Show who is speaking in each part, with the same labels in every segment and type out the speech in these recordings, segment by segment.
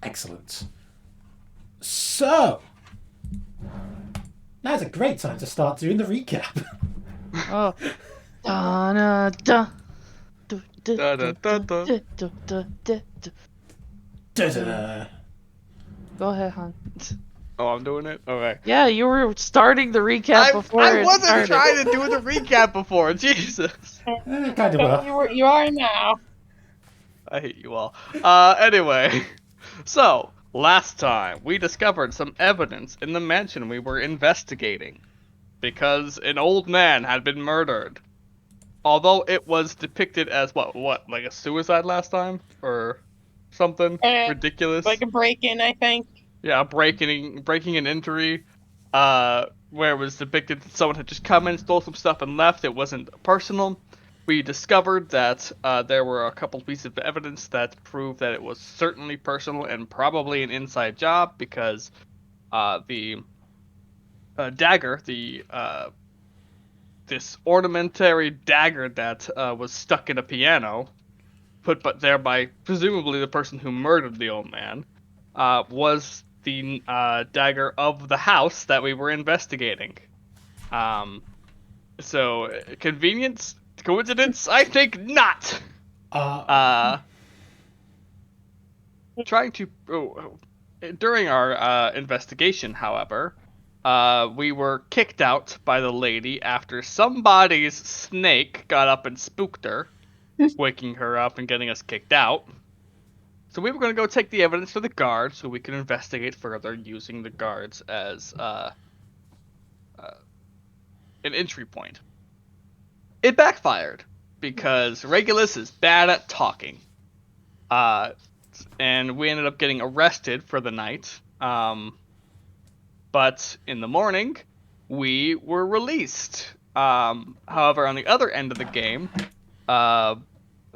Speaker 1: Excellent. So, now's a great time to start doing the recap.
Speaker 2: Oh. Da, da, da. Du, du,
Speaker 3: Da, da, da, da.
Speaker 2: du, du, du, du, du.
Speaker 1: Da-da.
Speaker 2: Go ahead, Han.
Speaker 3: Oh, I'm doing it? Okay.
Speaker 2: Yeah, you were starting the recap before
Speaker 3: I
Speaker 2: it
Speaker 3: wasn't
Speaker 2: started.
Speaker 3: trying to do the recap before. Jesus.
Speaker 1: Kind of well.
Speaker 4: You are now.
Speaker 3: I hate you all. Anyway. So, last time, we discovered some evidence in the mansion we were investigating. Because an old man had been murdered. Although it was depicted as, what, like a suicide last time? Or something ridiculous?
Speaker 4: Like a break-in, I think.
Speaker 3: Yeah, breaking an entry, where it was depicted that someone had just come in, stole some stuff, and left. It wasn't personal. We discovered that there were a couple pieces of evidence that proved that it was certainly personal and probably an inside job because the dagger, this ornamentary dagger that was stuck in a piano, put there by presumably the person who murdered the old man, was the dagger of the house that we were investigating. So convenience, coincidence? I think not. During our investigation, however, we were kicked out by the lady after somebody's snake got up and spooked her, waking her up and getting us kicked out. So we were going to go take the evidence to the guards so we could investigate further using the guards as an entry point. It backfired because Regulus is bad at talking. And we ended up getting arrested for the night. But in the morning, we were released. However, on the other end of the game,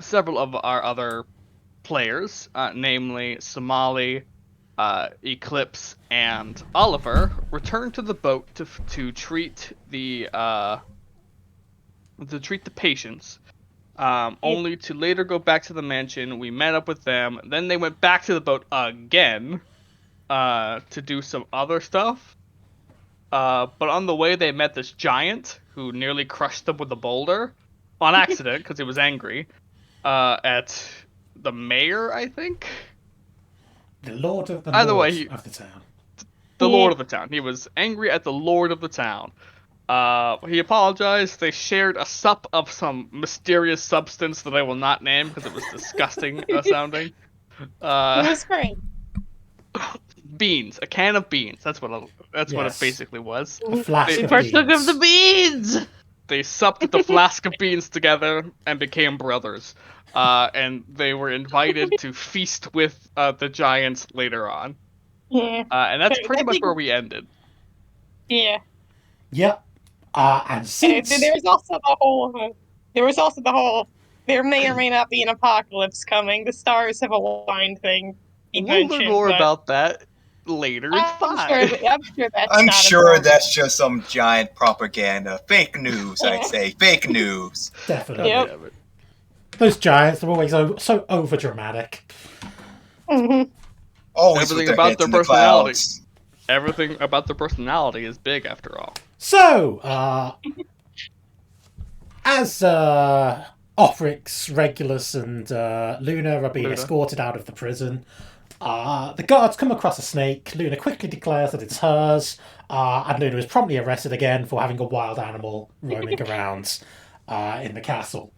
Speaker 3: several of our other players, namely Somali, Eclipse, and Oliver, returned to the boat to treat the patients. Only to later go back to the mansion. We met up with them. Then they went back to the boat again to do some other stuff. But on the way, they met this giant who nearly crushed them with a boulder on accident because he was angry. At the mayor, I think.
Speaker 1: The lord of the
Speaker 3: Either
Speaker 1: lord
Speaker 3: way,
Speaker 1: of the town.
Speaker 3: The lord of the town. He was angry at the lord of the town. He apologized. They shared a sup of some mysterious substance that I will not name because it was disgusting sounding.
Speaker 4: It was great.
Speaker 3: Beans. A can of beans. That's what it basically was.
Speaker 1: A flask
Speaker 2: They
Speaker 1: of
Speaker 2: partook
Speaker 1: beans.
Speaker 2: of the beans!
Speaker 3: They supped the flask of beans together and became brothers. And they were invited to feast with the giants later on.
Speaker 4: Yeah.
Speaker 3: And that's
Speaker 4: I
Speaker 3: pretty much
Speaker 4: think-
Speaker 3: where we ended.
Speaker 4: Yeah.
Speaker 1: Yep. And since...
Speaker 4: There was also the whole. There may or may not be an apocalypse coming. The stars have aligned thing. he
Speaker 3: We'll learn
Speaker 4: mentioned,
Speaker 3: more
Speaker 4: but
Speaker 3: about that later. It's fine.
Speaker 4: I'm sure that's
Speaker 5: I'm
Speaker 4: not
Speaker 5: sure
Speaker 4: important.
Speaker 5: that's just some giant propaganda. Fake news, I'd
Speaker 4: Yeah.
Speaker 5: say. Fake news.
Speaker 1: Definitely.
Speaker 4: Yep.
Speaker 3: Damn it.
Speaker 1: Those giants are always so over-dramatic.
Speaker 4: Mhm.
Speaker 5: Always
Speaker 3: Everything
Speaker 5: with their
Speaker 3: about
Speaker 5: heads
Speaker 3: their
Speaker 5: in the
Speaker 3: personality.
Speaker 5: clouds.
Speaker 3: Everything about their personality is big after all.
Speaker 1: So, as Ophrix, Regulus, and Luna are being
Speaker 3: Luna.
Speaker 1: escorted out of the prison, the guards come across a snake. Luna quickly declares that it's hers, and Luna is promptly arrested again for having a wild animal roaming around in the castle.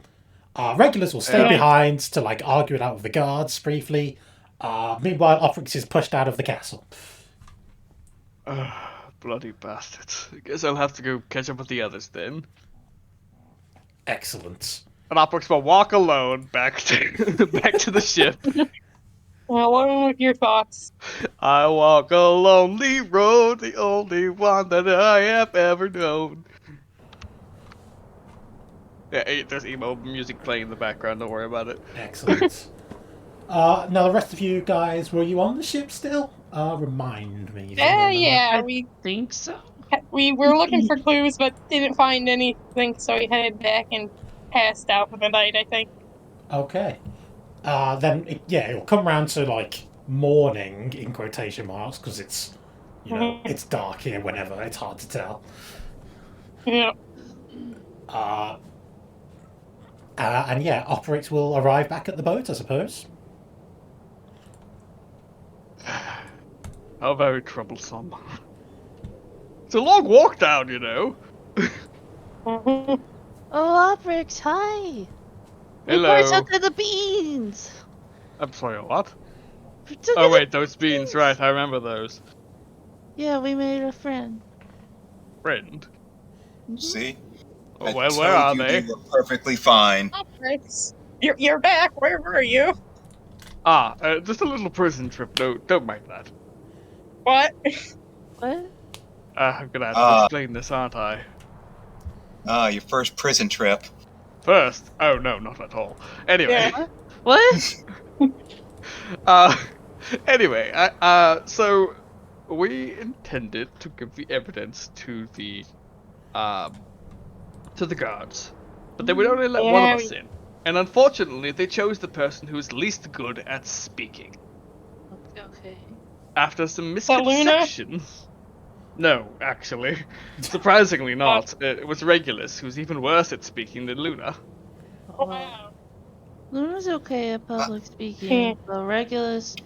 Speaker 1: Regulus will stay
Speaker 3: Yeah.
Speaker 1: behind to argue it out with the guards briefly. Meanwhile, Ophrix is pushed out of the castle.
Speaker 3: Bloody bastards. I guess I'll have to go catch up with the others then.
Speaker 1: Excellent.
Speaker 3: And Opix will walk alone back to back to the ship.
Speaker 4: Well, what were your thoughts?
Speaker 3: I walk a lonely road, the only one that I have ever known. Yeah, there's emo music playing in the background, don't worry about it.
Speaker 1: Excellent. Now, the rest of you guys, were you on the ship still? Remind me. if you remember.
Speaker 4: Yeah,
Speaker 2: I think so.
Speaker 4: we were looking for clues, but didn't find anything, so we headed back and passed out for the night, I think.
Speaker 1: Okay. Then, it'll come round to, morning in quotation marks because it's, you know,
Speaker 4: Mhm.
Speaker 1: it's dark here whenever. It's hard to tell.
Speaker 4: Yeah.
Speaker 1: And yeah, Operates will arrive back at the boat, I suppose.
Speaker 3: How very troublesome. It's a long walk down, you know.
Speaker 4: Mhm.
Speaker 2: Oh, Obrix, hi! We
Speaker 3: Hello.
Speaker 2: partook of the beans!
Speaker 3: I'm sorry, what?
Speaker 2: Partook
Speaker 3: Oh
Speaker 2: of the
Speaker 3: wait, those beans, right? I remember those.
Speaker 2: Yeah, we made a friend.
Speaker 3: Friend.
Speaker 2: Mhm.
Speaker 5: See?
Speaker 3: Oh,
Speaker 5: I
Speaker 3: well, where
Speaker 5: told
Speaker 3: are
Speaker 5: you
Speaker 3: they?
Speaker 5: were perfectly fine.
Speaker 4: Operates. You're back. Where were you?
Speaker 3: Just a little prison trip. No, don't mind that.
Speaker 4: What?
Speaker 2: What?
Speaker 3: I'm gonna have to
Speaker 5: Ah.
Speaker 3: explain this, aren't I?
Speaker 5: Your first prison trip.
Speaker 3: First. Oh no, not at all. Anyway.
Speaker 4: Yeah.
Speaker 2: What?
Speaker 3: Uh, anyway, so we intended to give the evidence to the guards, but they would only let one
Speaker 4: Yeah,
Speaker 3: of us in, and unfortunately, they chose the person who is least good at speaking.
Speaker 2: Okay.
Speaker 3: After some
Speaker 4: So Luna?
Speaker 3: misconceptions. No, actually, surprisingly not. It was Regulus, who's even worse at speaking than Luna.
Speaker 4: Oh, wow.
Speaker 2: Luna's okay at public speaking, but Regulus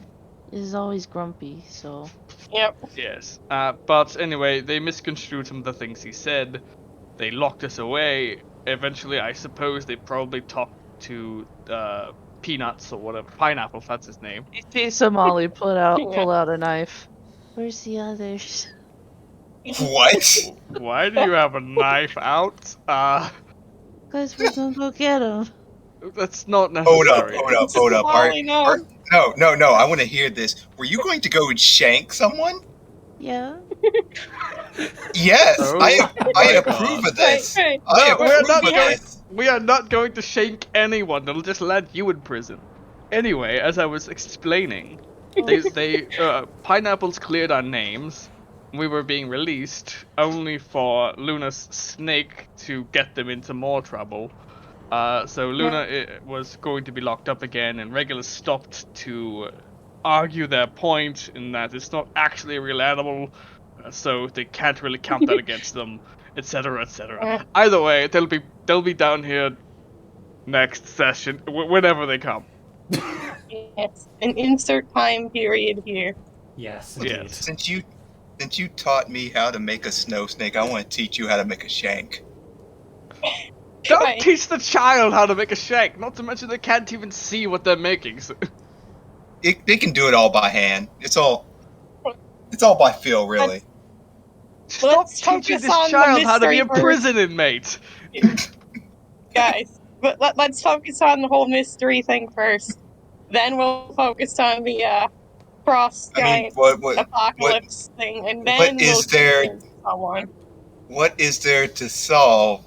Speaker 2: is always grumpy, so.
Speaker 4: Yep.
Speaker 3: Yes. But anyway, they misconstrued some of the things he said. They locked us away. Eventually, I suppose they probably talked to Peanuts or whatever, Pineapple. That's his name.
Speaker 2: You see Somali pull
Speaker 4: Yeah.
Speaker 2: out a knife. Where's the others?
Speaker 5: What?
Speaker 3: Why do you have a knife out?
Speaker 2: Guys, we're gonna go get them.
Speaker 3: That's not
Speaker 5: Hold up,
Speaker 3: necessary.
Speaker 5: hold up.
Speaker 4: Molly, no.
Speaker 5: No, I want to hear this. Were you going to go and shank someone?
Speaker 2: Yeah.
Speaker 5: Yes,
Speaker 3: Oh
Speaker 5: I
Speaker 3: my
Speaker 5: approve
Speaker 3: God.
Speaker 5: of this.
Speaker 4: Hey,
Speaker 5: I
Speaker 3: No, we're
Speaker 5: approve
Speaker 3: not
Speaker 5: of
Speaker 3: going.
Speaker 5: this.
Speaker 3: We are not going to shank anyone. They'll just land you in prison. Anyway, as I was explaining, Pineapples cleared our names. We were being released only for Luna's snake to get them into more trouble. So Luna was going to be locked up again, and Regulus stopped to argue their point in that it's not actually a real animal, so they can't really count that against them, etc., etc. Either way, they'll be down here next session whenever they come.
Speaker 4: Yes. An insert time period here.
Speaker 1: Yes, indeed.
Speaker 3: Yes.
Speaker 5: Since you taught me how to make a snow snake, I want to teach you how to make a shank.
Speaker 3: Don't
Speaker 4: Right.
Speaker 3: teach the child how to make a shank. Not to mention they can't even see what they're making. So.
Speaker 5: They can do it all by hand. It's all by feel, really.
Speaker 3: Stop
Speaker 4: Let's
Speaker 3: teaching
Speaker 4: focus
Speaker 3: this
Speaker 4: on the
Speaker 3: child how to be a
Speaker 4: mystery
Speaker 3: prison inmate.
Speaker 4: Guys, but let's focus on the whole mystery thing first. Then we'll focus on the cross
Speaker 5: I mean,
Speaker 4: giant
Speaker 5: what
Speaker 4: apocalypse thing, and then
Speaker 5: what is
Speaker 4: we'll
Speaker 5: there-
Speaker 4: get into someone.
Speaker 5: what is there to solve?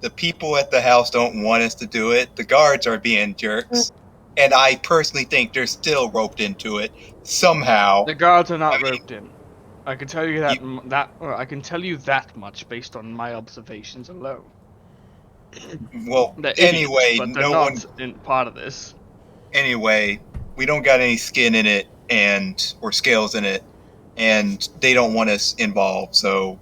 Speaker 5: The people at the house don't want us to do it. The guards are being jerks, and I personally think they're still roped into it somehow.
Speaker 3: The guards are not
Speaker 5: I mean,
Speaker 3: roped in. I can tell you I can tell you that much based on my observations alone.
Speaker 5: Well,
Speaker 3: They're idiots,
Speaker 5: anyway,
Speaker 3: but they're
Speaker 5: no
Speaker 3: not
Speaker 5: one.
Speaker 3: in part of this.
Speaker 5: Anyway, we don't got any skin in it or scales in it, and they don't want us involved. So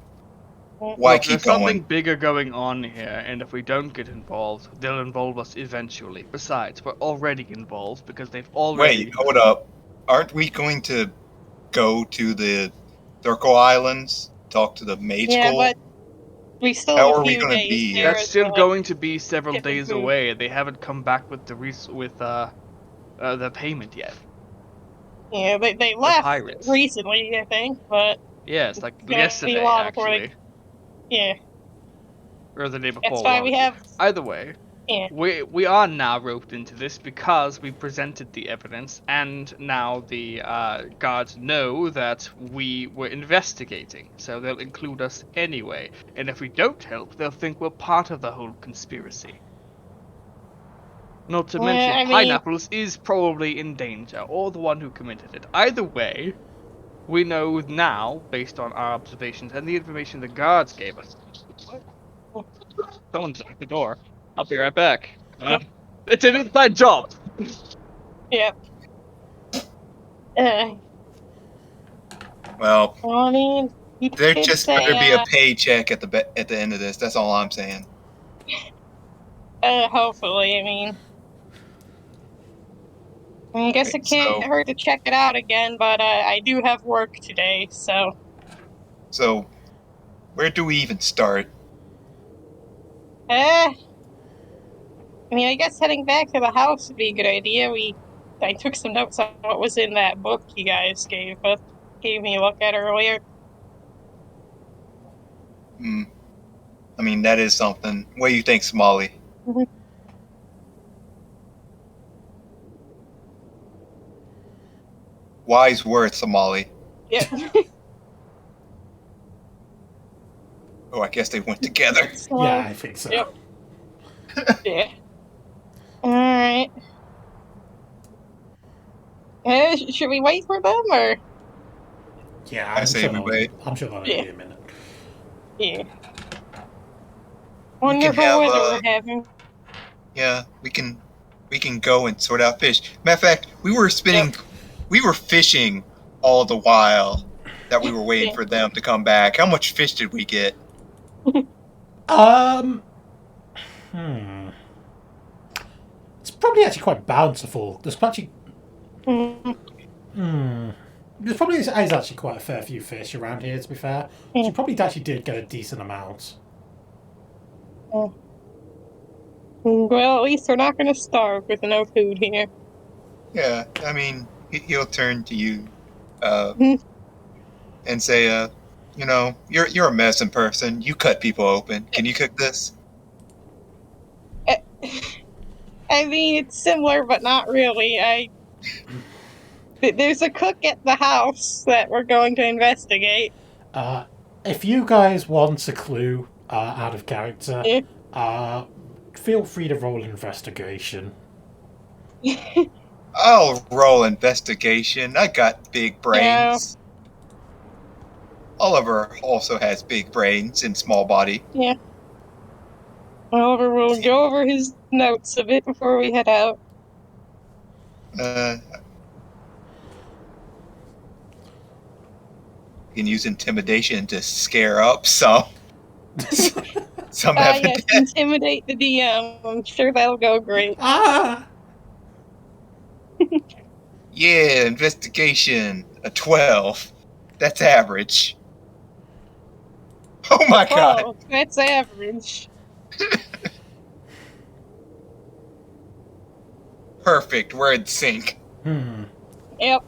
Speaker 5: why
Speaker 3: Look,
Speaker 5: keep
Speaker 3: there's something
Speaker 5: going?
Speaker 3: bigger going on here, and if we don't get involved, they'll involve us eventually. Besides, we're already involved because they've already.
Speaker 5: Wait, hold up. Aren't we going to go to the Circle Islands, talk to the Maid
Speaker 4: Yeah,
Speaker 5: School?
Speaker 4: but we still
Speaker 5: How
Speaker 4: have a
Speaker 5: are we
Speaker 4: few
Speaker 5: gonna
Speaker 4: days
Speaker 5: be
Speaker 4: there.
Speaker 3: That's
Speaker 4: as
Speaker 3: still
Speaker 4: well.
Speaker 3: going to be several
Speaker 4: Get the
Speaker 3: days
Speaker 4: food.
Speaker 3: away. They haven't come back with the payment yet.
Speaker 4: Yeah, they left
Speaker 3: pirates.
Speaker 4: recently, I think, but
Speaker 3: Yes, like
Speaker 4: Yeah,
Speaker 3: yesterday,
Speaker 4: be long before they-
Speaker 3: actually,
Speaker 4: yeah,
Speaker 3: or the day before.
Speaker 4: that's why
Speaker 3: one
Speaker 4: we
Speaker 3: of the-
Speaker 4: have.
Speaker 3: Either way,
Speaker 4: Yeah.
Speaker 3: we are now roped into this because we presented the evidence, and now the guards know that we were investigating, so they'll include us anyway. And if we don't help, they'll think we're part of the whole conspiracy. Not to
Speaker 4: Yeah,
Speaker 3: mention,
Speaker 4: I mean-
Speaker 3: Pineapples is probably in danger, or the one who committed it. Either way, we know now, based on our observations and the information the guards gave us. Someone's at the door. I'll be right back. It's an inside job.
Speaker 4: Yeah.
Speaker 5: Well,
Speaker 4: I mean, you
Speaker 5: there
Speaker 4: could
Speaker 5: just
Speaker 4: say,
Speaker 5: better be a paycheck at the end of this. That's all I'm saying.
Speaker 4: hopefully, I mean. I guess it can't
Speaker 5: So-
Speaker 4: hurt to check it out again, but I do have work today, so.
Speaker 5: So, where do we even start?
Speaker 4: I mean, I guess heading back to the house would be a good idea. I took some notes on what was in that book you guys gave me a look at earlier.
Speaker 5: Hmm. I mean, that is something. What do you think, Somali?
Speaker 4: Mhm.
Speaker 5: Wise words, Somali.
Speaker 4: Yeah.
Speaker 5: Oh, I guess they went together.
Speaker 4: So,
Speaker 1: Yeah, I think so.
Speaker 4: Yep. Yeah. Alright. Should we wait for them, or?
Speaker 1: Yeah,
Speaker 5: I say we wait.
Speaker 1: I'm sure that'll
Speaker 4: Yeah.
Speaker 1: be a minute.
Speaker 4: Yeah. Wonderful
Speaker 5: have,
Speaker 4: weather we're having.
Speaker 5: Yeah, we can go and sort out fish. Matter of fact, we were fishing all the while that we were waiting
Speaker 4: Yeah.
Speaker 5: for them to come back. How much fish did we get?
Speaker 1: It's probably actually quite bountiful. There's actually,
Speaker 4: Mm,
Speaker 1: there's probably is actually quite a fair few fish around here. To be fair,
Speaker 4: Yeah.
Speaker 1: you probably actually did get a decent amount.
Speaker 4: Well, at least we're not going to starve with no food here.
Speaker 5: Yeah, I mean, he'll turn to you,
Speaker 4: Mhm.
Speaker 5: and say, you know, you're a medicine person. You cut people open. Can you cook this?
Speaker 4: I mean, it's similar, but not really. There's a cook at the house that we're going to investigate.
Speaker 1: If you guys want a clue out of character,
Speaker 4: Yeah.
Speaker 1: feel free to roll an investigation.
Speaker 5: I'll roll investigation. I got big brains. Oliver also has big brains and small body.
Speaker 4: Yeah. Oliver will go over his notes a bit before we head out.
Speaker 5: You can use intimidation to scare up some. Some
Speaker 4: Yes,
Speaker 5: evidence.
Speaker 4: intimidate the DM. I'm sure that'll go great.
Speaker 1: Ah!
Speaker 5: Yeah, investigation. A 12. That's average. Oh my god.
Speaker 4: Oh, that's average.
Speaker 5: Perfect. We're in sync.
Speaker 4: Yep.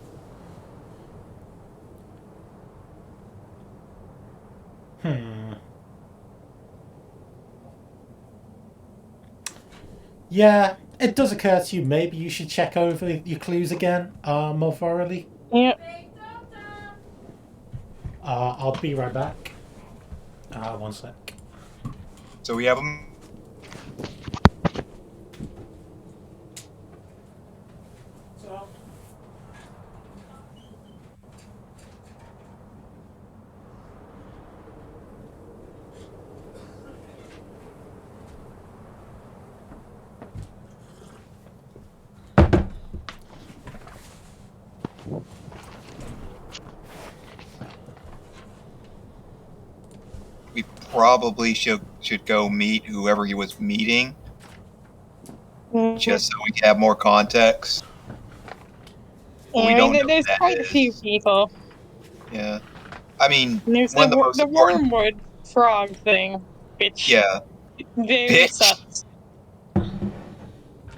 Speaker 1: Yeah, it does occur to you maybe you should check over your clues again more thoroughly.
Speaker 4: Yep.
Speaker 1: I'll be right back. One sec.
Speaker 5: So we have them. We probably should go meet whoever he was meeting, just so we can have more context.
Speaker 4: Yeah,
Speaker 5: we
Speaker 4: I
Speaker 5: don't
Speaker 4: mean,
Speaker 5: know
Speaker 4: there's
Speaker 5: who that
Speaker 4: quite a few
Speaker 5: is.
Speaker 4: people.
Speaker 5: Yeah, I mean,
Speaker 4: And there's
Speaker 5: one of the most
Speaker 4: the
Speaker 5: important.
Speaker 4: wormwood frog thing, which
Speaker 5: Yeah,
Speaker 4: very
Speaker 5: Bitch.
Speaker 4: sus.
Speaker 5: did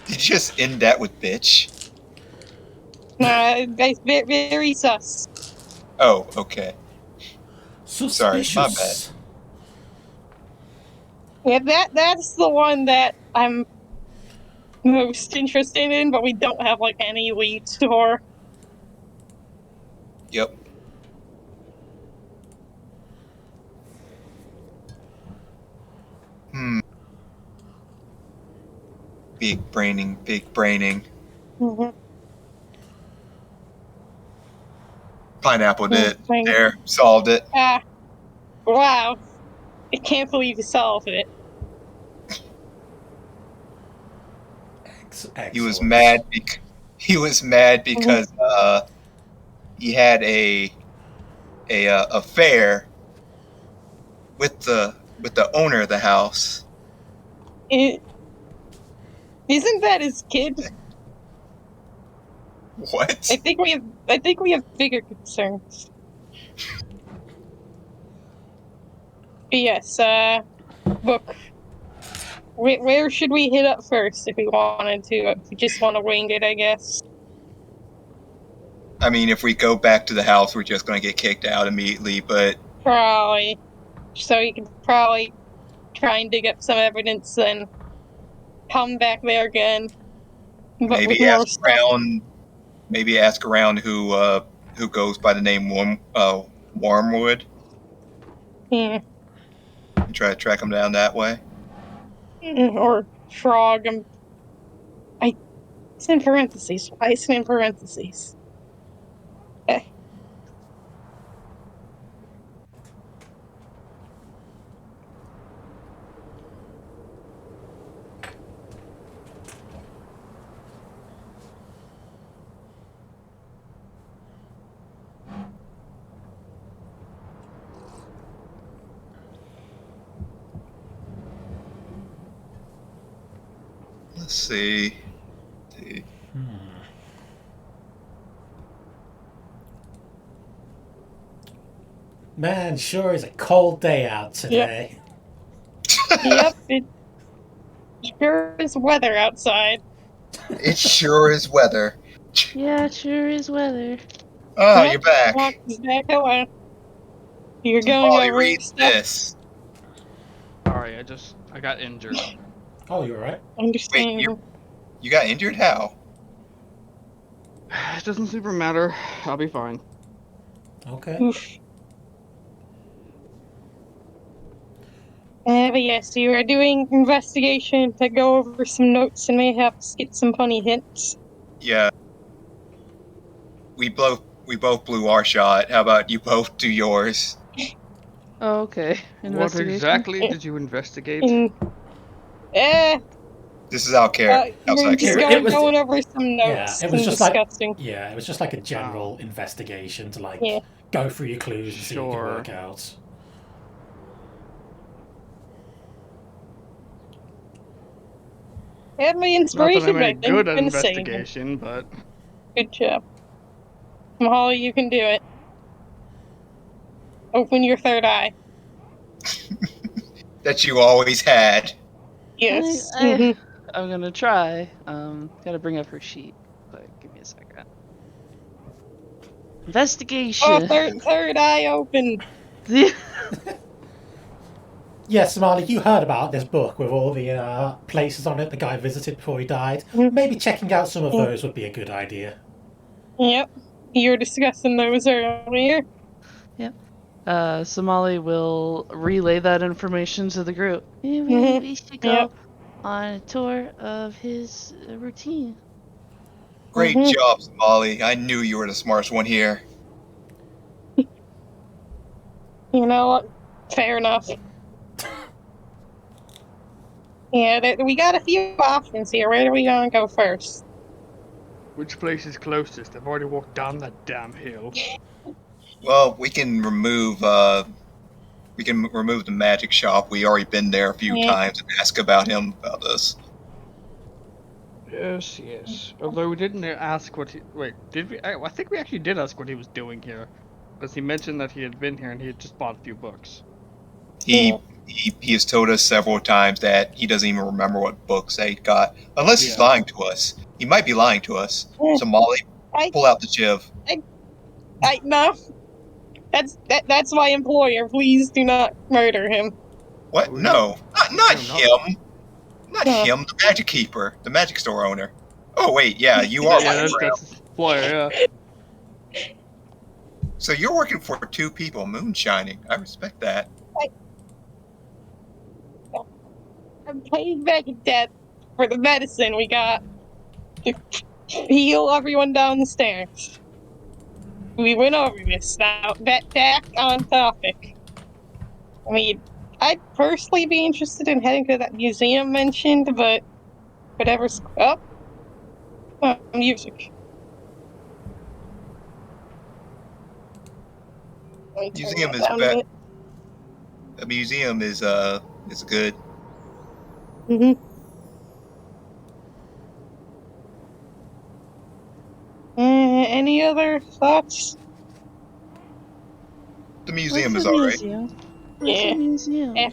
Speaker 5: you just end that with bitch?
Speaker 4: That's very sus.
Speaker 5: Oh, okay. Sorry, my
Speaker 1: Suspicious.
Speaker 4: Yeah, that's the one that I'm most interested in, but we don't have like any leads for.
Speaker 5: Yep. Big braining, big braining.
Speaker 4: Mhm.
Speaker 5: Pineapple did.
Speaker 4: Thank-
Speaker 5: There, solved it.
Speaker 4: Ah, wow! I can't believe you solved it.
Speaker 5: He was
Speaker 1: Excellent.
Speaker 5: mad. He was mad because he had a affair with the owner of the house.
Speaker 4: Isn't that his kid?
Speaker 5: What?
Speaker 4: I think we have bigger concerns. Yes, book. Where should we hit up first if we wanted to? If we just want to wing it, I guess.
Speaker 5: I mean, if we go back to the house, we're just going to get kicked out immediately, but
Speaker 4: Probably. So you can probably try and dig up some evidence, then come back there again. But with
Speaker 5: maybe
Speaker 4: more
Speaker 5: ask
Speaker 4: stuff.
Speaker 5: around. Maybe ask around who goes by the name Wormwood
Speaker 4: Yeah.
Speaker 5: and try to track him down that way.
Speaker 4: Or frog. It's in parentheses. Why is it in parentheses?
Speaker 5: Let's see.
Speaker 1: Man, sure is a cold day out today.
Speaker 4: Yep, it sure is weather outside.
Speaker 5: It sure is weather.
Speaker 2: Yeah, it sure is weather.
Speaker 5: Oh,
Speaker 4: Yep,
Speaker 5: you're back.
Speaker 4: Fox is back. Hello. You're going
Speaker 5: Molly,
Speaker 4: over
Speaker 5: read
Speaker 4: stuff.
Speaker 5: this.
Speaker 3: Sorry, I got injured.
Speaker 1: Oh, you're right.
Speaker 4: Understand.
Speaker 5: Wait, you got injured? How?
Speaker 3: It doesn't super matter. I'll be fine.
Speaker 1: Okay.
Speaker 4: Oof. But yes, you are doing investigation to go over some notes and mayhaps get some funny hints.
Speaker 5: Yeah. We both blew our shot. How about you both do yours?
Speaker 2: Oh, okay.
Speaker 3: What
Speaker 2: Investigation.
Speaker 3: exactly did you investigate?
Speaker 4: And,
Speaker 5: This is our
Speaker 4: you're
Speaker 5: outside
Speaker 4: just
Speaker 5: character.
Speaker 4: going over some notes
Speaker 1: it was
Speaker 4: and
Speaker 1: just like-
Speaker 4: discussing.
Speaker 1: Yeah, it was just like a general investigation to like
Speaker 4: Yeah.
Speaker 1: go through your clues and see what you
Speaker 3: Sure.
Speaker 1: can work out.
Speaker 4: Had my
Speaker 3: Not that
Speaker 4: inspiration,
Speaker 3: I'm
Speaker 4: but I
Speaker 3: any
Speaker 4: think
Speaker 3: good
Speaker 4: I'm
Speaker 3: at
Speaker 4: gonna say it.
Speaker 3: investigation, but
Speaker 4: Good job. Molly, you can do it. Open your third eye.
Speaker 5: That you always had.
Speaker 4: Yes.
Speaker 2: I- I'm gonna try. Gotta bring up her sheet. Quick, give me a second. Investigation.
Speaker 4: Oh, third eye open.
Speaker 1: Yes, Marley, you heard about this book with all the places on it the guy visited before he died. Maybe checking out some of those would be a good idea.
Speaker 4: Yep. You were discussing those earlier.
Speaker 2: Somali will relay that information to the group. Yeah, we should go
Speaker 4: Yep.
Speaker 2: on a tour of his routine.
Speaker 5: Great
Speaker 4: Mhm.
Speaker 5: job, Molly. I knew you were the smartest one here.
Speaker 4: You know what? Fair enough. Yeah, we got a few options here. Where are we gonna go first?
Speaker 3: which place is closest? I've already walked down that damn hill.
Speaker 5: Well, we can remove the magic shop. We already been there a few
Speaker 4: Yeah.
Speaker 5: times and ask about him about this.
Speaker 3: Yes, yes. Although we didn't ask what he. Wait, did we? I think we actually did ask what he was doing here, because he mentioned that he had been here and he had just bought a few books.
Speaker 5: He has told us several times that he doesn't even remember what books they got, unless he's
Speaker 3: Yeah.
Speaker 5: lying to us. He might be lying to us.
Speaker 4: Yeah.
Speaker 5: So Molly,
Speaker 4: I-
Speaker 5: pull out the chiv.
Speaker 4: No. That's my employer. Please do not murder him.
Speaker 5: What?
Speaker 3: Oh,
Speaker 5: No, not
Speaker 3: no.
Speaker 5: him. Not
Speaker 4: Yeah.
Speaker 5: him. The magic keeper, the magic store owner. Oh wait, yeah, you are.
Speaker 3: Yeah,
Speaker 5: working for him.
Speaker 3: that's his employer. Yeah.
Speaker 5: So you're working for two people, moonshining. I respect that.
Speaker 4: I'm paying back debt for the medicine we got to heal everyone down the stairs. We went over this now. Back on topic. I mean, I'd personally be interested in heading to that museum mentioned, but whatever's up. Music.
Speaker 5: Museum is a museum is good.
Speaker 4: Mm-hmm. Any other thoughts?
Speaker 5: The museum
Speaker 2: What's
Speaker 5: is
Speaker 2: the
Speaker 5: alright.
Speaker 2: museum? What's
Speaker 4: Yeah.
Speaker 2: the museum?
Speaker 4: Yeah.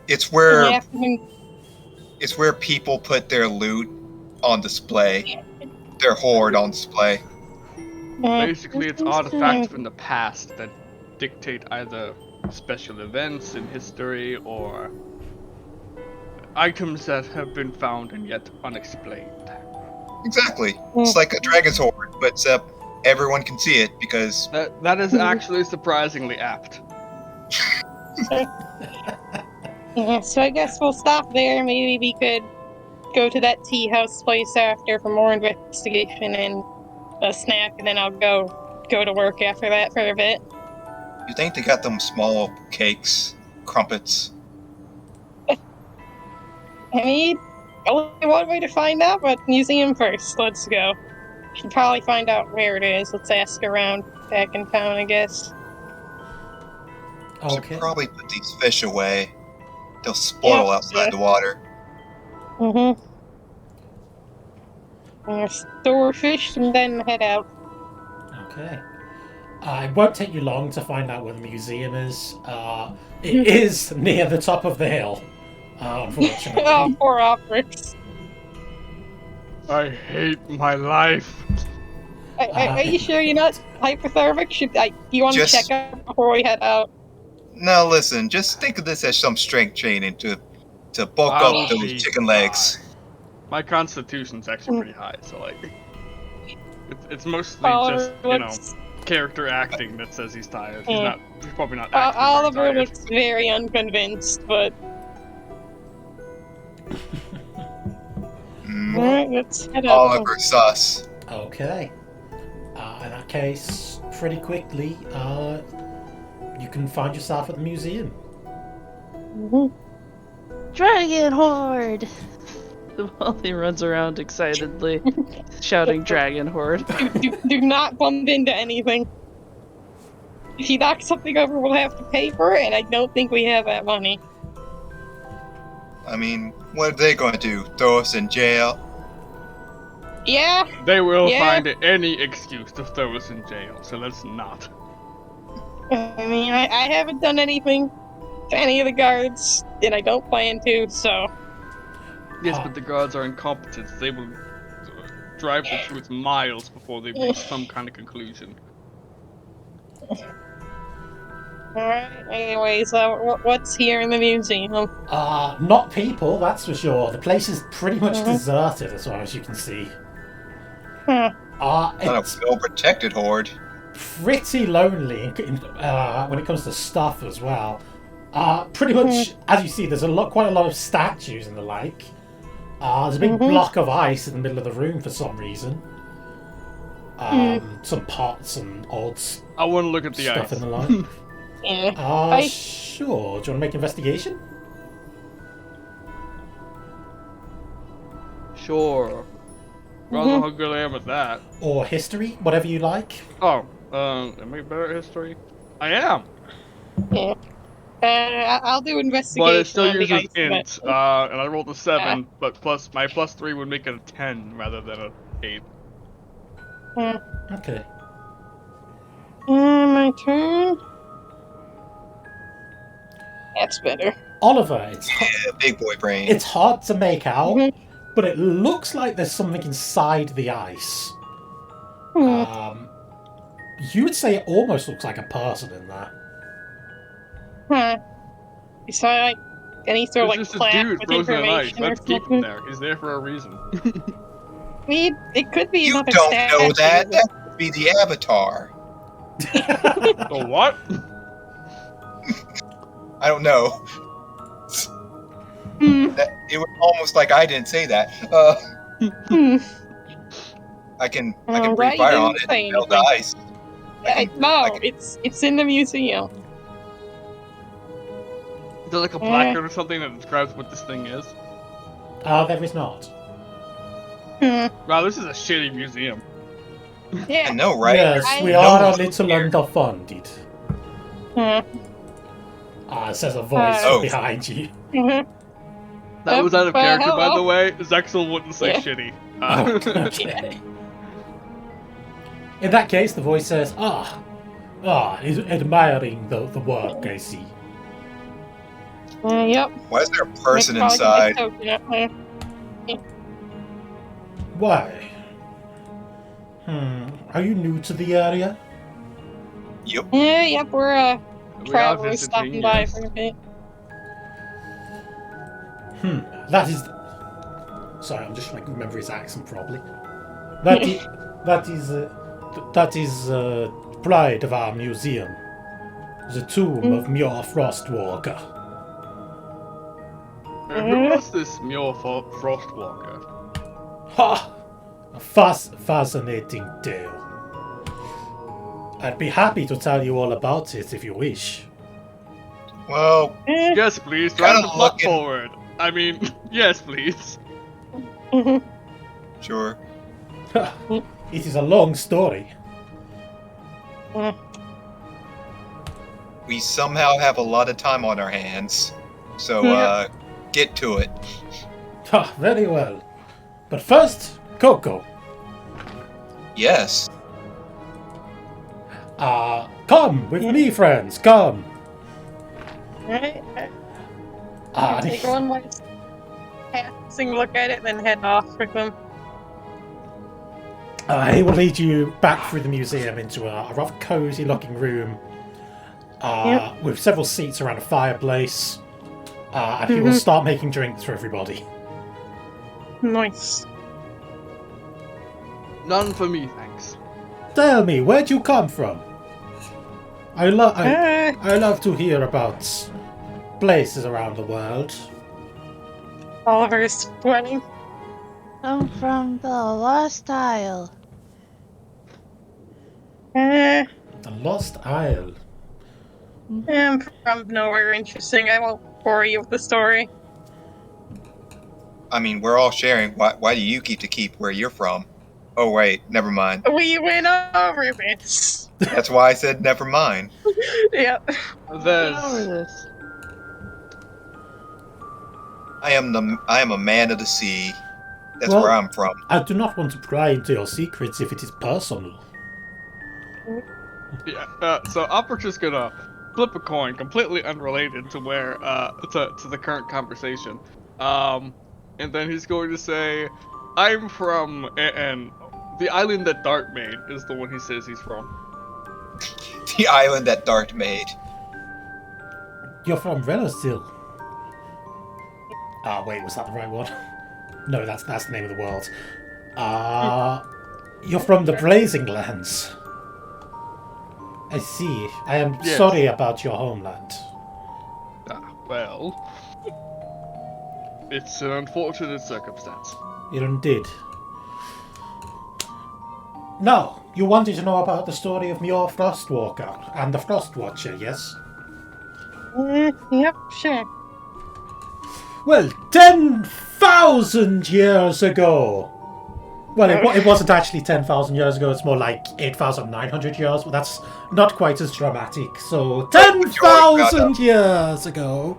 Speaker 5: It's where
Speaker 4: Afternoon.
Speaker 5: it's where people put their loot on display, their hoard on display.
Speaker 3: Basically, it's
Speaker 2: That's
Speaker 3: artifacts
Speaker 2: interesting.
Speaker 3: from the past that dictate either special events in history or items that have been found and yet unexplained.
Speaker 5: Exactly. It's like a dragon's hoard, but except everyone can see it because
Speaker 3: That is actually surprisingly apt.
Speaker 4: Yeah, so I guess we'll stop there. Maybe we could go to that tea house place after for more investigation and a snack, and then I'll go to work after that for a bit.
Speaker 5: you think they got them small cakes, crumpets.
Speaker 4: I mean, only one way to find out, but museum first. Let's go. Should probably find out where it is. Let's ask around back in town, I guess.
Speaker 5: Should
Speaker 1: Okay.
Speaker 5: probably put these fish away. They'll spoil outside the water.
Speaker 4: Mm-hmm. Store fish and then head out.
Speaker 1: Okay. It won't take you long to find out where the museum is. It is near the top of the hill, unfortunately.
Speaker 4: Oh, poor Opryx.
Speaker 3: I hate my life.
Speaker 4: Are you sure you're not hypothermic? You want to
Speaker 5: Just-
Speaker 4: check out before we head out?
Speaker 5: Now listen, just think of this as some strength training to bulk
Speaker 3: I'll
Speaker 5: up those
Speaker 3: be
Speaker 5: chicken legs.
Speaker 3: My constitution's actually pretty high, so like, it's mostly
Speaker 4: Oliver
Speaker 3: just you know
Speaker 4: looks,
Speaker 3: character acting that says he's tired.
Speaker 4: Yeah.
Speaker 3: He's probably not actually
Speaker 4: Oliver
Speaker 3: very tired.
Speaker 4: looks very unconvinced, but alright, let's head out.
Speaker 5: Oliver sus.
Speaker 1: Okay. In that case, pretty quickly, you can find yourself at the museum.
Speaker 4: Mhm.
Speaker 2: Dragon Horde! While he runs around excitedly, shouting Dragon Horde.
Speaker 4: Do not bump into anything. If you knock something over, we'll have to pay for it, and I don't think we have that money.
Speaker 5: I mean, what are they going to do? Throw us in jail?
Speaker 4: Yeah,
Speaker 3: They will
Speaker 4: Yeah.
Speaker 3: find any excuse to throw us in jail, so let's not.
Speaker 4: I mean, I haven't done anything to any of the guards, and I don't plan to, so.
Speaker 3: Yes, but the guards are incompetent. They will drive the truth miles before they reach some kind of conclusion.
Speaker 4: Alright, anyways, what's here in the museum?
Speaker 1: Not people, that's for sure. The place is pretty much
Speaker 4: Mhm.
Speaker 1: deserted as far as you can see.
Speaker 4: Huh.
Speaker 5: Not
Speaker 1: It's
Speaker 5: a well-protected horde.
Speaker 1: pretty lonely when it comes to stuff as well. Pretty much, as you see, there's quite a lot of statues and the like. There's a big block of ice in the middle of the room for some reason. Some pots and odd
Speaker 3: I want to look at the
Speaker 1: stuff
Speaker 3: ice.
Speaker 1: in the like.
Speaker 4: Yeah.
Speaker 1: Sure. Do you want to make investigation?
Speaker 3: Sure. Rather how good I am at that.
Speaker 1: Or history? Whatever you like.
Speaker 3: Oh, am I better at history? I am,
Speaker 4: Yeah. I'll do investigation.
Speaker 3: but it still
Speaker 4: on the
Speaker 3: uses
Speaker 4: ice,
Speaker 3: int, and I rolled a 7, but plus my +3 would make it a 10 rather than a 8.
Speaker 1: Okay.
Speaker 4: My turn. That's better.
Speaker 1: Oliver,
Speaker 5: Yeah, big boy brain.
Speaker 1: it's hard to make out,
Speaker 4: Mhm.
Speaker 1: but it looks like there's something inside the ice. You would say it almost looks like a person in there.
Speaker 4: Huh. So like any sort of like
Speaker 3: It's just a
Speaker 4: plaque
Speaker 3: dude
Speaker 4: with
Speaker 3: frozen in ice.
Speaker 4: information or
Speaker 3: Let's keep him
Speaker 4: something.
Speaker 3: there. He's there for a reason.
Speaker 4: I mean, it could be
Speaker 5: You
Speaker 4: another
Speaker 5: don't
Speaker 4: statue.
Speaker 5: know that. That would be the Avatar.
Speaker 3: The what?
Speaker 5: I don't know.
Speaker 4: Hmm.
Speaker 5: It was almost like I didn't say that.
Speaker 4: Hmm.
Speaker 5: I can
Speaker 4: Right,
Speaker 5: breathe
Speaker 4: you
Speaker 5: fire
Speaker 4: didn't
Speaker 5: on it
Speaker 4: say
Speaker 5: and melt the
Speaker 4: anything.
Speaker 5: ice.
Speaker 4: No, it's in the museum.
Speaker 3: Is there like a placard or something that describes what this thing is?
Speaker 1: There is not.
Speaker 4: Hmm.
Speaker 3: Wow, this is a shitty museum.
Speaker 5: I
Speaker 4: Yeah.
Speaker 5: know, right?
Speaker 1: Yes,
Speaker 4: I
Speaker 1: we
Speaker 4: know
Speaker 1: are a
Speaker 5: it's
Speaker 1: little
Speaker 5: weird.
Speaker 1: underfunded. Says a voice
Speaker 4: Oh.
Speaker 1: from behind you.
Speaker 3: That was out of character, by the
Speaker 4: hello.
Speaker 3: way. Zexel wouldn't say
Speaker 4: Yeah.
Speaker 3: shitty.
Speaker 1: Okay. In that case, the voice says, is admiring the work, I see.
Speaker 4: Yep.
Speaker 5: Why is there a person
Speaker 4: Probably like
Speaker 5: inside?
Speaker 4: coconut.
Speaker 1: Why? Are you new to the area?
Speaker 5: Yep.
Speaker 4: Yep, we're
Speaker 3: We are
Speaker 4: travelers
Speaker 3: visiting,
Speaker 4: stopping by
Speaker 3: yes.
Speaker 4: for a bit.
Speaker 1: That is... Sorry, I'm just trying to remember his accent properly. That is pride of our museum. The tomb of Muir Frostwalker.
Speaker 3: Who was this Muir Frostwalker?
Speaker 1: Ha! A fascinating tale. I'd be happy to tell you all about it if you wish.
Speaker 5: Well,
Speaker 3: Yes, please. Drive
Speaker 5: Kinda
Speaker 3: the plot
Speaker 5: looking-
Speaker 3: forward. I mean, yes, please.
Speaker 5: sure.
Speaker 1: It is a long story.
Speaker 5: We somehow have a lot of time on our hands. So,
Speaker 4: Yeah.
Speaker 5: get to it.
Speaker 1: Ha, very well. But first, Coco.
Speaker 5: Yes.
Speaker 1: Come with me, friends. Come.
Speaker 4: Alright.
Speaker 1: Ah,
Speaker 4: Take one last passing look at it, then head off with them.
Speaker 1: He will lead you back through the museum into a rather cozy-looking room with several seats around a fireplace, and he will start making drinks for everybody.
Speaker 4: Nice.
Speaker 3: None for me, thanks.
Speaker 1: Tell me, where'd you come from? I love to hear about places around the world.
Speaker 4: Oliver's sweating.
Speaker 2: I'm from the Lost Isle.
Speaker 1: The Lost Isle.
Speaker 4: I'm from nowhere interesting. I won't bore you with the story.
Speaker 5: I mean, we're all sharing. Why do you get to keep where you're from? Oh, wait. Never mind.
Speaker 4: We went over this.
Speaker 5: That's why I said never mind.
Speaker 4: Yep.
Speaker 3: There's...
Speaker 2: Over this.
Speaker 5: I am a man of the sea. That's
Speaker 1: Well-
Speaker 5: where I'm from.
Speaker 1: I do not want to pry into your secrets if it is personal.
Speaker 3: Yeah, so Opper's just gonna flip a coin, completely unrelated to where, to the current conversation. And then he's going to say, I'm from, and the island that Dart made is the one he says he's from.
Speaker 5: The island that Dart made.
Speaker 1: You're from Velastil. Wait, was that the right one? No, that's the name of the world. You're from the Blazing Lands. I see. I am
Speaker 3: Yes.
Speaker 1: sorry about your homeland.
Speaker 3: Well, it's an unfortunate circumstance.
Speaker 1: Indeed. Now, you wanted to know about the story of Muir Frostwalker and the Frostwatcher, yes?
Speaker 4: Yep, sure.
Speaker 1: Well, 10,000 years ago! Well, it wasn't actually 10,000 years ago, it's more like 8,900 years, but that's not quite as dramatic. So, 10,000 years ago!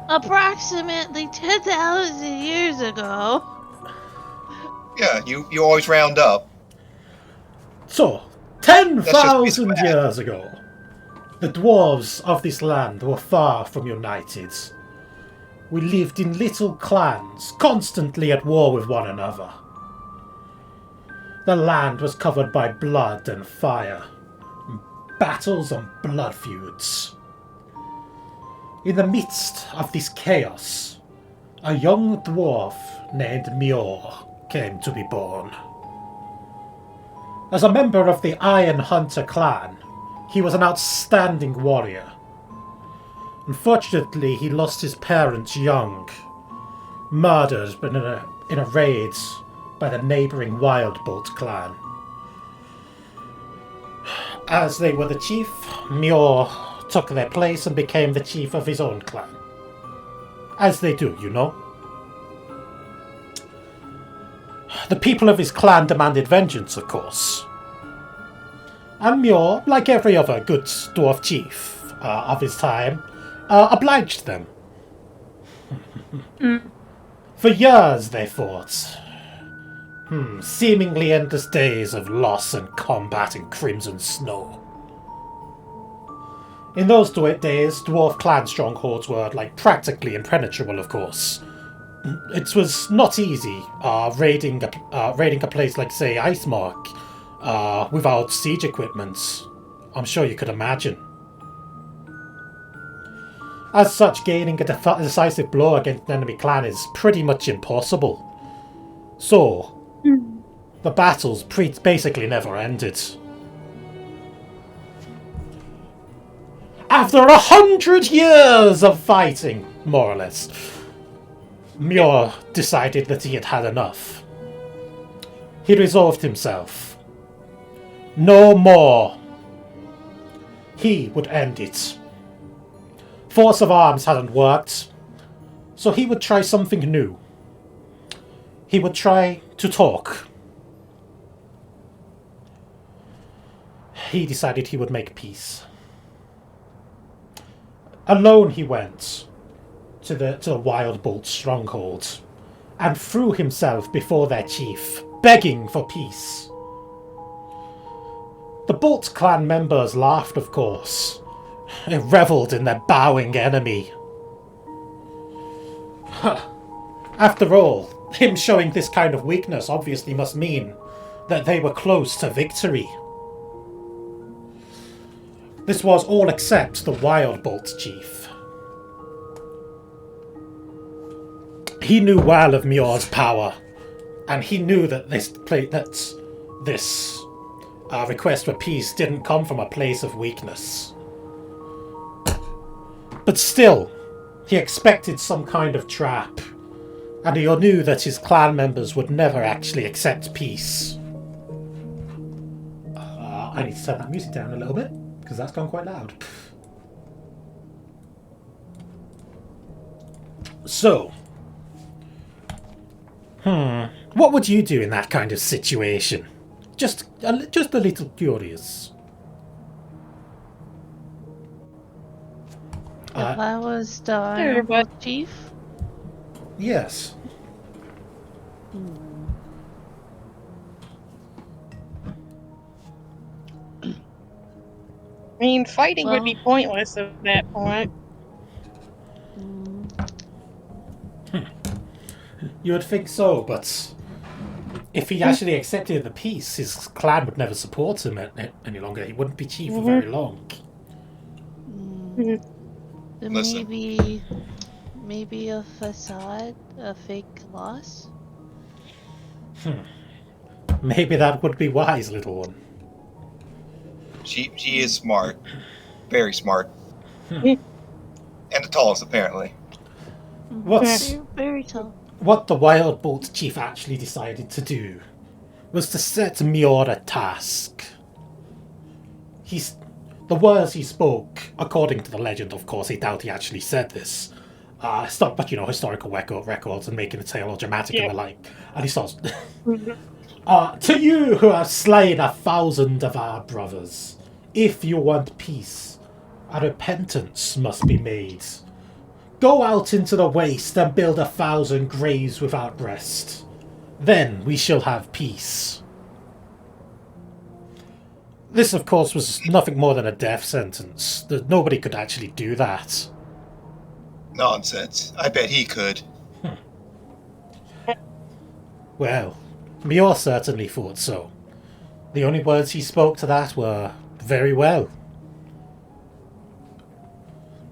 Speaker 2: Approximately 10,000 years ago.
Speaker 5: Yeah, you always round up.
Speaker 1: So,
Speaker 5: That's just
Speaker 1: 10,000
Speaker 5: math.
Speaker 1: years ago, the dwarves of this land were far from united. We lived in little clans, constantly at war with one another. The land was covered by blood and fire, battles and blood feuds. In the midst of this chaos, a young dwarf named Muir came to be born. As a member of the Iron Hunter clan, he was an outstanding warrior. Unfortunately, he lost his parents young, murdered in a raid by the neighbouring Wildbolt clan. As they were the chief, Muir took their place and became the chief of his own clan. As they do, you know. The people of his clan demanded vengeance, of course. And Muir, like every other good dwarf chief of his time, obliged them. For years they fought. Seemingly endless days of loss and combat in Crimson Snow. In those days, dwarf clan strongholds were practically impenetrable, of course. It was not easy raiding a place like, say, Icemark without siege equipment. I'm sure you could imagine. As such, gaining a decisive blow against an enemy clan is pretty much impossible. So, the battles basically never ended. After 100 years of fighting, more or less, Muir decided that he had had enough. He resolved himself. No more. He would end it. Force of arms hadn't worked, so he would try something new. He would try to talk. He decided he would make peace. Alone he went to the Wild Bolt stronghold and threw himself before their chief, begging for peace. The Bolt clan members laughed, of course. They revelled in their bowing enemy. After all, him showing this kind of weakness obviously must mean that they were close to victory. This was all except the Wild Bolt chief. He knew well of Muir's power, and he knew that this request for peace didn't come from a place of weakness. But still, he expected some kind of trap, and he knew that his clan members would never actually accept peace. I need to turn that music down a little bit, because that's gone quite loud. So, what would you do in that kind of situation? Just a little curious.
Speaker 2: If I was the
Speaker 4: Sure,
Speaker 2: Iron
Speaker 4: but-
Speaker 2: Bolt chief,
Speaker 1: Yes.
Speaker 4: I mean, fighting
Speaker 2: Well-
Speaker 4: would be pointless at that point.
Speaker 1: You would think so, but if he actually accepted the peace, his clan would never support him any longer. He wouldn't be chief for very long.
Speaker 2: then
Speaker 5: Listen.
Speaker 2: maybe a facade, a fake loss.
Speaker 1: Maybe that would be wise, little one.
Speaker 5: She is smart. Very smart. And the tallest, apparently.
Speaker 2: Very tall.
Speaker 1: What the Wild Bolt chief actually decided to do was to set Muir a task. The words he spoke, according to the legend, of course, I doubt he actually said this. But historical records and making the tale all dramatic and the like. And he starts, to you who have slain 1,000 of our brothers, if you want peace, a repentance must be made. Go out into the waste and build 1,000 graves without rest. Then we shall have peace. This, of course, was nothing more than a death sentence. Nobody could actually do that.
Speaker 5: Nonsense. I bet he could.
Speaker 1: Well, Muir certainly thought so. The only words he spoke to that were, very well.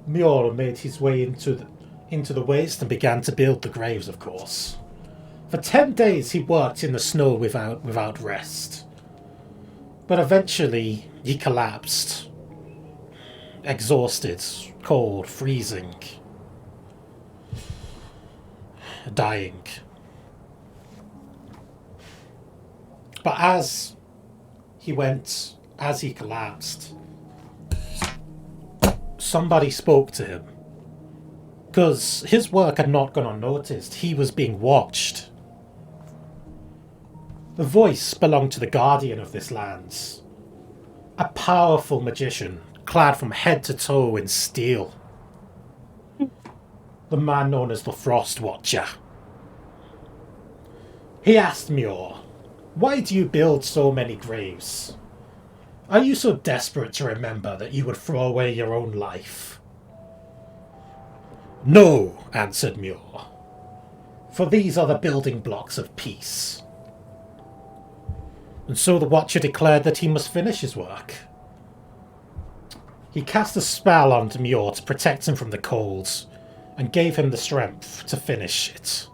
Speaker 1: Muir made his way into the waste and began to build the graves, of course. For 10 days he worked in the snow without rest. But eventually he collapsed. Exhausted, cold, freezing. Dying. But as he collapsed, somebody spoke to him. Because his work had not gone unnoticed. He was being watched. The voice belonged to the guardian of this land. A powerful magician, clad from head to toe in steel. The man known as the Frost Watcher. He asked Muir, "Why do you build so many graves? Are you so desperate to remember that you would throw away your own life?" "No," answered Muir, "for these are the building blocks of peace." And so the Watcher declared that he must finish his work. He cast a spell onto Muir to protect him from the cold, and gave him the strength to finish it.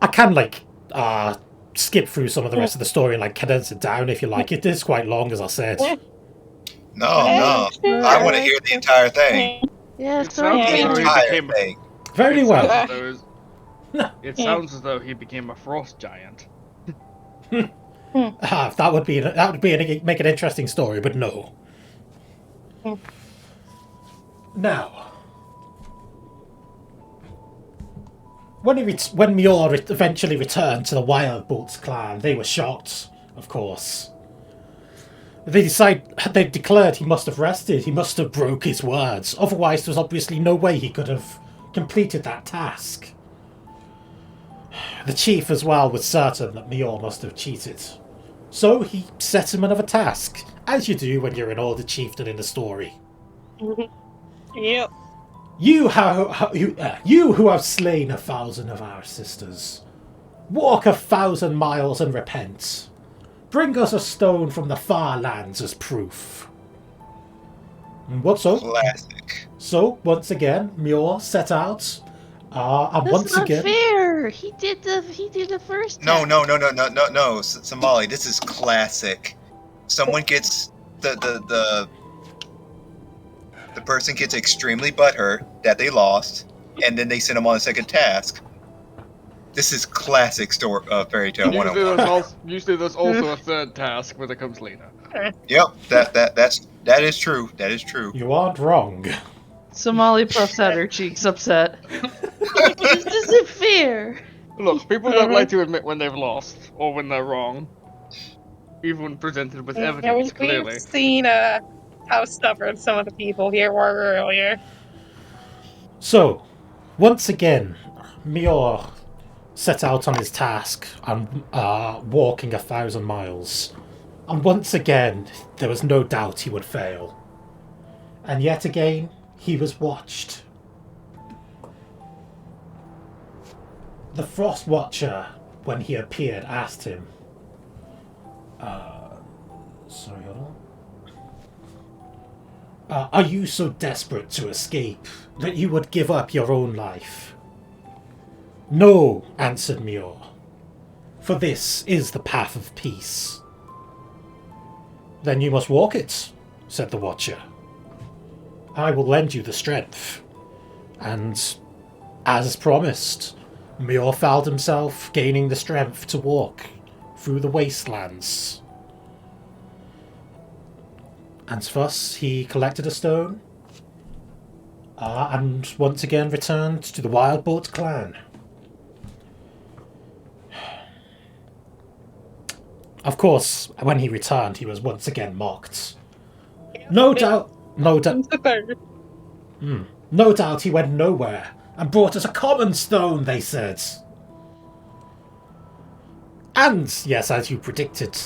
Speaker 1: I can, skip through some of the rest of the story and, condense it down if you like. It is quite long, as I said.
Speaker 5: No, I want to hear the entire thing.
Speaker 2: Yeah,
Speaker 3: It
Speaker 2: sorry.
Speaker 3: sounds
Speaker 5: The
Speaker 3: as though he
Speaker 5: entire
Speaker 3: became.
Speaker 5: thing.
Speaker 1: Very
Speaker 3: It
Speaker 1: well.
Speaker 3: sounds as though It sounds as though he became a frost giant.
Speaker 1: That would make an interesting story, but no. Now, when Muir eventually returned to the Wild Bolts clan, they were shocked, of course. They declared he must have rested, he must have broke his words, otherwise there was obviously no way he could have completed that task. The chief as well was certain that Muir must have cheated. So he set him another task, as you do when you're an older chieftain in a story.
Speaker 4: Yep.
Speaker 1: You who have slain 1,000 of our sisters, walk 1,000 miles and repent. Bring us a stone from the far lands as proof. And what's up?
Speaker 5: Classic.
Speaker 1: So, once again, Muir set out, and
Speaker 2: That's
Speaker 1: once
Speaker 2: not
Speaker 1: again...
Speaker 2: fair. He did the first.
Speaker 5: No,
Speaker 2: time.
Speaker 5: no, Somali. This is classic. Someone gets the person gets extremely butthurt that they lost, and then they send them on a second task. This is classic fairy tale 101.
Speaker 3: Usually there's also a third task when it comes later.
Speaker 5: Yep, that is true. That is true.
Speaker 1: You aren't wrong.
Speaker 2: Somali puffs out her cheeks, upset. This isn't fair.
Speaker 3: Look, people don't like to admit when they've lost or when they're wrong, even when presented with evidence. Clearly,
Speaker 4: We've seen how stubborn some of the people here were earlier.
Speaker 1: So, once again, Muir set out on his task and walking 1,000 miles. And once again, there was no doubt he would fail. And yet again, he was watched. The Frost Watcher, when he appeared, asked him, sorry, hold on. Are you so desperate to escape that you would give up your own life? No, answered Muir, for this is the path of peace. Then you must walk it, said the Watcher. I will lend you the strength. And, as promised, Muir found himself gaining the strength to walk through the wastelands. And thus he collected a stone, and once again returned to the Wild Bolt clan. Of course, when he returned, he was once again mocked. No doubt he went nowhere and brought us a common stone, they said. And, yes, as you predicted,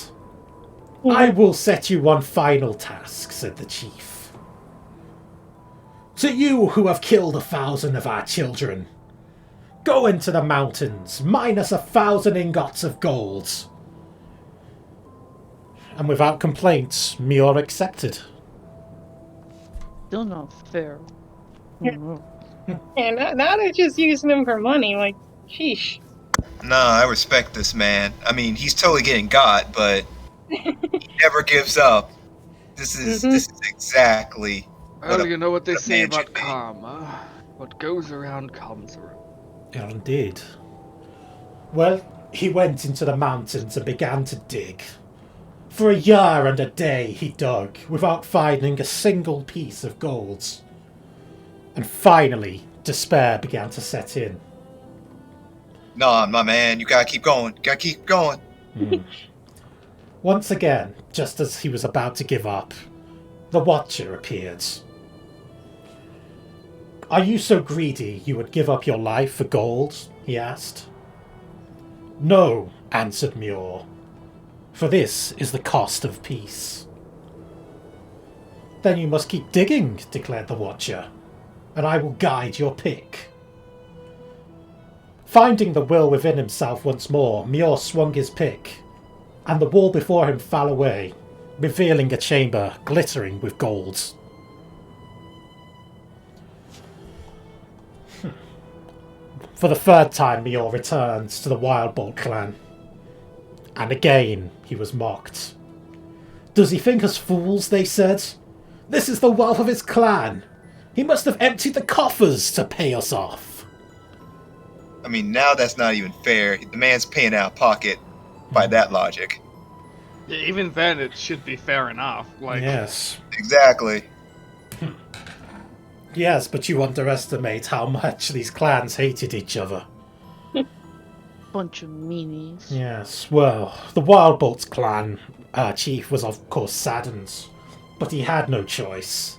Speaker 1: I will set you one final task, said the chief. To you who have killed 1,000 of our children, go into the mountains, mine us 1,000 ingots of gold. And without complaint, Muir accepted.
Speaker 2: Still not fair.
Speaker 4: And now they're just using him for money. Like, sheesh.
Speaker 5: Nah, I respect this man. I mean, he's totally getting got, but he never gives up. This is exactly.
Speaker 3: Well, you know what they
Speaker 5: a
Speaker 3: say
Speaker 5: man
Speaker 3: about
Speaker 5: should be.
Speaker 3: karma. What goes around comes around.
Speaker 1: Yeah, indeed. Well, he went into the mountains and began to dig. For a year and a day he dug, without finding a single piece of gold. And finally, despair began to set in.
Speaker 5: Nah, my man, you gotta keep going.
Speaker 1: Once again, just as he was about to give up, the Watcher appeared. "Are you so greedy you would give up your life for gold?" he asked. "No," answered Muir, "for this is the cost of peace." "Then you must keep digging," declared the Watcher, "and I will guide your pick." Finding the will within himself once more, Muir swung his pick, and the wall before him fell away, revealing a chamber glittering with gold. For the third time, Muir returned to the Wildbolt clan. And again, he was mocked. "Does he think us fools?" they said. "This is the wealth of his clan. He must have emptied the coffers to pay us off."
Speaker 5: I mean, now that's not even fair. The man's paying out of pocket by that logic.
Speaker 3: Yeah, even then, it should be fair enough. Like,
Speaker 1: Yes.
Speaker 5: Exactly.
Speaker 1: Yes, but you underestimate how much these clans hated each other.
Speaker 2: Bunch of meanies.
Speaker 1: Yes, well, the Wildbolt's clan chief was of course saddened, but he had no choice.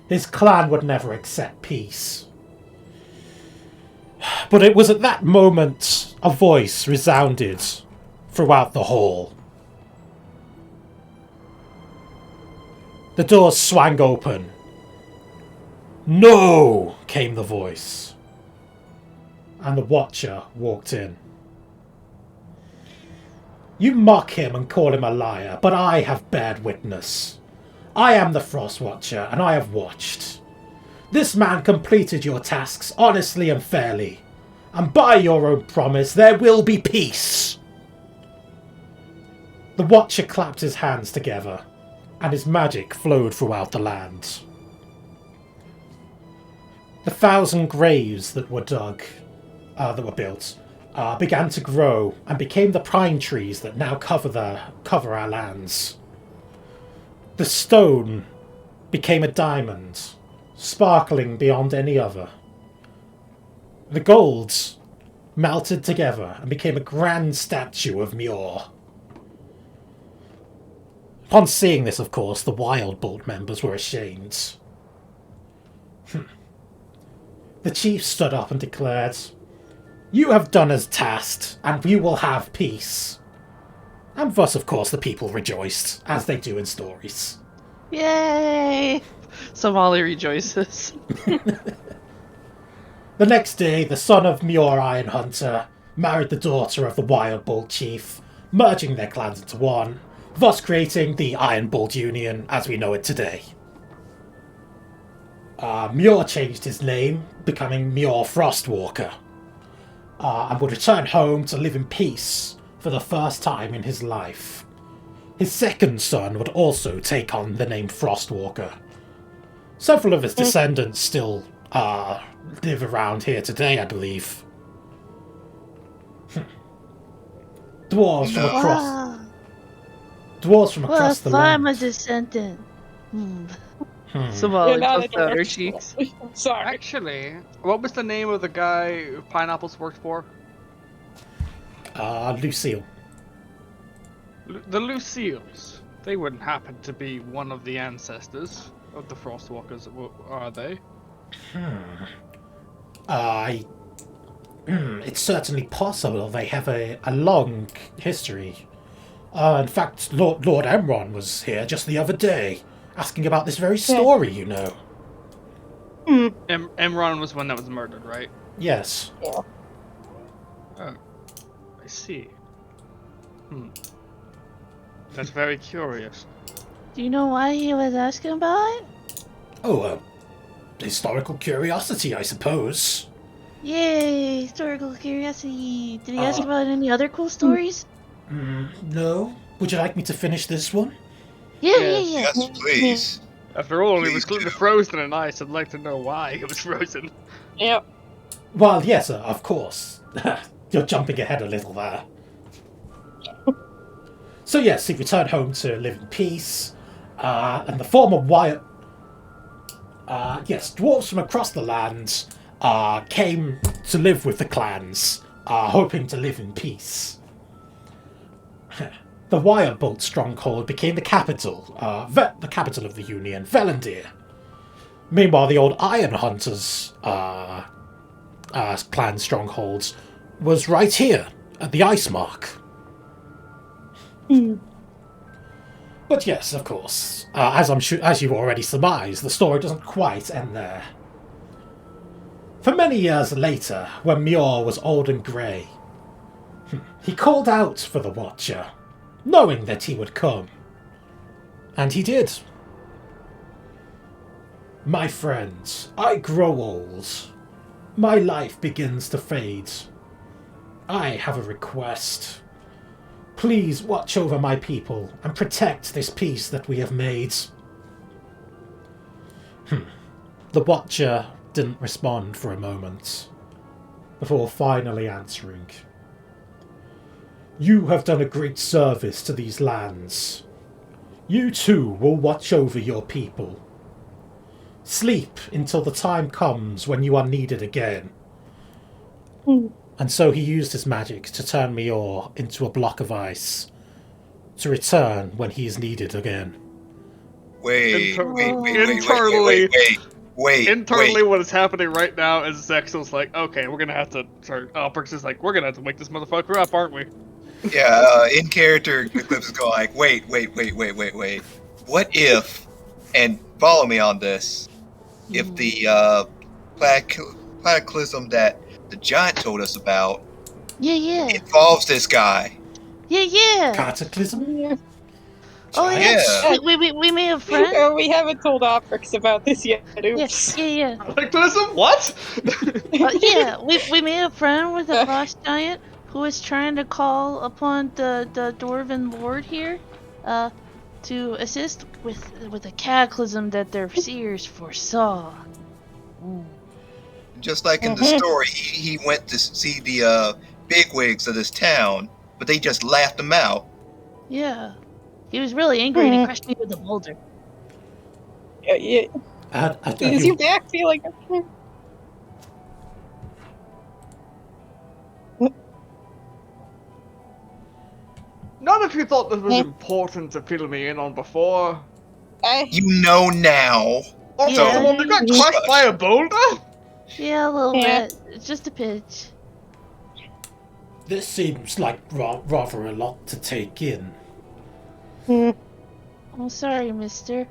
Speaker 1: His clan would never accept peace. But it was at that moment a voice resounded throughout the hall. The doors swang open. "No!" came the voice. And the Watcher walked in. "You mock him and call him a liar, but I have bared witness. I am the Frost Watcher, and I have watched. This man completed your tasks honestly and fairly, and by your own promise there will be peace." The Watcher clapped his hands together, and his magic flowed throughout the land. The 1,000 graves that were built, began to grow and became the pine trees that now cover our lands. The stone became a diamond, sparkling beyond any other. The gold melted together and became a grand statue of Muir. Upon seeing this, of course, the Wildbolt members were ashamed. The chief stood up and declared, "You have done as tasked, and you will have peace." And thus, of course, the people rejoiced, as they do in stories.
Speaker 2: Yay! Somali rejoices.
Speaker 1: The next day, the son of Muir Ironhunter married the daughter of the Wildbolt chief, merging their clans into one, thus creating the Ironbolt Union as we know it today. Muir changed his name, becoming Muir Frostwalker, and would return home to live in peace for the first time in his life. His second son would also take on the name Frostwalker. Several of his descendants still live around here today, I believe. Dwarves from across
Speaker 2: Wow.
Speaker 1: Dwarves from
Speaker 2: Well,
Speaker 1: across the
Speaker 2: if I'm a
Speaker 1: land.
Speaker 2: descendant.
Speaker 1: Hmm.
Speaker 2: Somali
Speaker 4: You're not
Speaker 2: puffed
Speaker 4: a
Speaker 2: out her
Speaker 4: direct-
Speaker 2: cheeks.
Speaker 4: Sorry.
Speaker 3: actually, what was the name of the guy who Pineapples worked for?
Speaker 1: Lucille.
Speaker 3: The Lucille's. They wouldn't happen to be one of the ancestors of the Frostwalkers, are they?
Speaker 1: It's certainly possible they have a long history. In fact, Lord Emron was here just the other day, asking about this very story, you know.
Speaker 3: Emron was one that was murdered, right?
Speaker 1: Yes.
Speaker 3: Oh, I see. That's very curious.
Speaker 2: Do you know why he was asking about it?
Speaker 1: Oh, historical curiosity, I suppose.
Speaker 2: Yay! Historical curiosity. Did he ask about any other cool stories?
Speaker 1: No? Would you like me to finish this one?
Speaker 2: Yeah,
Speaker 3: Yes.
Speaker 2: yeah, yeah.
Speaker 5: Yes, please.
Speaker 3: After all, he was
Speaker 5: Please
Speaker 3: clearly
Speaker 5: do.
Speaker 3: frozen in ice. I'd like to know why he was frozen.
Speaker 4: Yep.
Speaker 1: Well, yes, of course. You're jumping ahead a little there. So yes, he returned home to live in peace, and the former dwarves from across the land came to live with the clans, hoping to live in peace. the Wirebolt stronghold became the capital of the Union, Velendir. Meanwhile, the old Iron Hunters clan strongholds was right here at the Ice Mark. But yes, of course, as you've already surmised, the story doesn't quite end there. For many years later, when Muir was old and grey, he called out for the Watcher, knowing that he would come. And he did. My friends, I grow old. My life begins to fade. I have a request. Please watch over my people and protect this peace that we have made. The Watcher didn't respond for a moment, before finally answering. You have done a great service to these lands. You too will watch over your people. Sleep until the time comes when you are needed again. And so he used his magic to turn Mior into a block of ice, to return when he is needed again.
Speaker 5: Wait.
Speaker 3: Internally, what is happening right now is Zexel's like, okay, we're gonna have to. Sorry, Alperx is like, we're gonna have to wake this motherfucker up, aren't we?
Speaker 5: Yeah, in character, Eclipse is going like, wait. What if, and follow me on this, if the cataclysm that the giant told us about involves this guy?
Speaker 2: Yeah.
Speaker 1: Cataclysm?
Speaker 4: Yeah.
Speaker 2: Oh, yeah.
Speaker 5: Yeah.
Speaker 2: We may have friends.
Speaker 4: Oh, we haven't told Oprix about this yet. Oops.
Speaker 2: Yeah.
Speaker 3: Cataclysm? What?
Speaker 2: Yeah, we made a friend with a frost giant who is trying to call upon the dwarven lord here, to assist with a cataclysm that their seers foresaw.
Speaker 5: Just like in the story, he went to see the bigwigs of this town, but they just laughed him out.
Speaker 2: Yeah. He was really angry and he crushed me with a boulder.
Speaker 4: Yeah. Is your back feeling?
Speaker 3: Not if you thought this was important to fill me in on before.
Speaker 5: You know now.
Speaker 3: Also,
Speaker 2: Yeah.
Speaker 3: the one that got crushed by a boulder?
Speaker 2: Yeah, a little bit. It's just a pitch.
Speaker 1: This seems like rather a lot to take in.
Speaker 2: I'm sorry, mister.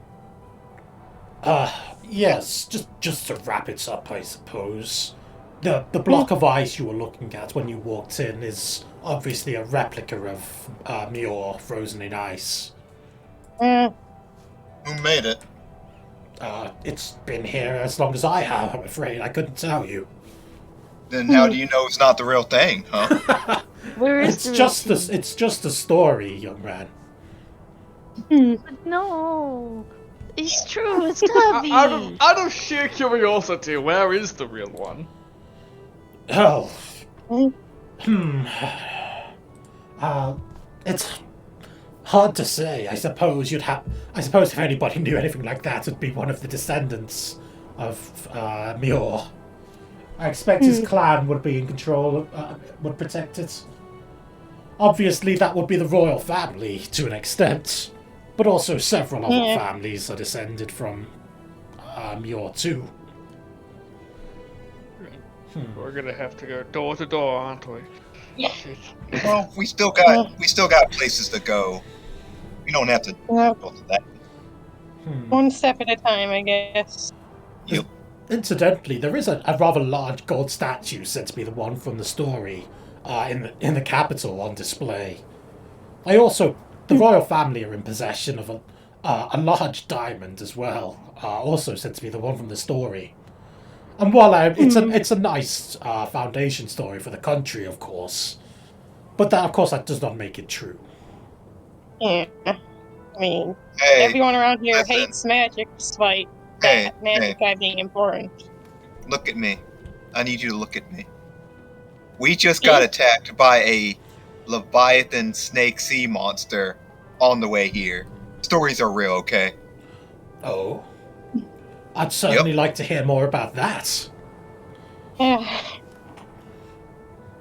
Speaker 1: Yes, just to wrap it up, I suppose. The block of ice you were looking at when you walked in is obviously a replica of Muir frozen in ice.
Speaker 5: Who made it?
Speaker 1: It's been here as long as I have, I'm afraid. I couldn't tell you.
Speaker 5: Then how do you know it's not the real thing, huh?
Speaker 2: Where is
Speaker 1: It's just a story, young man.
Speaker 2: No. It's true, it's gotta be.
Speaker 3: Out of sheer curiosity, where is the real one?
Speaker 1: Oh. It's hard to say. I suppose if anybody knew anything like that, it'd be one of the descendants of Muir. I expect his clan would be in control, would protect it. Obviously, that would be the royal family to an extent, but also several other families are descended from Muir too.
Speaker 3: We're gonna have to go door to door, aren't we? Shit.
Speaker 5: Well, we still got places to go. We don't have to go to that.
Speaker 4: One step at a time, I guess.
Speaker 5: Yep.
Speaker 1: Incidentally, there is a rather large gold statue said to be the one from the story in the capital on display. The royal family are in possession of a large diamond as well, also said to be the one from the story. And while it's a nice foundation story for the country, of course, but that does not make it true.
Speaker 4: Yeah. I mean,
Speaker 5: Hey,
Speaker 4: everyone around here
Speaker 5: listen.
Speaker 4: hates magic despite
Speaker 5: Hey,
Speaker 4: that magic being important.
Speaker 5: look at me. I need you to look at me. We just got attacked by a Leviathan snake sea monster on the way here. Stories are real, okay?
Speaker 1: Oh, I'd certainly like to hear more about that.
Speaker 4: Yeah.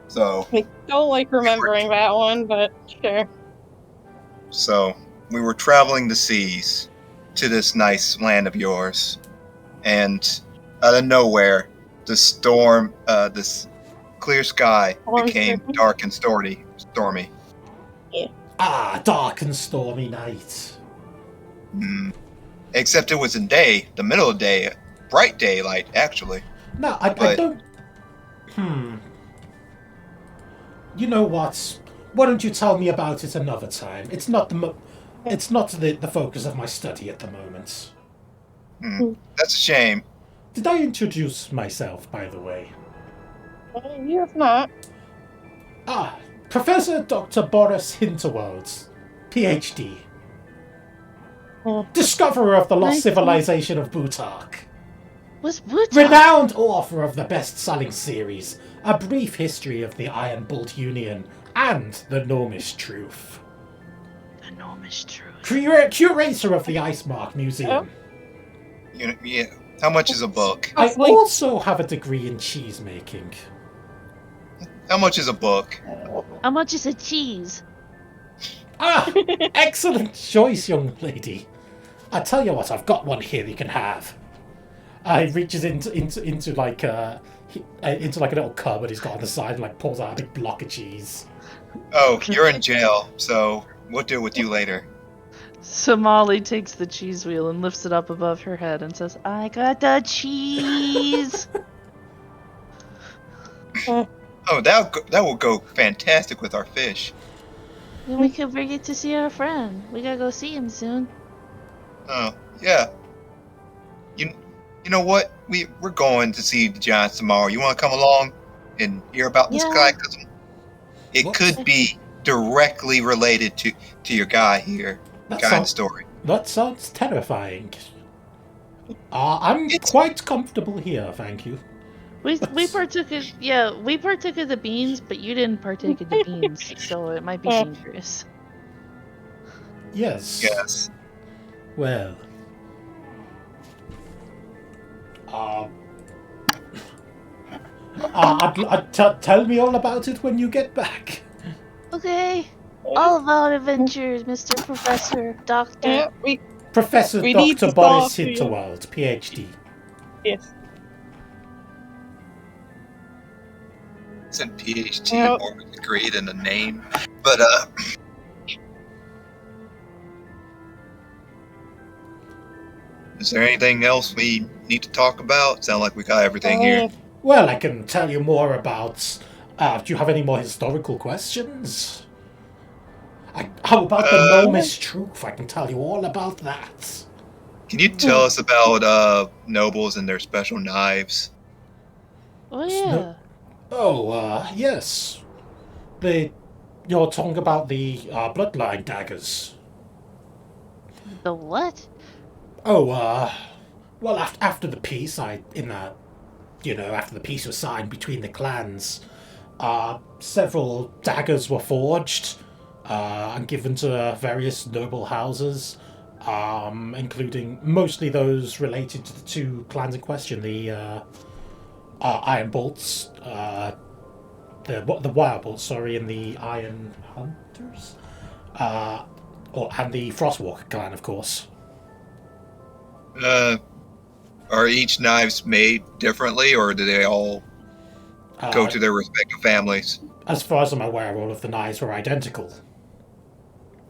Speaker 5: So,
Speaker 4: I don't like remembering that one, but sure.
Speaker 5: So, we were traveling the seas to this nice land of yours, and out of nowhere, the storm, this clear sky became dark and stormy.
Speaker 1: Ah, dark and stormy night.
Speaker 5: Mm. Except it was in the middle of the day, bright daylight, actually.
Speaker 1: No, I
Speaker 5: But-
Speaker 1: don't. You know what? Why don't you tell me about it another time? It's not it's not the focus of my study at the moment.
Speaker 5: That's a shame.
Speaker 1: Did I introduce myself, by the way?
Speaker 4: You have not.
Speaker 1: Ah, Professor Dr. Boris Hinterwald, PhD. Discoverer of the lost
Speaker 2: Nice.
Speaker 1: civilization of Butark.
Speaker 2: What's Buta?
Speaker 1: Renowned author of the best-selling series, A Brief History of the Iron Bolt Union and the Gnomish Truth.
Speaker 2: Enormous truth.
Speaker 1: Curator of the Ice Mark Museum.
Speaker 5: Yeah. How much is a book?
Speaker 1: I
Speaker 4: Roughly.
Speaker 1: also have a degree in cheese making.
Speaker 5: How much is a book?
Speaker 2: How much is a cheese?
Speaker 1: Ah, excellent choice, young lady. I tell you what, I've got one here you can have. He reaches into like a little cupboard he's got on the side and like pulls out a big block of cheese.
Speaker 5: Oh, you're in jail, so we'll deal with you later.
Speaker 2: Somali takes the cheese wheel and lifts it up above her head and says, I got the cheese!
Speaker 5: Oh, that will go fantastic with our fish.
Speaker 2: Then we can bring it to see our friend. We gotta go see him soon.
Speaker 5: Oh, yeah. You know what? We're going to see the Giants tomorrow. You want to come along and hear about this
Speaker 2: Yeah.
Speaker 5: cataclysm? It
Speaker 1: What?
Speaker 5: could be directly related to your guy here.
Speaker 1: That
Speaker 5: Kind
Speaker 1: sounds,
Speaker 5: story.
Speaker 1: that sounds terrifying. I'm
Speaker 5: It's-
Speaker 1: quite comfortable here, thank you.
Speaker 2: We partook of the beans, but you didn't partake of the beans, so it might be dangerous.
Speaker 1: Yes.
Speaker 5: Yes.
Speaker 1: Well. Tell me all about it when you get back.
Speaker 2: Okay. All of our adventures, Mr. Professor, Doctor.
Speaker 4: Yeah,
Speaker 1: Professor
Speaker 4: We need
Speaker 1: Dr.
Speaker 4: to
Speaker 1: Boris
Speaker 4: talk to you.
Speaker 1: Hinterwald, PhD.
Speaker 4: yes.
Speaker 5: It's in PhD,
Speaker 4: Yep.
Speaker 5: more of a degree than a name. But, is there anything else we need to talk about? Sound like we got everything here.
Speaker 1: Well, I can tell you more about. Do you have any more historical questions? How about the Gnomish Truth? I can tell you all about that.
Speaker 5: Can you tell us about nobles and their special knives?
Speaker 2: Oh yeah.
Speaker 1: Oh, yes. You're talking about the bloodline daggers.
Speaker 2: The what?
Speaker 1: Oh, well, after the peace, after the peace was signed between the clans, several daggers were forged and given to various noble houses, including mostly those related to the two clans in question, the Iron Bolts, the Wire Bolts, sorry, and the Iron Hunters, and the Frostwalker clan, of course.
Speaker 5: Are each knives made differently, or do they all go to their respective families?
Speaker 1: As far as I'm aware, all of the knives were identical.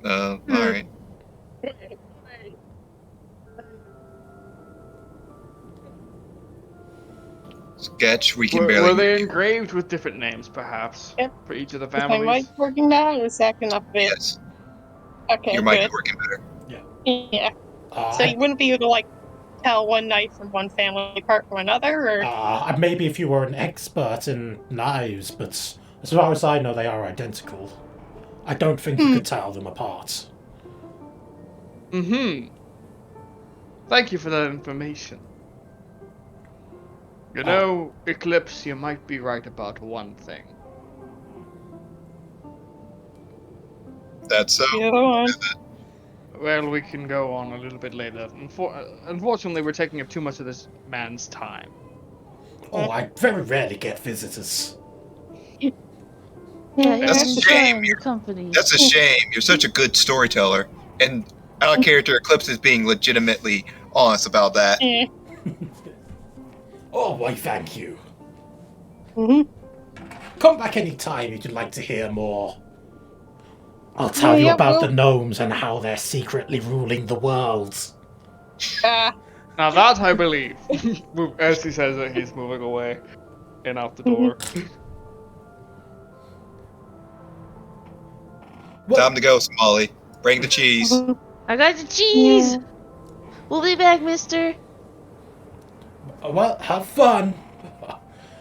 Speaker 5: Alright. Sketch, we can
Speaker 3: Were
Speaker 5: barely.
Speaker 3: they engraved with different names, perhaps,
Speaker 4: Yep.
Speaker 3: for each of the
Speaker 4: Is my
Speaker 3: families?
Speaker 4: mic working now? It's acting up a bit.
Speaker 5: Yes,
Speaker 4: Okay,
Speaker 5: your mic is
Speaker 4: good.
Speaker 5: working better.
Speaker 4: Yeah.
Speaker 1: Uh,
Speaker 4: So you wouldn't be able to like tell one knife from one family apart from another, or
Speaker 1: maybe if you were an expert in knives, but as far as I know, they are identical. I don't think you could tell them apart.
Speaker 3: Mm-hmm. Thank you for that information. You know, Eclipse, you might be right about one thing.
Speaker 5: That's so.
Speaker 4: the other one.
Speaker 3: Well, we can go on a little bit later. Unfortunately, we're taking up too much of this man's time.
Speaker 1: Oh, I very rarely get visitors.
Speaker 2: Yeah, he
Speaker 5: That's
Speaker 2: was
Speaker 5: a shame.
Speaker 2: enjoying the company.
Speaker 5: That's a shame. You're such a good storyteller, and our character Eclipse is being legitimately honest about that.
Speaker 4: Eh.
Speaker 1: Oh, why, thank you.
Speaker 4: Mhm.
Speaker 1: Come back any time if you'd like to hear more. I'll tell you
Speaker 4: Yeah,
Speaker 1: about
Speaker 4: well-
Speaker 1: the gnomes and how they're secretly ruling the world.
Speaker 4: Ah,
Speaker 3: Now that I believe. As he says it, he's moving away and out the door.
Speaker 1: Well,
Speaker 5: Time to go, Smalley. Bring the cheese.
Speaker 4: mhm.
Speaker 2: I got the cheese.
Speaker 4: Yeah.
Speaker 2: We'll be back, mister.
Speaker 1: well, have fun.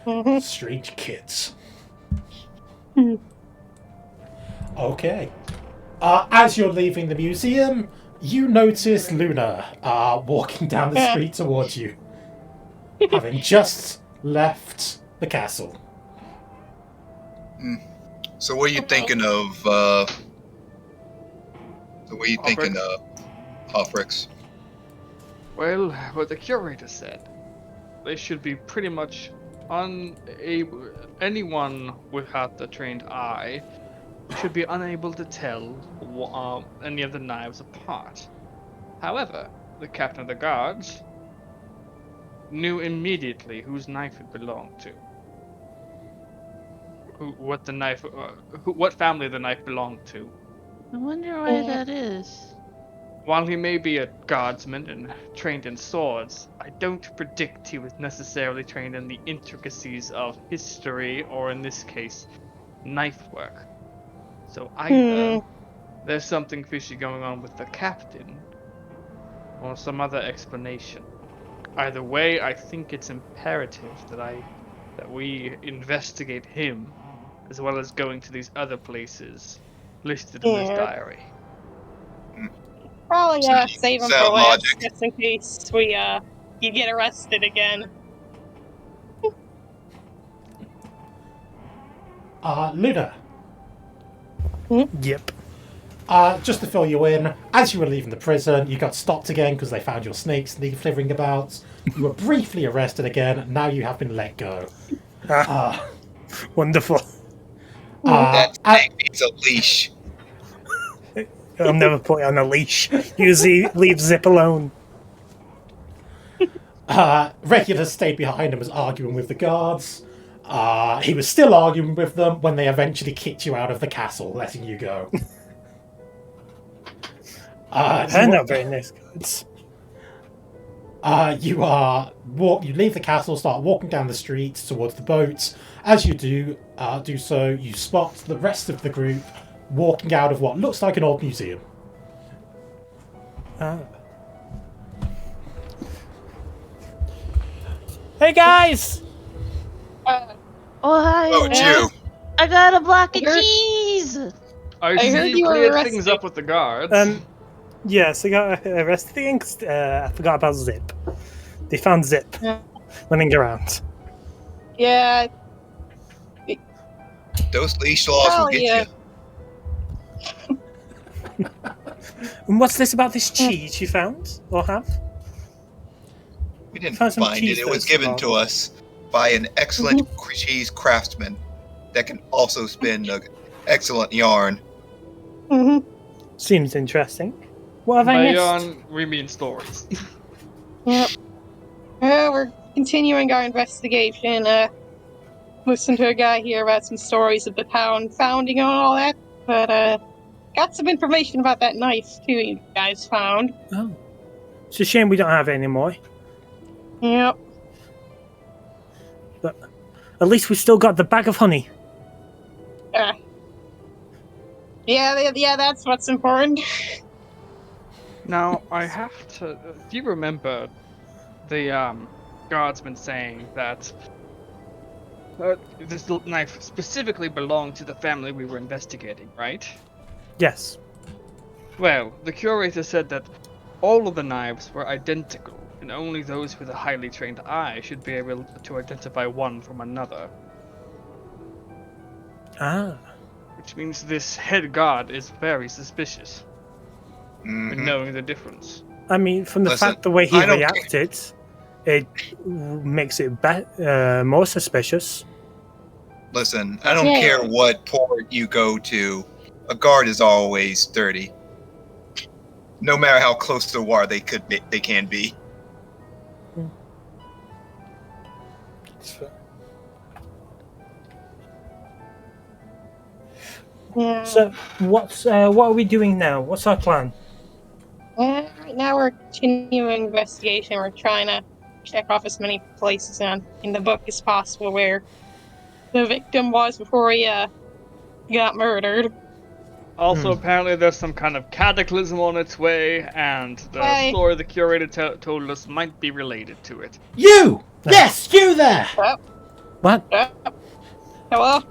Speaker 4: Mhm.
Speaker 1: Strange kids.
Speaker 4: Hmm.
Speaker 1: Okay. As you're leaving the museum, you notice Luna walking down the street towards you, having just left the castle.
Speaker 5: So what are you thinking of, Hofrix?
Speaker 3: Well, what the curator said, they should be pretty much unable. Anyone without the trained eye should be unable to tell any of the knives apart. However, the captain of the guards knew immediately whose knife it belonged to. What family the knife belonged to.
Speaker 2: I wonder why that is.
Speaker 3: While he may be a guardsman and trained in swords, I don't predict he was necessarily trained in the intricacies of history, or in this case, knife work. So either there's something fishy going on with the captain, or some other explanation. Either way, I think it's imperative that we investigate him, as well as going to these other places listed in this
Speaker 4: Yeah.
Speaker 3: diary.
Speaker 4: Probably save him for
Speaker 5: Sound
Speaker 4: last,
Speaker 5: logic.
Speaker 4: just in case you get arrested again.
Speaker 1: Luna,
Speaker 6: Yep.
Speaker 1: just to fill you in, as you were leaving the prison, you got stopped again because they found your snakes slithering about. You were briefly arrested again. Now you have been let go.
Speaker 6: Wonderful.
Speaker 5: That
Speaker 1: at-
Speaker 5: snake needs a leash.
Speaker 6: I'll never put it on a leash. Usually leave Zip alone.
Speaker 1: Regulus stayed behind and was arguing with the guards. He was still arguing with them when they eventually kicked you out of the castle, letting you go.
Speaker 6: They're not very nice guards.
Speaker 1: You leave the castle, start walking down the streets towards the boats. As you do so, you spot the rest of the group walking out of what looks like an old museum.
Speaker 6: Hey guys!
Speaker 2: Oh, hi.
Speaker 5: Oh, it's you.
Speaker 2: I got a block of
Speaker 4: I heard-
Speaker 2: cheese.
Speaker 3: I
Speaker 4: heard
Speaker 3: see
Speaker 4: you were
Speaker 3: cleared
Speaker 4: arrested.
Speaker 3: things up with the guards.
Speaker 6: Yes, I got arrested again 'cause I forgot about Zip. They found Zip
Speaker 4: Yeah.
Speaker 6: running around.
Speaker 4: Yeah,
Speaker 5: Those leash laws will get
Speaker 4: yeah.
Speaker 5: you.
Speaker 6: And what's this about this cheese you found or have?
Speaker 5: We didn't
Speaker 6: Found some
Speaker 5: find
Speaker 6: cheese
Speaker 5: it. It was
Speaker 6: that's
Speaker 5: given
Speaker 6: wrong.
Speaker 5: to us by an excellent cheese craftsman that can also spin an excellent yarn.
Speaker 4: Mhm.
Speaker 6: Seems interesting. What have I
Speaker 3: By
Speaker 6: missed?
Speaker 3: yarn, we mean stories.
Speaker 4: Yep. We're continuing our investigation. Listened to a guy here about some stories of the town founding and all that, but got some information about that knife too. You guys found.
Speaker 6: Oh. It's a shame we don't have it anymore.
Speaker 4: Yep.
Speaker 6: But at least we still got the bag of honey.
Speaker 4: Yeah, that's what's important.
Speaker 3: Now, I have to. Do you remember the guardsman saying that this knife specifically belonged to the family we were investigating, right?
Speaker 6: Yes.
Speaker 3: Well, the curator said that all of the knives were identical, and only those with a highly trained eye should be able to identify one from another.
Speaker 6: Ah.
Speaker 3: Which means this head guard is very suspicious in
Speaker 5: Mhm.
Speaker 3: knowing the difference.
Speaker 6: I mean, from the
Speaker 5: Listen,
Speaker 6: fact the way he
Speaker 5: I don't
Speaker 6: reacted, it makes it more suspicious.
Speaker 5: Listen, I don't
Speaker 4: Yeah.
Speaker 5: care what port you go to. A guard is always dirty. No matter how close to the water they can be.
Speaker 4: Yeah.
Speaker 6: So, what are we doing now? What's our plan?
Speaker 4: Right now we're continuing investigation. We're trying to check off as many places in the book as possible where the victim was before he got murdered.
Speaker 3: Also, apparently there's some kind of cataclysm on its way, and the
Speaker 4: Hey.
Speaker 3: story the curator told us might be related to it.
Speaker 1: You! Yes, you there!
Speaker 6: What?
Speaker 4: Hello?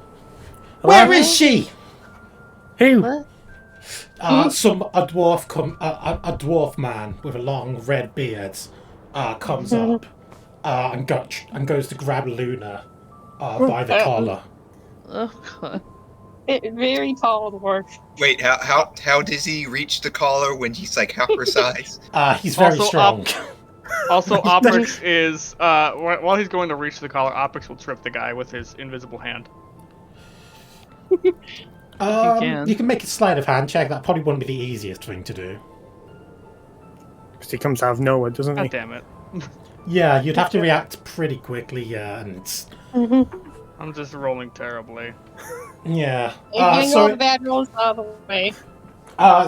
Speaker 1: Where is she?
Speaker 6: Who?
Speaker 2: What?
Speaker 1: A dwarf man with a long red beard comes up and goes to grab Luna by the collar.
Speaker 2: Oh god.
Speaker 4: Very tall dwarf.
Speaker 5: Wait, how does he reach the collar when he's like half her size?
Speaker 1: He's very
Speaker 3: Also,
Speaker 1: strong.
Speaker 3: Also, Oprix is, while he's going to reach the collar, Oprix will trip the guy with his invisible hand.
Speaker 1: You can make a sleight of hand check. That probably wouldn't be the easiest thing to do.
Speaker 6: Because he comes out of nowhere, doesn't
Speaker 3: God
Speaker 6: he?
Speaker 3: damn it.
Speaker 1: Yeah, you'd have to react pretty quickly. Yeah, and
Speaker 3: I'm just rolling terribly.
Speaker 1: yeah.
Speaker 4: Getting all the bad rolls out of the way.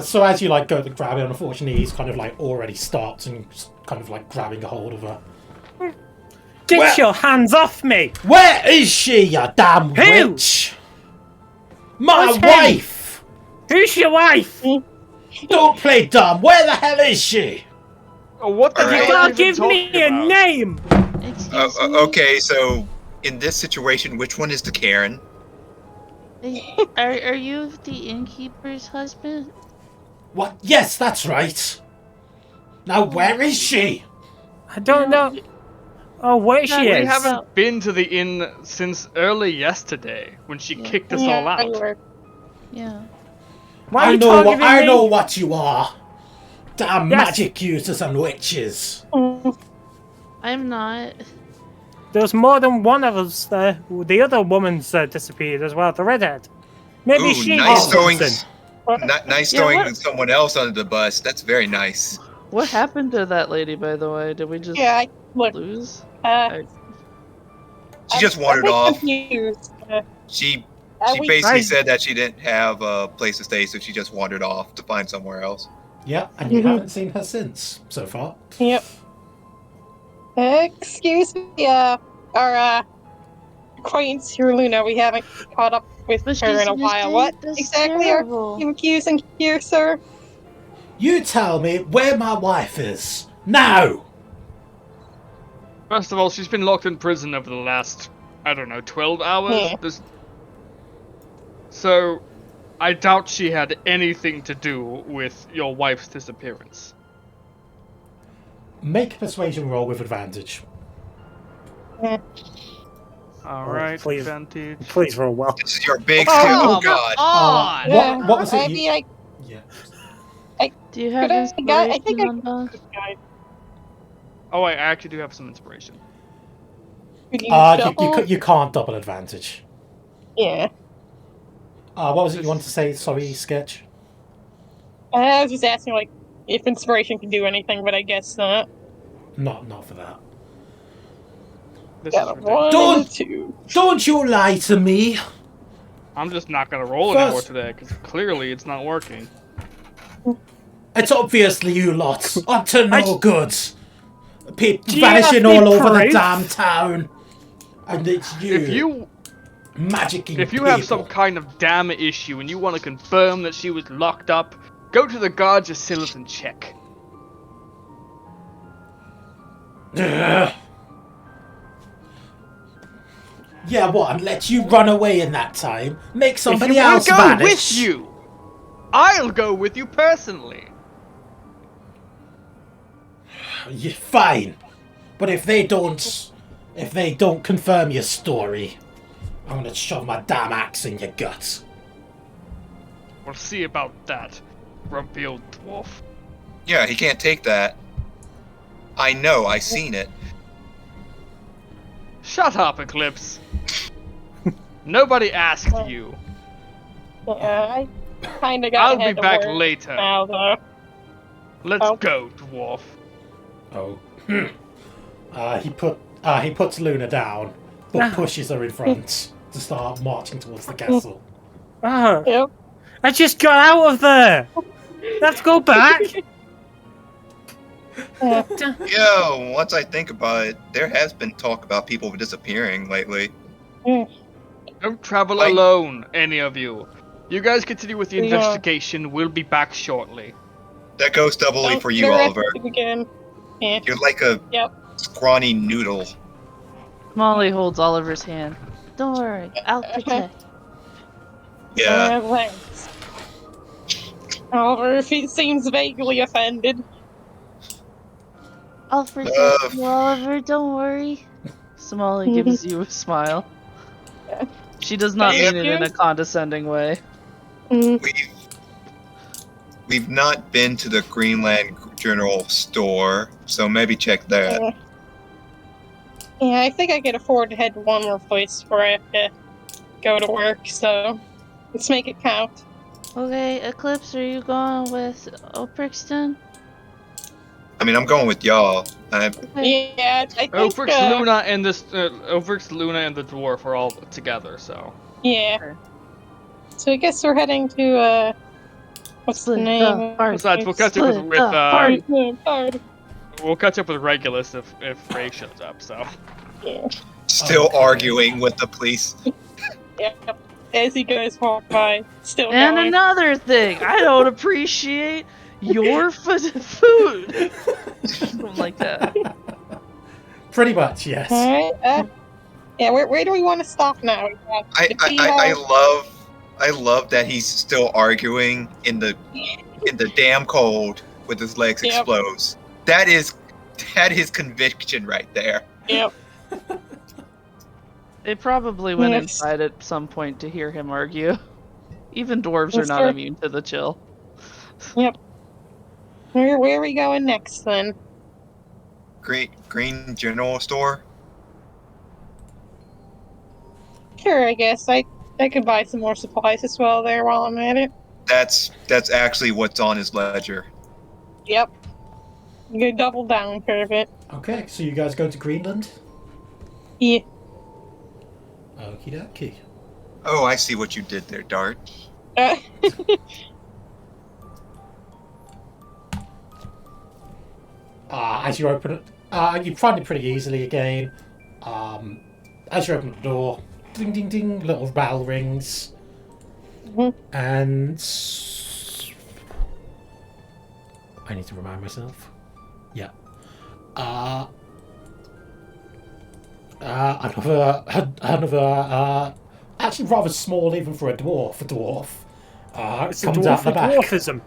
Speaker 1: So as you like go to grab it, unfortunately, he's kind of like already stopped and kind of like grabbing a hold of her.
Speaker 6: Get your hands off me!
Speaker 1: Where is she, you damn
Speaker 6: Who?
Speaker 1: witch? My
Speaker 6: Who's him?
Speaker 1: wife!
Speaker 6: Who's your wife?
Speaker 1: Don't play dumb. Where the hell is she?
Speaker 3: Oh, what the
Speaker 5: Alright.
Speaker 6: You
Speaker 3: hell are
Speaker 6: can't
Speaker 3: you
Speaker 6: give
Speaker 3: even
Speaker 6: me
Speaker 3: talking
Speaker 6: a
Speaker 3: about?
Speaker 6: name!
Speaker 2: Excuse me?
Speaker 5: Okay, so in this situation, which one is the Karen?
Speaker 2: Are you the innkeeper's husband?
Speaker 1: What? Yes, that's right. Now where is she?
Speaker 6: I don't know. Oh, where she
Speaker 2: No,
Speaker 3: We
Speaker 6: is.
Speaker 3: haven't been to the inn since early yesterday, when she
Speaker 2: Yeah.
Speaker 3: kicked us all out.
Speaker 4: we're-
Speaker 2: Yeah.
Speaker 6: Why are
Speaker 1: I
Speaker 6: you
Speaker 1: know
Speaker 6: targeting
Speaker 1: I
Speaker 6: me?
Speaker 1: know what you are. Damn
Speaker 6: Yes.
Speaker 1: magic users and witches.
Speaker 2: I'm not.
Speaker 6: There's more than one of us there. The other woman's disappeared as well, the redhead. Maybe
Speaker 5: Ooh,
Speaker 6: she
Speaker 5: nice
Speaker 6: was
Speaker 5: throwing,
Speaker 6: Vincent.
Speaker 5: nice
Speaker 2: Yeah,
Speaker 5: throwing
Speaker 2: what-
Speaker 5: someone else under the bus. That's very nice.
Speaker 2: What happened to that lady, by the way? Did we just
Speaker 4: Yeah, look.
Speaker 2: lose?
Speaker 5: She just wandered
Speaker 4: I'm
Speaker 5: off.
Speaker 4: confused.
Speaker 5: She
Speaker 4: We-
Speaker 5: basically
Speaker 6: I-
Speaker 5: said that she didn't have a place to stay, so she just wandered off to find somewhere else.
Speaker 1: Yeah, and you haven't seen her since so far.
Speaker 4: Yep. Excuse me, our acquaintance here, Luna. We haven't caught up with
Speaker 2: But
Speaker 4: her in a
Speaker 2: she's
Speaker 4: while.
Speaker 2: missing?
Speaker 4: What
Speaker 2: That's
Speaker 4: exactly
Speaker 2: terrible.
Speaker 4: are you accusing here, sir?
Speaker 1: You tell me where my wife is now.
Speaker 3: First of all, she's been locked in prison over the last, I don't know, 12 hours?
Speaker 4: Yeah.
Speaker 3: So, I doubt she had anything to do with your wife's disappearance.
Speaker 1: Make a persuasion roll with advantage.
Speaker 3: Alright,
Speaker 6: please.
Speaker 3: advantage.
Speaker 6: Please roll well.
Speaker 5: This is your big
Speaker 4: Oh,
Speaker 5: skill. Oh
Speaker 3: come
Speaker 5: god.
Speaker 3: on!
Speaker 1: What was it?
Speaker 4: Maybe I
Speaker 1: Yeah.
Speaker 2: Do you have
Speaker 4: Could I-
Speaker 2: inspiration
Speaker 4: I think
Speaker 2: on both?
Speaker 3: Oh, wait, I actually do have some inspiration.
Speaker 4: could use
Speaker 1: You
Speaker 4: double.
Speaker 1: you can't double advantage.
Speaker 4: Yeah.
Speaker 1: What was it you wanted to say? Sorry, Sketch.
Speaker 4: I was just asking, like, if inspiration can do anything, but I guess not.
Speaker 1: Not for that.
Speaker 3: This is
Speaker 4: Got a
Speaker 3: ridiculous.
Speaker 4: one
Speaker 1: Don't-
Speaker 4: and a two.
Speaker 1: Don't you lie to me.
Speaker 3: I'm just not gonna roll
Speaker 1: First-
Speaker 3: anymore today, because clearly it's not working.
Speaker 1: It's obviously you lot. Up to no good. People
Speaker 6: Do you have
Speaker 1: vanishing
Speaker 6: any
Speaker 1: all over the
Speaker 6: proof?
Speaker 1: damn town. And it's you. Magicking
Speaker 3: If you have some kind of damn issue and you want to confirm that she was locked up, go to the guards' asylum and check.
Speaker 1: Ugh. Yeah, what? And let you run away in that time? Make somebody
Speaker 3: I'll
Speaker 1: else
Speaker 3: go
Speaker 1: vanish?
Speaker 3: with you. I'll go with you personally.
Speaker 1: Yeah, fine. But if they don't confirm your story, I'm gonna shove my damn axe in your guts.
Speaker 3: We'll see about that, grumpy old dwarf.
Speaker 5: Yeah, he can't take that. I know, I seen it.
Speaker 3: Shut up, Eclipse. Nobody asked you.
Speaker 4: Yeah, I kind of got
Speaker 3: I'll be
Speaker 4: ahead of
Speaker 3: back
Speaker 4: work
Speaker 3: later.
Speaker 4: now, though.
Speaker 3: Let's
Speaker 4: Oh.
Speaker 3: go, dwarf.
Speaker 1: Oh. He puts Luna down, but
Speaker 6: Ah.
Speaker 1: pushes her in front to start marching towards the castle.
Speaker 6: Oh,
Speaker 4: Yep.
Speaker 6: I just got out of there. Let's go back.
Speaker 4: Yeah.
Speaker 5: Yo, once I think about it, there has been talk about people disappearing lately.
Speaker 3: Don't travel
Speaker 5: I-
Speaker 3: alone, any of you. You guys continue with the
Speaker 4: Yeah.
Speaker 3: investigation. We'll be back shortly.
Speaker 5: That goes doubly
Speaker 4: Don't
Speaker 5: for you,
Speaker 4: get
Speaker 5: Oliver.
Speaker 4: arrested Again. Yeah.
Speaker 5: You're like a
Speaker 4: Yep.
Speaker 5: scrawny noodle.
Speaker 2: Molly holds Oliver's hand. Don't worry, I'll protect.
Speaker 5: Yeah.
Speaker 4: Thanks. However, if he seems vaguely offended.
Speaker 2: I'll protect you, Oliver. Don't worry. Somali gives you a smile. She does not
Speaker 4: Thank
Speaker 2: mean it in
Speaker 4: you.
Speaker 2: a condescending way.
Speaker 4: Mm,
Speaker 5: We've not been to the Greenland General store, so maybe check that.
Speaker 4: Yeah, I think I can afford to head to one more place before I have to go to work, so let's make it count.
Speaker 2: Okay, Eclipse, are you going with Oprixton?
Speaker 5: I mean, I'm going with y'all.
Speaker 2: Okay.
Speaker 4: Yeah, I think,
Speaker 3: Ovrix, Luna, and this Ovrix, Luna, and the dwarf are all together. So
Speaker 4: yeah.
Speaker 2: Sure.
Speaker 4: So I guess we're heading to, what's the
Speaker 2: Split
Speaker 4: name?
Speaker 2: the party.
Speaker 3: besides, we'll catch up
Speaker 2: Split
Speaker 3: with
Speaker 2: the party.
Speaker 4: Party.
Speaker 3: we'll catch up with Regulus if Ray shows up. So
Speaker 4: Yeah.
Speaker 5: Still
Speaker 1: Okay.
Speaker 5: arguing with the police.
Speaker 4: Yeah. As he goes walk by, still
Speaker 2: And
Speaker 4: going.
Speaker 2: another thing, I don't appreciate your food. Something like that.
Speaker 1: Pretty much, yes.
Speaker 4: Alright, yeah, where do we want to stop now? We got the tea house.
Speaker 5: I love that he's still arguing in the damn cold with his legs
Speaker 4: Yep.
Speaker 5: exposed. That is conviction right there.
Speaker 4: Yep.
Speaker 2: They probably went
Speaker 4: Yes.
Speaker 2: inside at some point to hear him argue. Even dwarves are
Speaker 4: Yes,
Speaker 2: not
Speaker 4: sir.
Speaker 2: immune to the chill.
Speaker 4: Yep. Where are we going next then?
Speaker 5: Green General Store.
Speaker 4: Sure, I guess I could buy some more supplies as well there while I'm at it.
Speaker 5: That's actually what's on his ledger.
Speaker 4: Yep. You could double down for a bit.
Speaker 1: Okay, so you guys go to Greenland?
Speaker 4: Yeah.
Speaker 1: Okie dokie.
Speaker 5: Oh, I see what you did there, Dart.
Speaker 4: Uh,
Speaker 1: As you open it, you find it pretty easily again. As you open the door, ding ding ding, little bell rings.
Speaker 4: Mhm.
Speaker 1: And I need to remind myself. Yeah. Another actually rather small even for a dwarf.
Speaker 6: It's a
Speaker 1: Comes out the
Speaker 6: dwarf
Speaker 1: back.
Speaker 6: dwarfism.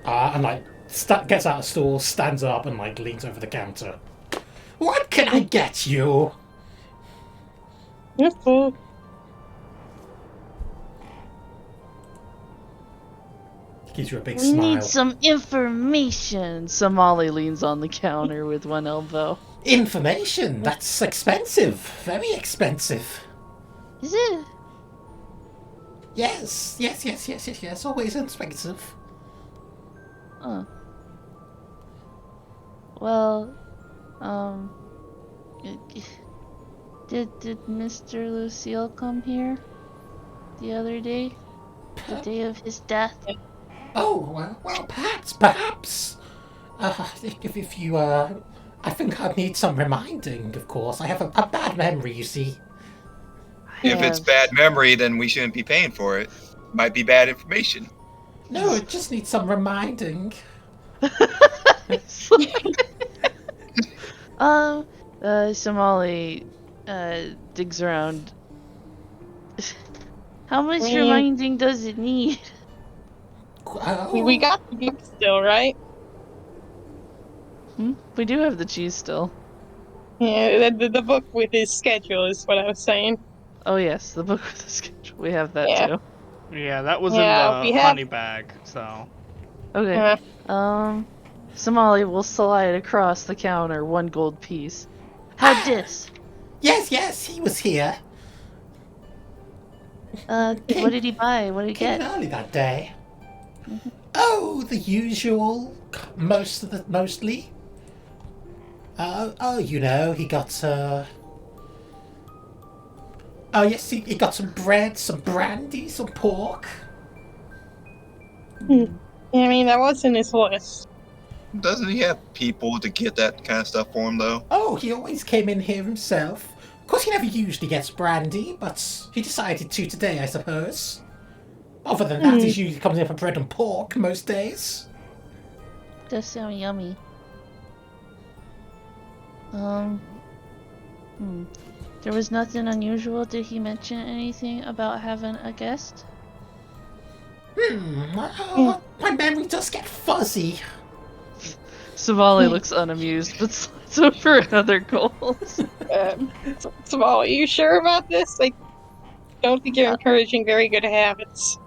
Speaker 1: And like gets out of stool, stands up, and like leans over the counter. What can I get you?
Speaker 4: Yes, sir.
Speaker 1: Gives you a big
Speaker 2: We
Speaker 1: smile.
Speaker 2: need some information. Somali leans on the counter with one elbow.
Speaker 1: Information. That's expensive. Very expensive.
Speaker 2: Is it?
Speaker 1: Yes. Always expensive.
Speaker 2: Oh. Well, did Mr. Lucille come here the other day? The day of his death?
Speaker 1: Oh well, perhaps. If you I think I'd need some reminding. Of course, I have a bad memory. You see.
Speaker 5: If it's
Speaker 2: Yeah.
Speaker 5: bad memory, then we shouldn't be paying for it. Might be bad information.
Speaker 1: No, it just needs some reminding.
Speaker 2: Somali, digs around. How much
Speaker 4: Mm.
Speaker 2: reminding does it need?
Speaker 4: We got the book still, right?
Speaker 2: We do have the cheese still.
Speaker 4: Yeah, the book with his schedule is what I was saying.
Speaker 2: Oh yes, the book with the schedule. We have that
Speaker 4: Yeah.
Speaker 2: too.
Speaker 3: yeah, that was
Speaker 4: Yeah,
Speaker 3: in
Speaker 4: we
Speaker 3: the
Speaker 4: have-
Speaker 3: honey bag. So
Speaker 2: Okay. Somali will slide across the counter 1 gold piece. How dis?
Speaker 1: Yes, he was here.
Speaker 2: What did he buy? What did he
Speaker 1: Came
Speaker 2: get?
Speaker 1: early that day. Oh, the usual. Mostly. You know, he got. Oh yes, he got some bread, some brandy, some pork.
Speaker 4: I mean, that wasn't his list.
Speaker 5: Doesn't he have people to get that kind of stuff for him, though?
Speaker 1: Oh, he always came in here himself. Of course, he never usually gets brandy, but he decided to today, I suppose. Other than that, he usually comes in for bread and pork most days.
Speaker 2: Does sound yummy. There was nothing unusual. Did he mention anything about having a guest?
Speaker 1: My memory does get fuzzy.
Speaker 2: Savali looks unamused, but slides over another gold.
Speaker 4: So, are you sure about this? I don't think you're encouraging very good habits.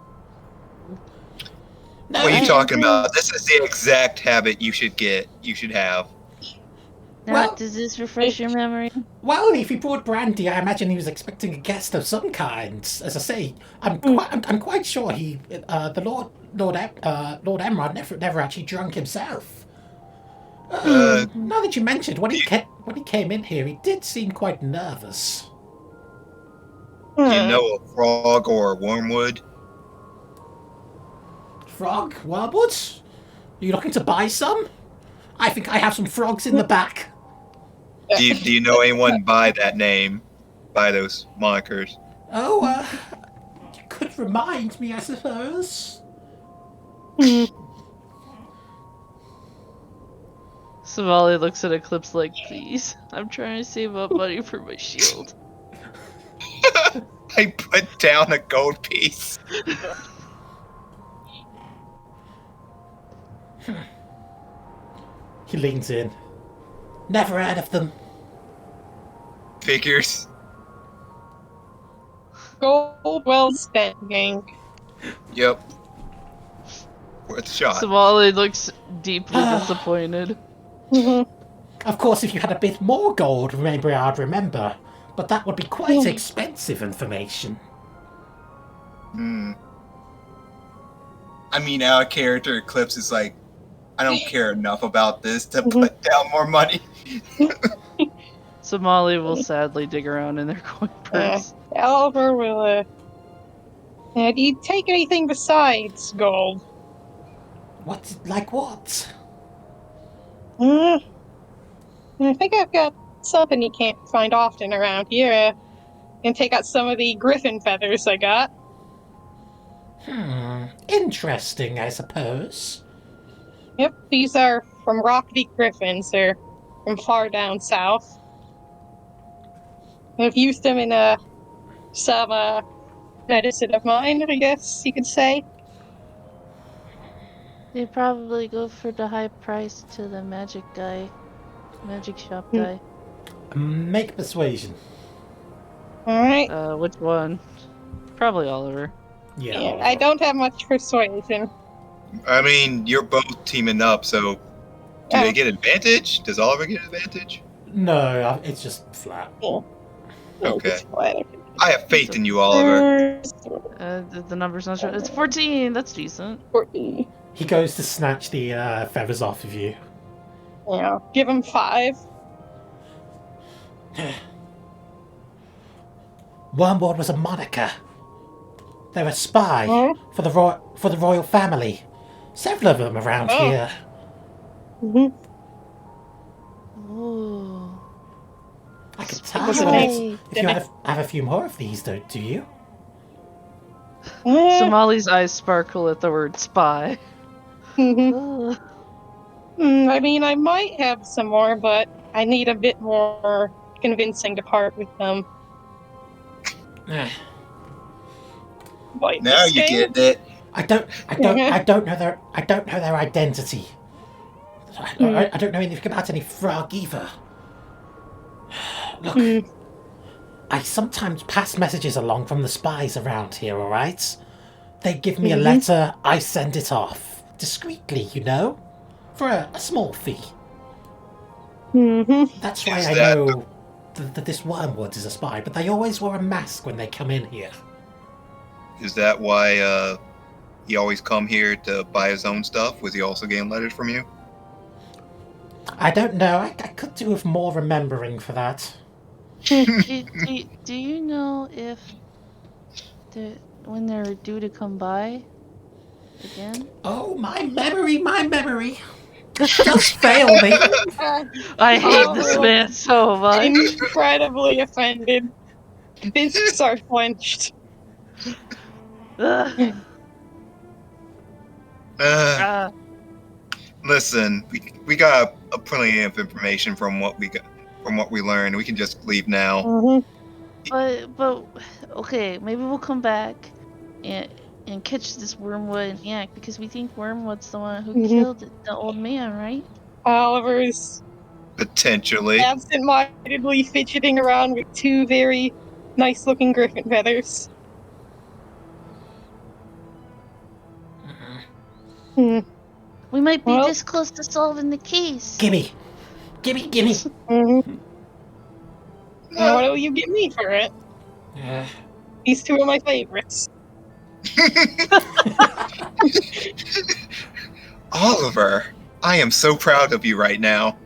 Speaker 1: No,
Speaker 5: What are you talking about? This is the exact habit you should have.
Speaker 2: Now,
Speaker 1: Well-
Speaker 2: does this refresh your memory?
Speaker 1: Well, if he brought brandy, I imagine he was expecting a guest of some kind. As I say, I'm quite sure the Lord Emrod never actually drunk himself. Now that you mentioned when he came in here, he did seem quite nervous.
Speaker 5: Do you know a frog or a wormwood?
Speaker 1: Frog, wormwood? Are you looking to buy some? I think I have some frogs in the back.
Speaker 5: Do you know anyone by that name? By those monikers?
Speaker 1: Oh, you could remind me, I suppose.
Speaker 2: Savali looks at Eclipse like, please. I'm trying to save up money for my shield.
Speaker 5: I put down a gold piece.
Speaker 1: He leans in. Never heard of them.
Speaker 5: Figures.
Speaker 4: Gold well spent, gang.
Speaker 5: Yep. Worth a shot.
Speaker 2: Savali looks deeply disappointed.
Speaker 1: Of course, if you had a bit more gold, maybe I'd remember. But that would be quite expensive information.
Speaker 5: I mean, our character Eclipse is like, I don't care enough about this to put down more money.
Speaker 2: Somali will sadly dig around in their coin purse.
Speaker 4: Oliver will, do you take anything besides gold?
Speaker 1: What? Like what?
Speaker 4: I think I've got something you can't find often around here. And take out some of the griffin feathers I got.
Speaker 1: Interesting, I suppose.
Speaker 4: Yep, these are from Rockety Griffins. They're from far down south. I've used them in some medicine of mine, I guess you could say.
Speaker 2: They probably go for the high price to the magic shop guy.
Speaker 1: Make persuasion.
Speaker 4: Alright.
Speaker 2: Which one? Probably Oliver.
Speaker 1: Yeah.
Speaker 4: I don't have much persuasion.
Speaker 5: I mean, you're both teaming up, so do
Speaker 4: Oh.
Speaker 5: they get advantage? Does Oliver get advantage?
Speaker 1: No, it's just flat.
Speaker 5: Okay. I have faith in you, Oliver.
Speaker 2: The number's not sure. It's 14. That's decent.
Speaker 1: He goes to snatch the feathers off of you.
Speaker 4: Yeah, give him 5.
Speaker 1: Wormwood was a moniker. They're a spy
Speaker 4: Oh.
Speaker 1: for the royal family. Several of them around
Speaker 4: Oh.
Speaker 1: here.
Speaker 2: Ooh.
Speaker 1: I could tell
Speaker 4: What's
Speaker 1: you
Speaker 4: it
Speaker 1: if you have a few more of these, do you?
Speaker 2: Somali's eyes sparkle at the word spy. Ugh.
Speaker 4: I mean, I might have some more, but I need a bit more convincing to part with them. Like
Speaker 5: Now
Speaker 4: this
Speaker 5: you
Speaker 4: game?
Speaker 5: get it.
Speaker 1: I don't know their identity. I don't know anything about any frog either. Look, I sometimes pass messages along from the spies around here, alright? They give me a letter, I send it off. Discreetly, you know? For a small fee. That's why
Speaker 5: Is
Speaker 1: I
Speaker 5: that-
Speaker 1: know that this Wormwood is a spy, but they always wear a mask when they come in here.
Speaker 5: Is that why he always come here to buy his own stuff? Was he also getting letters from you?
Speaker 1: I don't know. I could do with more remembering for that.
Speaker 2: do you know if when they're due to come by again?
Speaker 1: Oh, my memory does fail me.
Speaker 2: I hate this
Speaker 4: Oh.
Speaker 2: man so much.
Speaker 4: Incredibly offended. Fists are clenched.
Speaker 2: Ugh.
Speaker 5: Uh, listen, we got plenty of information from what we learned. We can just leave now.
Speaker 4: Mm-hmm.
Speaker 2: But okay, maybe we'll come back and catch this Wormwood and Yak because we think Wormwood's the one who
Speaker 4: Mhm.
Speaker 2: killed the old man, right?
Speaker 4: Oliver's
Speaker 5: Potentially.
Speaker 4: absent-mindedly fidgeting around with two very nice-looking griffin feathers. Hmm.
Speaker 2: We might be
Speaker 4: Well-
Speaker 2: this close to solving the case.
Speaker 1: Gimme.
Speaker 4: Mm-hmm. What will you give me for it? These two are my favorites.
Speaker 5: Oliver, I am so proud of you right now.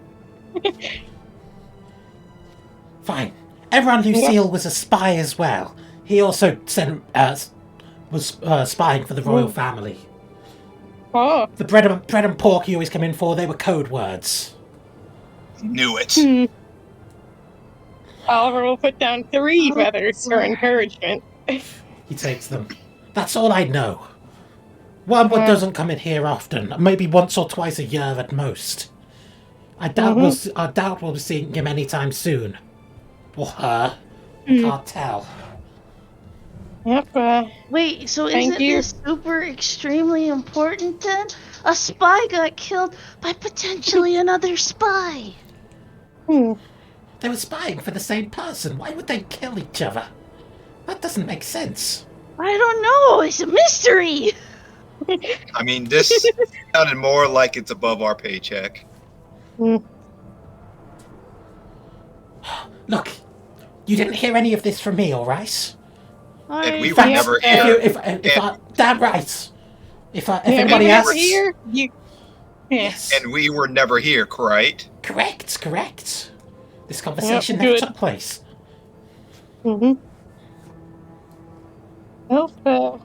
Speaker 1: Fine. Everyone Lucille was a spy as well. He also was spying for the royal family.
Speaker 4: Oh.
Speaker 1: The bread and pork you always come in for, they were code words.
Speaker 5: Knew it.
Speaker 4: Hmm. Oliver will put down 3 feathers for encouragement.
Speaker 1: He takes them. That's all I know. Wormwood doesn't come in here often. Maybe once or twice a year at most. I doubt we'll be seeing him anytime soon. Or her. I can't tell.
Speaker 4: Yep,
Speaker 2: Wait, so
Speaker 4: Thank
Speaker 2: isn't
Speaker 4: you.
Speaker 2: this super extremely important then? A spy got killed by potentially another spy.
Speaker 1: They were spying for the same person. Why would they kill each other? That doesn't make sense.
Speaker 2: I don't know. It's a mystery.
Speaker 5: I mean, this sounded more like it's above our paycheck.
Speaker 1: Look, you didn't hear any of this from me, all right?
Speaker 5: And we
Speaker 2: I-
Speaker 5: were never here.
Speaker 1: Damn right. If
Speaker 4: yeah,
Speaker 1: anybody
Speaker 4: we
Speaker 1: asks,
Speaker 4: were here. You.
Speaker 1: yes,
Speaker 5: And we were never here, correct?
Speaker 1: correct. This conversation
Speaker 4: Yep,
Speaker 1: never
Speaker 4: good.
Speaker 1: took place.
Speaker 4: Mm-hmm. Well,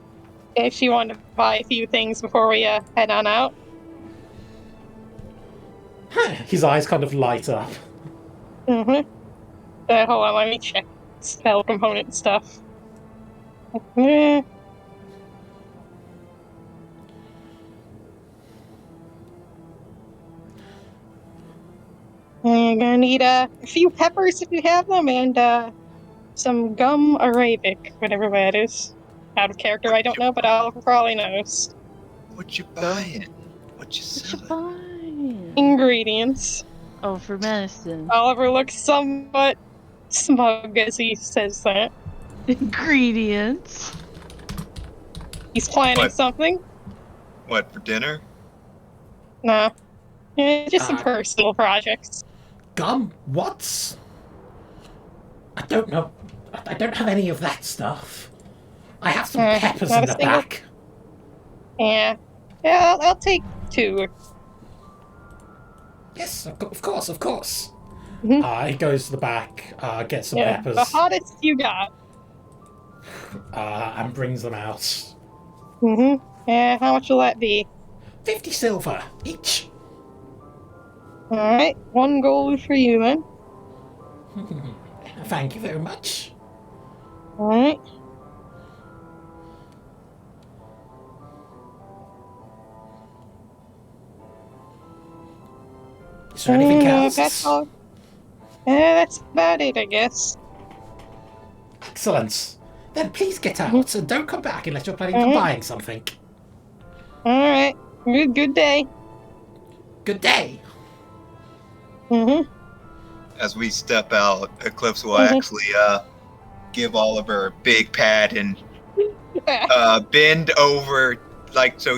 Speaker 4: if you want to buy a few things before we head on out.
Speaker 1: His eyes kind of light up.
Speaker 4: Mm-hmm. Hold on, let me check spell component stuff. Yeah. I'm gonna need a few peppers if you have them, and some gum Arabic, whatever that is. Out of character, I don't know, but Oliver probably knows.
Speaker 5: What you buying? What you
Speaker 2: What's
Speaker 5: selling?
Speaker 2: fine.
Speaker 4: Ingredients.
Speaker 2: Oh, for medicine.
Speaker 4: Oliver looks somewhat smug as he says that.
Speaker 2: Ingredients.
Speaker 4: He's planning
Speaker 5: What?
Speaker 4: something.
Speaker 5: What, for dinner?
Speaker 4: Nah. Yeah, just some
Speaker 1: Ah.
Speaker 4: personal projects.
Speaker 1: Gum? What? I don't know. I don't have any of that stuff. I have some peppers
Speaker 4: not
Speaker 1: in
Speaker 4: a
Speaker 1: the
Speaker 4: single-
Speaker 1: back.
Speaker 4: Yeah. Yeah, I'll take 2.
Speaker 1: Yes, of course.
Speaker 4: Mhm.
Speaker 1: He goes to the back, gets some
Speaker 4: Yeah,
Speaker 1: peppers,
Speaker 4: the hottest you got.
Speaker 1: and brings them out.
Speaker 4: Mm-hmm. Yeah, how much will that be?
Speaker 1: 50 silver each.
Speaker 4: Alright, 1 gold for you then.
Speaker 1: Thank you very much.
Speaker 4: Alright.
Speaker 1: Is there anything else?
Speaker 4: That's all. That's about it, I guess.
Speaker 1: Excellent. Then please get out and don't come back unless you're planning on buying something.
Speaker 4: Alright. Good day.
Speaker 1: Good day.
Speaker 4: Mm-hmm.
Speaker 5: As we step out, Eclipse will
Speaker 4: Mhm.
Speaker 5: actually give Oliver a big pat and bend over, like so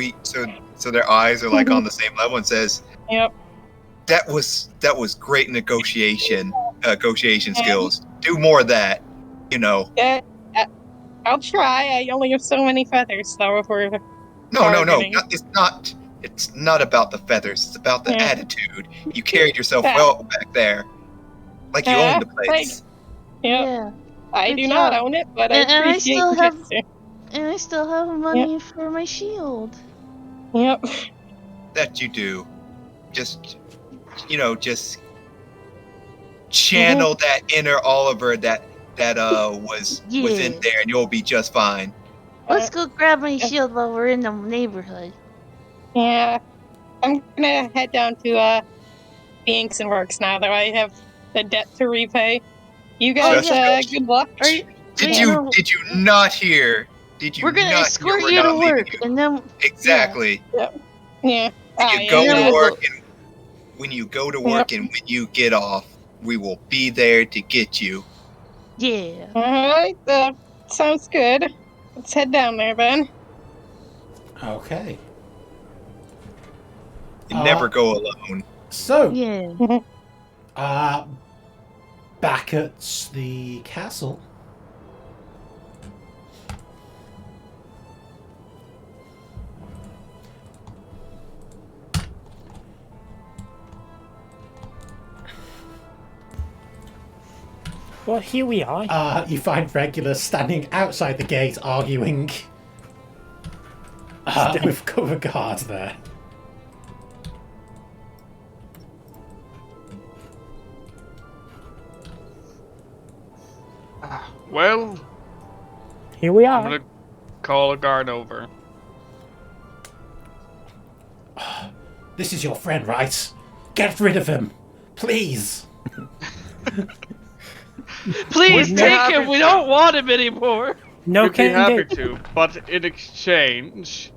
Speaker 5: their eyes are like on the same level, and says,
Speaker 4: Yep.
Speaker 5: that was great negotiation skills. Do more of that, you know.
Speaker 4: Yeah. I'll try. I only have so many feathers, though. If we're
Speaker 5: No.
Speaker 4: bargaining.
Speaker 5: It's not about the feathers. It's about the
Speaker 4: Yeah.
Speaker 5: attitude. You carried yourself
Speaker 4: Yeah.
Speaker 5: well back there, like you
Speaker 4: Yeah,
Speaker 5: owned the place.
Speaker 4: Yep.
Speaker 2: Yeah.
Speaker 4: I
Speaker 2: Good
Speaker 4: do not
Speaker 2: job.
Speaker 4: own it, but
Speaker 2: And I
Speaker 4: I appreciate
Speaker 2: still
Speaker 4: the
Speaker 2: have-
Speaker 4: gesture.
Speaker 2: And I still have money for my shield.
Speaker 4: Yep.
Speaker 5: That you do. Just channel that inner Oliver that was in
Speaker 2: Yeah.
Speaker 5: there, and you'll be just fine.
Speaker 2: Let's go grab my shield while we're in the neighborhood.
Speaker 4: Yeah. I'm gonna head down to the Inks and Works now, though I have the debt to repay. You guys,
Speaker 5: Just-
Speaker 4: good luck.
Speaker 2: Are you,
Speaker 5: Did
Speaker 2: Yeah.
Speaker 5: you not hear? Did you
Speaker 2: we're gonna
Speaker 5: not
Speaker 2: escort
Speaker 5: hear we're
Speaker 2: you to
Speaker 5: not leaving
Speaker 2: work,
Speaker 5: you?
Speaker 2: and then
Speaker 5: Exactly.
Speaker 4: Yeah.
Speaker 5: You go
Speaker 2: yeah,
Speaker 5: to
Speaker 2: we'll
Speaker 5: work, and when you go to work and when you get off, we will be there to get you.
Speaker 2: yeah.
Speaker 4: Alright, sounds good. Let's head down there, Ben.
Speaker 1: Okay.
Speaker 5: You never go alone.
Speaker 1: So,
Speaker 2: Yeah.
Speaker 1: back at the castle.
Speaker 6: Well, here we are.
Speaker 1: You find Regulus standing outside the gate arguing with cover guards there.
Speaker 3: Well,
Speaker 6: Here we
Speaker 3: I'm
Speaker 6: are.
Speaker 3: gonna call a guard over.
Speaker 1: This is your friend, right? Get rid of him, please.
Speaker 3: We'd
Speaker 2: Please
Speaker 3: be
Speaker 2: take
Speaker 3: happy
Speaker 2: him. We
Speaker 3: to.
Speaker 2: don't want him anymore.
Speaker 6: No
Speaker 3: We'd be happy
Speaker 6: kidding.
Speaker 3: to, but in exchange,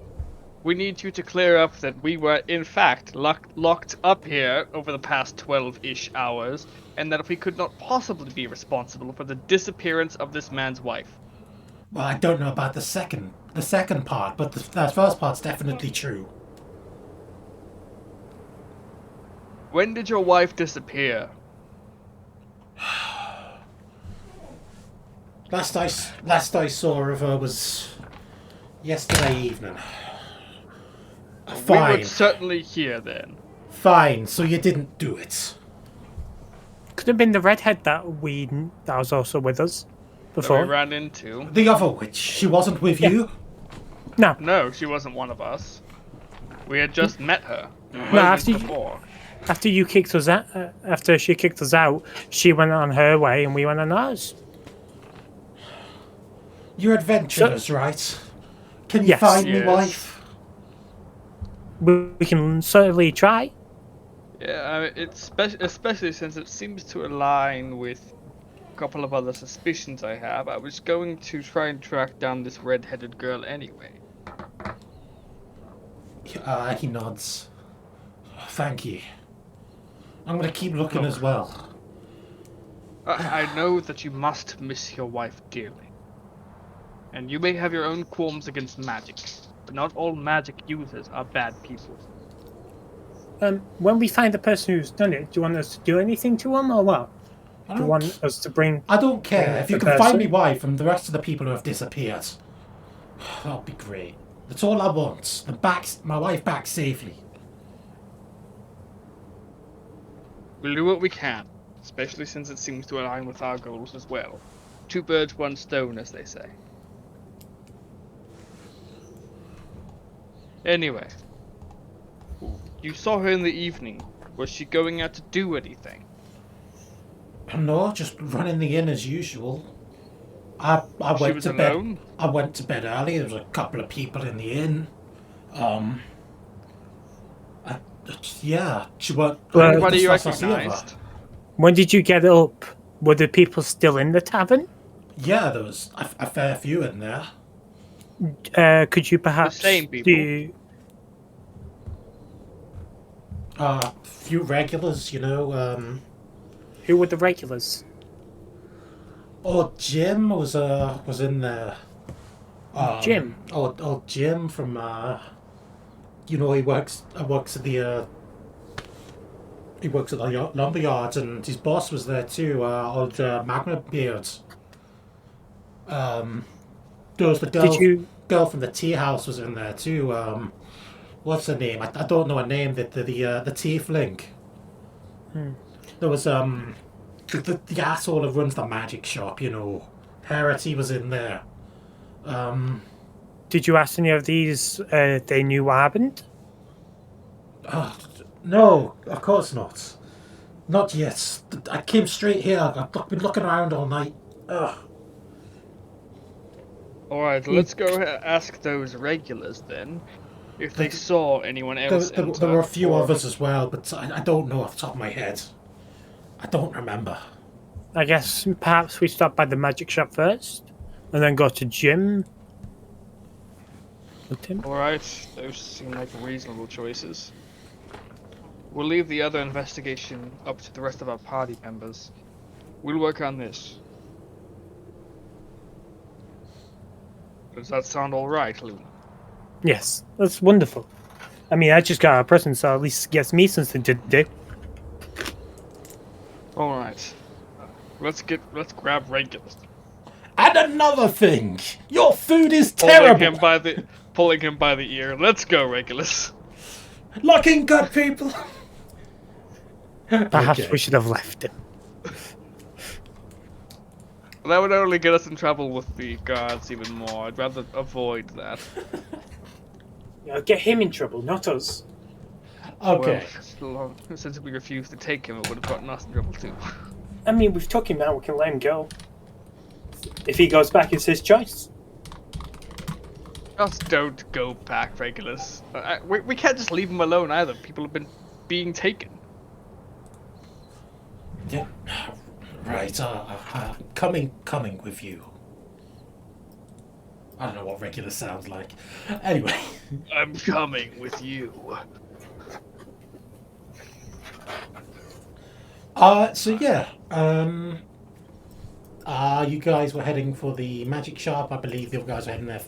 Speaker 3: we need you to clear up that we were in fact locked up here over the past 12-ish hours, and that we could not possibly be responsible for the disappearance of this man's wife.
Speaker 1: Well, I don't know about the second part, but the first part's definitely true.
Speaker 3: When did your wife disappear?
Speaker 1: Last I saw of her was yesterday evening.
Speaker 3: We
Speaker 1: Fine,
Speaker 3: would certainly hear then.
Speaker 1: fine. So you didn't do it.
Speaker 6: Could have been the redhead that was also with us
Speaker 3: That we
Speaker 6: before.
Speaker 3: ran into.
Speaker 1: The other witch, she wasn't with you.
Speaker 6: No,
Speaker 3: No, she wasn't one of us. We had just met her.
Speaker 6: after you-
Speaker 3: before.
Speaker 6: after you kicked us out, after she kicked us out, she went on her way and we went on ours.
Speaker 1: You're adventurers, right? Can you
Speaker 6: Yes.
Speaker 1: find me
Speaker 3: Yes.
Speaker 1: wife?
Speaker 6: We can certainly try.
Speaker 3: Yeah, I mean, especially since it seems to align with a couple of other suspicions I have. I was going to try and track down this red-headed girl anyway.
Speaker 1: He nods. Thank you. I'm gonna keep looking as well.
Speaker 3: I know that you must miss your wife dearly. And you may have your own qualms against magic, but not all magic users are bad people.
Speaker 6: When we find the person who's done it, do you want us to do anything to him or what?
Speaker 1: I
Speaker 6: Do you
Speaker 1: don't,
Speaker 6: want us to bring?
Speaker 1: I don't care. If you
Speaker 6: the
Speaker 1: can find
Speaker 6: person?
Speaker 1: me wife and the rest of the people who have disappeared, that'll be great. That's all I want. My wife back safely.
Speaker 3: We'll do what we can, especially since it seems to align with our goals as well. Two birds, one stone, as they say. Anyway, you saw her in the evening. Was she going out to do anything?
Speaker 1: No, just running the inn as usual. I
Speaker 3: She
Speaker 1: went
Speaker 3: was
Speaker 1: to bed.
Speaker 3: alone?
Speaker 1: I went to bed early. There was a couple of people in the inn. Yeah, she weren't.
Speaker 6: Well,
Speaker 3: Everybody you
Speaker 1: That's not the other.
Speaker 3: recognized?
Speaker 6: When did you get up? Were the people still in the tavern?
Speaker 1: Yeah, there was a fair few in there.
Speaker 6: Could you perhaps
Speaker 3: same people.
Speaker 6: do?
Speaker 1: Few regulars, you know.
Speaker 6: Who were the regulars?
Speaker 1: Oh, Jim was in there.
Speaker 6: Jim?
Speaker 1: Oh, Jim from you know, he works at the lumber yards, and his boss was there too. Old Magna Beard. There was the girl,
Speaker 6: Did you?
Speaker 1: girl from the tea house was in there too. What's her name? I don't know her name. The tiefling. There was the asshole who runs the magic shop. You know, Harity was in there.
Speaker 6: Did you ask any of these? They knew what happened.
Speaker 1: Oh, no, of course not. Not yet. I came straight here. I've been looking around all night. Ugh.
Speaker 3: Alright, let's go ask those regulars then. If they saw anyone else
Speaker 1: There
Speaker 3: enter,
Speaker 1: were a few
Speaker 3: or-
Speaker 1: others as well, but I don't know off the top of my head. I don't remember.
Speaker 6: I guess perhaps we stop by the magic shop first, and then go to Jim. With him.
Speaker 3: Alright, those seem like reasonable choices. We'll leave the other investigation up to the rest of our party members. We'll work on this. Does that sound alright, Luna?
Speaker 6: Yes, that's wonderful. I mean, I just got a present, so at least gets me something to do.
Speaker 3: Alright. Let's grab regulars.
Speaker 1: And another thing, your food is terrible.
Speaker 3: Pulling him by the ear. Let's go, Regulus.
Speaker 1: Looking good, people.
Speaker 6: Perhaps
Speaker 1: Okay.
Speaker 6: we should have left him.
Speaker 3: That would only get us in trouble with the guards even more. I'd rather avoid that.
Speaker 6: Get him in trouble, not us.
Speaker 1: Okay.
Speaker 3: Well, since we refused to take him, it would have gotten us in trouble too.
Speaker 6: I mean, we've took him now, we can let him go. If he goes back, it's his choice.
Speaker 3: Just don't go back, Regulus. We can't just leave him alone either. People have been being taken.
Speaker 1: Yeah. Right. Coming with you. I don't know what regular sounds like. Anyway.
Speaker 3: I'm coming with you.
Speaker 1: So yeah. You guys were heading for the magic shop. I believe the other guys were heading there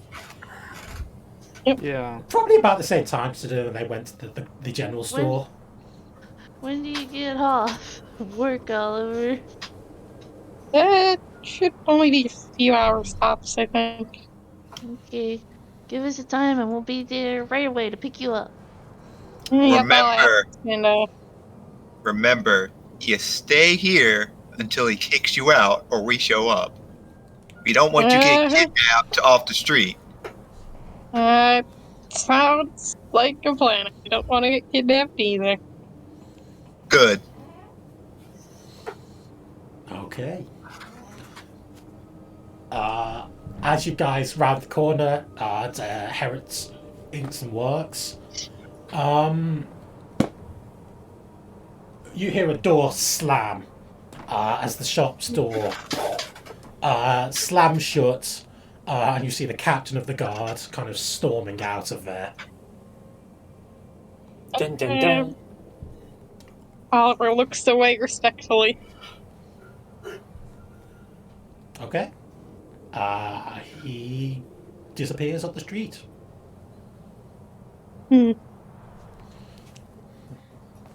Speaker 3: Yeah.
Speaker 1: probably about the same time today when they went to the general store.
Speaker 2: When do you get off work, Oliver?
Speaker 4: That should only be a few hours tops, I think.
Speaker 2: Okay. Give us a time and we'll be there right away to pick you up.
Speaker 4: Yep,
Speaker 5: Remember,
Speaker 4: and
Speaker 5: remember, you stay here until he kicks you out or we show up. We don't want you getting kidnapped off the street.
Speaker 4: sounds like a plan. I don't want to get kidnapped either.
Speaker 5: Good.
Speaker 1: Okay. As you guys round the corner at Herritt's Inks and Works, you hear a door slam as the shop's door slams shut, and you see the captain of the guard kind of storming out of there.
Speaker 6: Dun dun dun.
Speaker 4: Oliver looks away respectfully.
Speaker 1: Okay. He disappears up the street.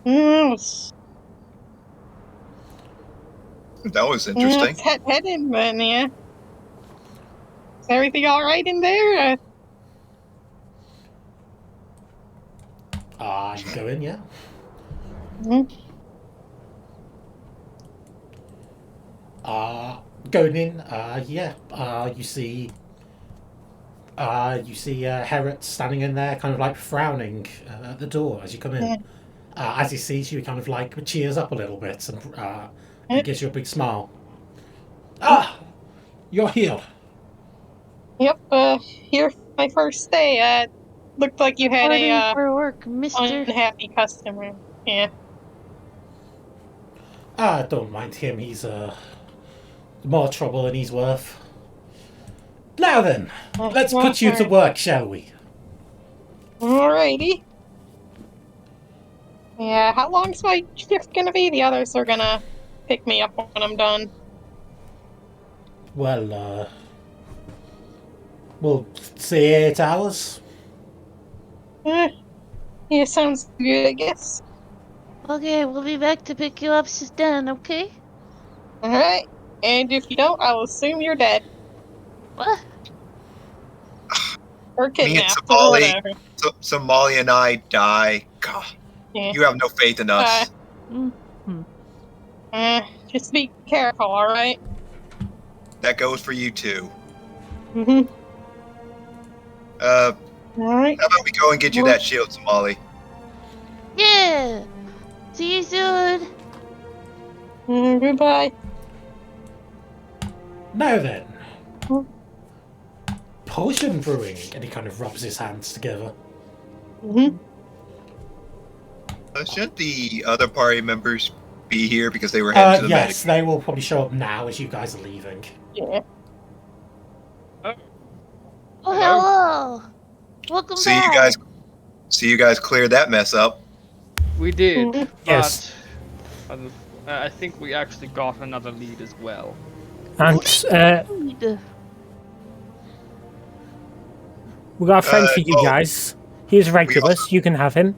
Speaker 4: Yes.
Speaker 5: That was interesting.
Speaker 4: Let's head in then, yeah. Is everything alright in there?
Speaker 1: You go in, yeah.
Speaker 4: Mhm.
Speaker 1: Going in, you see Herritt standing in there, kind of like frowning at the door as you come in. As he sees you, he kind of like cheers up a little bit and gives you a big smile. You're here.
Speaker 4: Yep, here for my first day. Looked like you had
Speaker 2: Ready
Speaker 4: a
Speaker 2: for work, mister.
Speaker 4: unhappy customer. Yeah.
Speaker 1: Don't mind him. He's more trouble than he's worth. Now then, let's put you to work, shall we?
Speaker 4: Alrighty. Yeah, how long's my shift gonna be? The others are gonna pick me up when I'm done.
Speaker 1: Well, we'll say 8 hours.
Speaker 4: Yeah, sounds good, I guess.
Speaker 2: Okay, we'll be back to pick you up then, okay?
Speaker 4: Alright. And if you don't, I'll assume you're dead.
Speaker 2: What?
Speaker 4: Or
Speaker 5: Me and
Speaker 4: kidnapped, or
Speaker 5: Somali,
Speaker 4: whatever.
Speaker 5: Somali and I die. God,
Speaker 4: Yeah.
Speaker 5: you have no faith in us.
Speaker 4: Just be careful, alright?
Speaker 5: That goes for you too.
Speaker 4: Mm-hmm.
Speaker 5: How
Speaker 4: Alright.
Speaker 5: about we go and get you that shield, Somali?
Speaker 2: Yeah. See you soon.
Speaker 4: Goodbye.
Speaker 1: Now then,
Speaker 4: Hmm.
Speaker 1: potion brewing, and he kind of rubs his hands together.
Speaker 4: Mm-hmm.
Speaker 5: Shouldn't the other party members be here because they were heading to the
Speaker 1: Yes, they will probably show up now as you guys are leaving.
Speaker 4: Yeah.
Speaker 2: Oh,
Speaker 3: Hello.
Speaker 2: hello. Welcome
Speaker 5: See
Speaker 2: back.
Speaker 5: you guys clear that mess up.
Speaker 3: We did,
Speaker 4: Mhm.
Speaker 6: Yes.
Speaker 3: but I think we actually got another lead as well.
Speaker 6: And we got a friend for you
Speaker 5: oh.
Speaker 6: guys. He's Regulus. You can have him.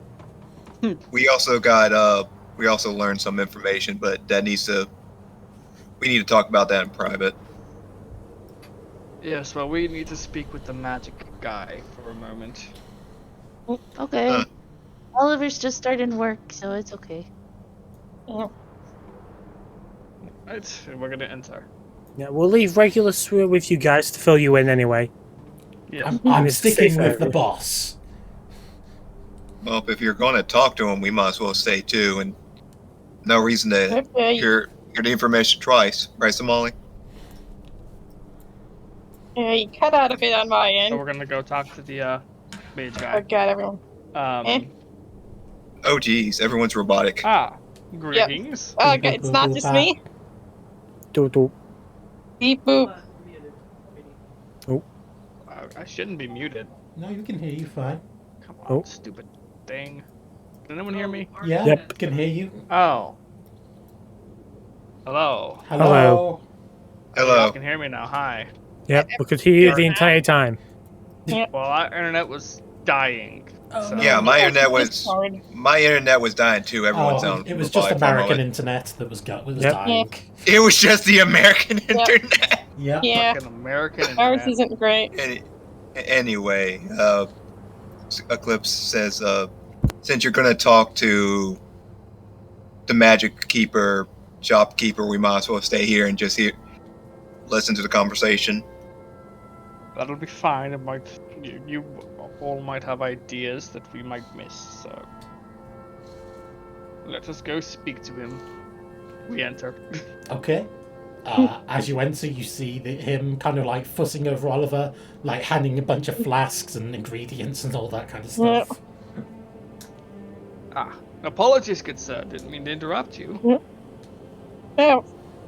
Speaker 5: We also got we also learned some information, but we need to talk about that in private.
Speaker 3: Yes, well, we need to speak with the magic guy for a moment.
Speaker 2: Okay.
Speaker 5: Huh.
Speaker 2: Oliver's just starting work, so it's okay.
Speaker 3: Right, and we're gonna enter.
Speaker 6: Yeah, we'll leave Regulus with you guys to fill you in anyway.
Speaker 3: Yes.
Speaker 1: I'm
Speaker 6: it's a
Speaker 1: sticking
Speaker 6: safe
Speaker 1: with the
Speaker 6: area.
Speaker 1: boss.
Speaker 5: Well, if you're going to talk to him, we might as well stay too, and no reason to hear the information twice, right, Somali?
Speaker 4: Yeah, you cut out a bit on my
Speaker 3: So
Speaker 4: end.
Speaker 3: we're gonna go talk to the mage
Speaker 4: I
Speaker 3: guy.
Speaker 4: got everyone.
Speaker 5: Oh, geez, everyone's robotic.
Speaker 3: Greetings.
Speaker 4: Oh, okay, it's not just me.
Speaker 6: Do.
Speaker 4: Beep boop.
Speaker 3: I shouldn't be muted.
Speaker 1: No, you can hear you fine.
Speaker 3: Come on,
Speaker 6: Oh.
Speaker 3: stupid thing. Can anyone hear me?
Speaker 1: Yeah,
Speaker 6: Yep.
Speaker 1: can hear you.
Speaker 3: Oh. Hello.
Speaker 1: Hello.
Speaker 3: You
Speaker 5: Hello.
Speaker 3: can hear me now. Hi.
Speaker 6: Yep, we could hear you the entire time.
Speaker 3: Well, our internet was dying. So.
Speaker 5: Yeah, my internet was
Speaker 4: Discord.
Speaker 5: dying too. Everyone's
Speaker 1: Oh,
Speaker 5: on.
Speaker 1: it was just
Speaker 5: robotic for a
Speaker 1: American
Speaker 5: moment.
Speaker 1: internet that was
Speaker 6: Yep.
Speaker 1: dying.
Speaker 5: It was just the American internet.
Speaker 1: Yep.
Speaker 4: Yeah,
Speaker 3: Fucking American
Speaker 4: ours
Speaker 3: internet.
Speaker 4: isn't great.
Speaker 5: Anyway, Eclipse says, since you're gonna talk to the magic keeper, shopkeeper, we might as well stay here and just listen to the conversation.
Speaker 3: That'll be fine. It might. You all might have ideas that we might miss. So let us go speak to him. We enter.
Speaker 1: Okay. As you enter, you see him kind of like fussing over Oliver, like handing a bunch of flasks and ingredients and all that kind of stuff.
Speaker 3: Apologies, good sir. Didn't mean to interrupt you.
Speaker 4: Oh,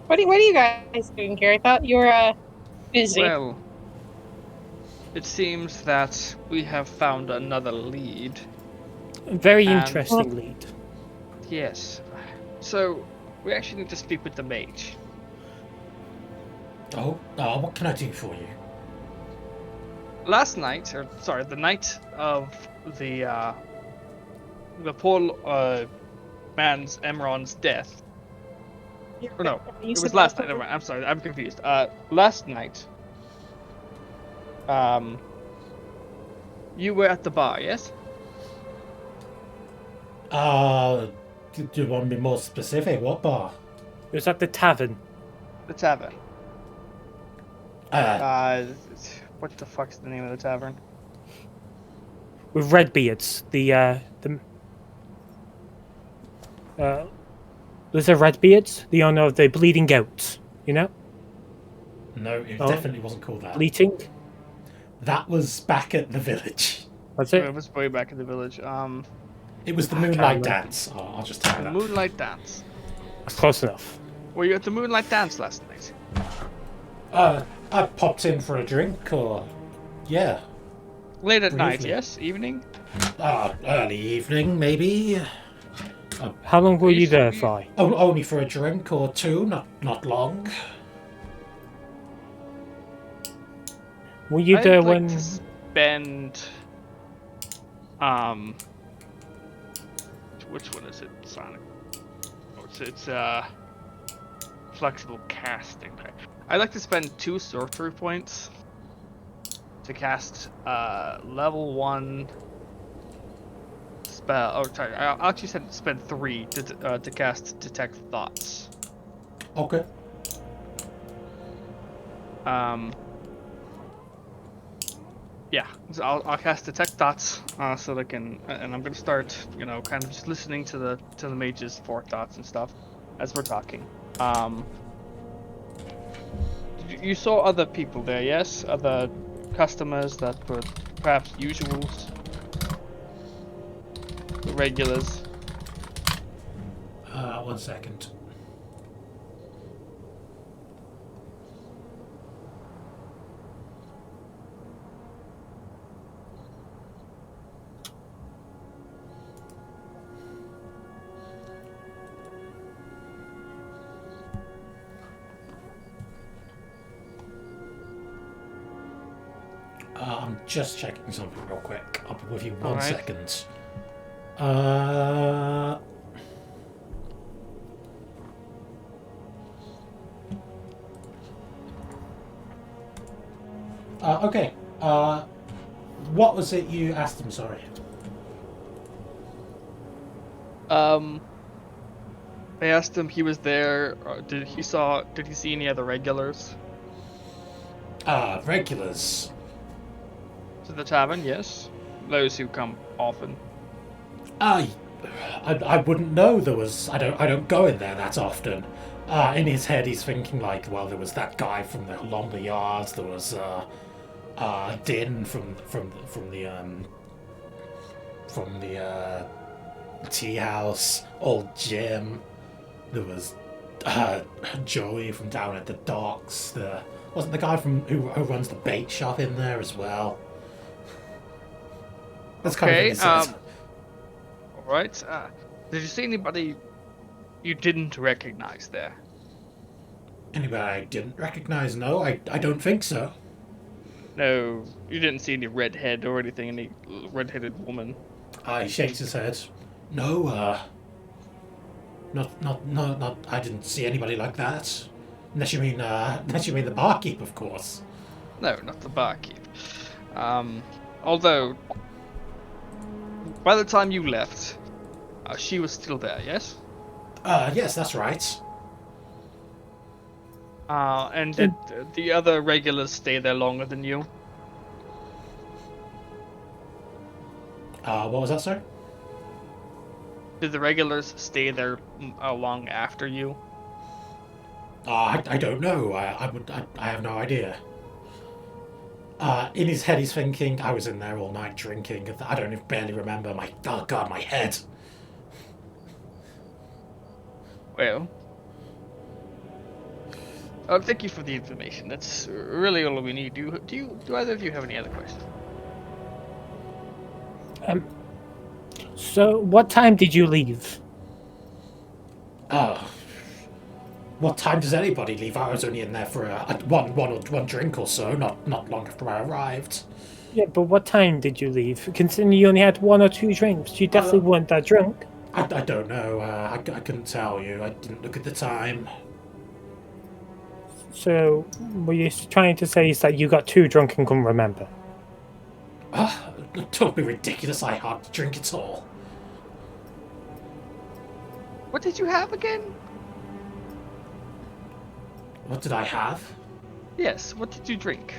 Speaker 4: what are you guys doing here? I thought you were busy.
Speaker 3: Well, it seems that we have found another lead.
Speaker 6: A very
Speaker 3: And-
Speaker 6: interesting lead.
Speaker 3: Yes. So we actually need to speak with the mage.
Speaker 1: Oh, what can I do for you?
Speaker 3: Last night, the night of the poor man's Emron's death. Or no,
Speaker 4: You
Speaker 3: it
Speaker 4: said
Speaker 3: was last
Speaker 4: that
Speaker 3: night. Never mind, I'm sorry, I'm confused. Last night, you were at the bar, yes?
Speaker 1: Do you want to be more specific? What bar?
Speaker 6: It was at the tavern.
Speaker 3: The tavern.
Speaker 1: Uh,
Speaker 3: What the fuck's the name of the tavern?
Speaker 6: With Redbeards. Was it Redbeards? The owner of the Bleeding Goats. You know?
Speaker 1: no, it
Speaker 6: Oh.
Speaker 1: definitely wasn't called that.
Speaker 6: Bleating?
Speaker 1: That was back at the village.
Speaker 6: That's
Speaker 3: It
Speaker 6: it?
Speaker 3: was way back in the village.
Speaker 1: It was the
Speaker 6: I can't
Speaker 1: Moonlight
Speaker 6: remember.
Speaker 1: Dance. I'll just tell you
Speaker 3: The
Speaker 1: that.
Speaker 3: Moonlight Dance.
Speaker 6: That's close enough.
Speaker 3: Were you at the Moonlight Dance last night?
Speaker 1: I popped in for a drink, or yeah,
Speaker 3: Late at night,
Speaker 1: Briefly.
Speaker 3: yes? Evening?
Speaker 1: early evening maybe.
Speaker 6: How long were you there
Speaker 3: We-
Speaker 6: for?
Speaker 1: Only for a drink or two, not long.
Speaker 6: Were you
Speaker 3: I'd
Speaker 6: there
Speaker 3: like
Speaker 6: when...
Speaker 3: to spend which one is it, Sonic? Oh, it's flexible casting. I'd like to spend 2 sorcery points to cast level 1 spell. Oh, sorry, I actually said spend 3 to cast Detect Thoughts.
Speaker 1: Okay.
Speaker 3: Yeah, so I'll cast Detect Thoughts, so they can, and I'm gonna start, kind of just listening to the mage's forethoughts and stuff as we're talking. You saw other people there, yes? Other customers that were perhaps usuals, regulars.
Speaker 1: 1 second. I'm just checking something real quick. I'll be with you 1
Speaker 3: Alright.
Speaker 1: second. Okay. What was it you asked him? Sorry.
Speaker 3: I asked him he was there. Did he see any other regulars?
Speaker 1: Regulars.
Speaker 3: To the tavern, yes. Those who come often.
Speaker 1: I wouldn't know there was. I don't go in there that often. In his head, he's thinking like, well, there was that guy from the Lumber Yards. There was Din from the tea house. Old Jim. There was Joey from down at the docks. Wasn't the guy who runs the bait shop in there as well? That's kind of what he said.
Speaker 3: Alright. Did you see anybody you didn't recognize there?
Speaker 1: Anybody I didn't recognize? No, I don't think so.
Speaker 3: No, you didn't see any redhead or anything, any redheaded woman.
Speaker 1: He shakes his head. No, not. I didn't see anybody like that. Unless you mean the barkeep, of course.
Speaker 3: No, not the barkeep. Although, by the time you left, she was still there, yes?
Speaker 1: Yes, that's right.
Speaker 3: And did the other regulars stay there longer than you?
Speaker 1: What was that, sir?
Speaker 3: Did the regulars stay there long after you?
Speaker 1: I don't know. I have no idea. In his head, he's thinking, I was in there all night drinking. I don't barely remember oh God, my head.
Speaker 3: Well, thank you for the information. That's really all we need. Do either of you have any other questions?
Speaker 6: So, what time did you leave?
Speaker 1: What time does anybody leave? I was only in there for one drink or so, not long after I arrived.
Speaker 6: Yeah, but what time did you leave? Considering you only had 1 or 2 drinks, you definitely weren't that drunk.
Speaker 1: I don't know. I couldn't tell you. I didn't look at the time.
Speaker 6: So, what you're trying to say is that you got too drunk and couldn't remember?
Speaker 1: Don't be ridiculous. I hardly drink at all.
Speaker 3: What did you have again?
Speaker 1: What did I have?
Speaker 3: Yes, what did you drink?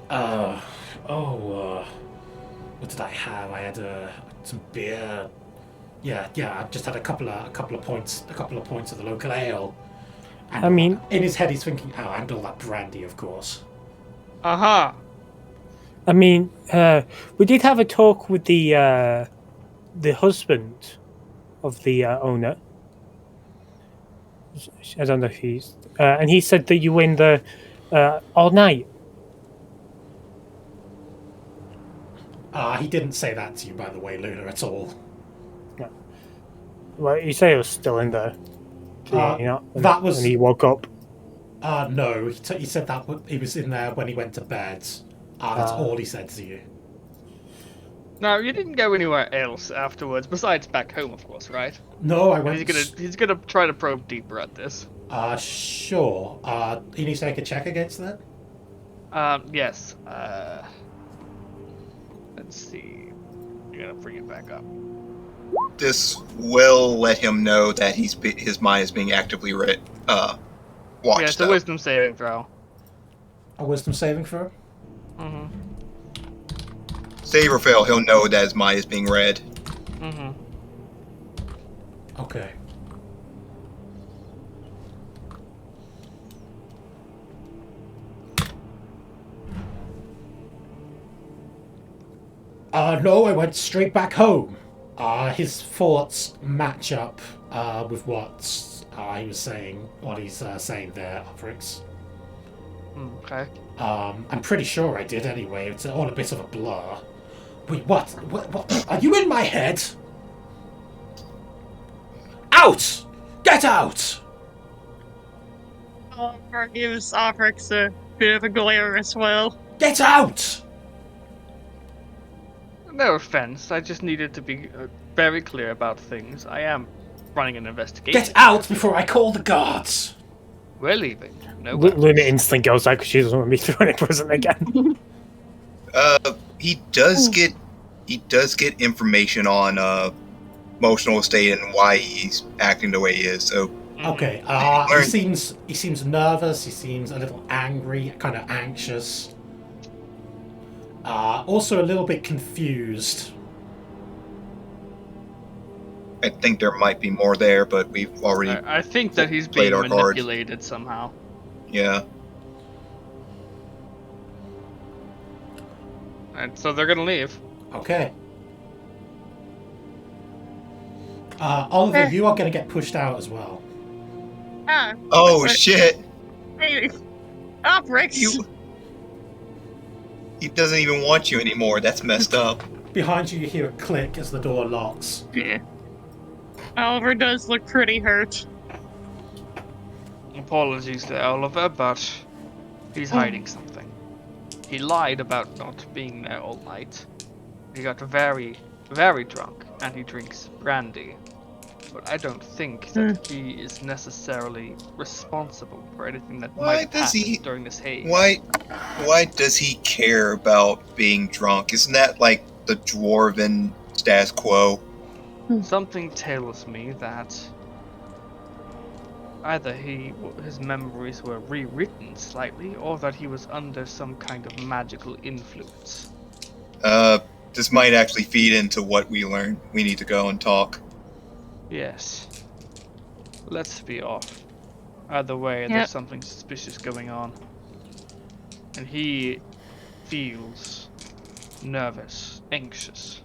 Speaker 1: What did I have? I had some beer. Yeah. I just had a couple of points of the local ale. And
Speaker 6: I mean,
Speaker 1: in his head, he's thinking, and all that brandy, of course.
Speaker 3: Uh-huh.
Speaker 6: I mean, we did have a talk with the husband of the owner. I don't know if he's... and he said that you were in there all night.
Speaker 1: He didn't say that to you, by the way, Luna, at all.
Speaker 6: No. Well, he said he was still in there.
Speaker 1: That was...
Speaker 6: And he woke up.
Speaker 1: No, he said that he was in there when he went to bed. That's all he said to you.
Speaker 3: No, you didn't go anywhere else afterwards, besides back home, of course, right?
Speaker 1: No, I went...
Speaker 3: He's gonna try to probe deeper at this.
Speaker 1: Sure. He needs to make a check against that?
Speaker 3: Yes. Let's see. I gotta bring it back up.
Speaker 5: This will let him know that his mind is being actively watched.
Speaker 3: Yeah, it's a
Speaker 5: though.
Speaker 3: wisdom saving throw.
Speaker 1: A wisdom saving throw?
Speaker 3: Mm-hmm.
Speaker 5: Save or fail, he'll know that his mind is being read.
Speaker 3: Mm-hmm.
Speaker 1: Okay. No, I went straight back home. His thoughts match up with what he was saying, what he's saying there, Uprix.
Speaker 3: Okay.
Speaker 1: I'm pretty sure I did anyway. It's all a bit of a blur. Wait, what? What? Are you in my head? Out! Get out!
Speaker 4: Oliver gives Oprix a bit of a glare as well.
Speaker 1: Get out!
Speaker 3: No offense, I just needed to be very clear about things. I am running an investigation.
Speaker 1: Get out before I call the guards!
Speaker 3: We're leaving. No
Speaker 6: Luna
Speaker 3: weapons.
Speaker 6: instantly goes out because she doesn't want to be thrown in prison again.
Speaker 5: He does get information on emotional state and why he's acting the way he is. So
Speaker 1: Okay, he seems nervous, he seems a little angry, kind of anxious. Also a little bit confused.
Speaker 5: I think there might be more there, but we've already
Speaker 3: I think that he's
Speaker 5: played
Speaker 3: being
Speaker 5: our cards.
Speaker 3: manipulated somehow.
Speaker 5: yeah.
Speaker 3: And so they're gonna leave.
Speaker 1: Okay. Oliver, you are going to get pushed out as well.
Speaker 4: Ah,
Speaker 5: Oh
Speaker 4: What?
Speaker 5: shit!
Speaker 4: hey, Oprix!
Speaker 5: He doesn't even want you anymore. That's messed up.
Speaker 1: Behind you, you hear a click as the door locks.
Speaker 4: Yeah. Oliver does look pretty hurt.
Speaker 3: Apologies to Oliver, but he's hiding something. He lied about not being there all night. He got very, very drunk, and he drinks brandy. But I don't think that he is necessarily responsible for anything that
Speaker 5: Why
Speaker 3: might have
Speaker 5: does
Speaker 3: happened
Speaker 5: he-
Speaker 3: during this haze.
Speaker 5: Why does he care about being drunk? Isn't that like the dwarven status quo?
Speaker 3: Something tells me that either his memories were rewritten slightly, or that he was under some kind of magical influence.
Speaker 5: This might actually feed into what we learned. We need to go and talk.
Speaker 3: Yes. Let's be off. Either way,
Speaker 4: Yep.
Speaker 3: there's something suspicious going on. And he feels nervous, anxious.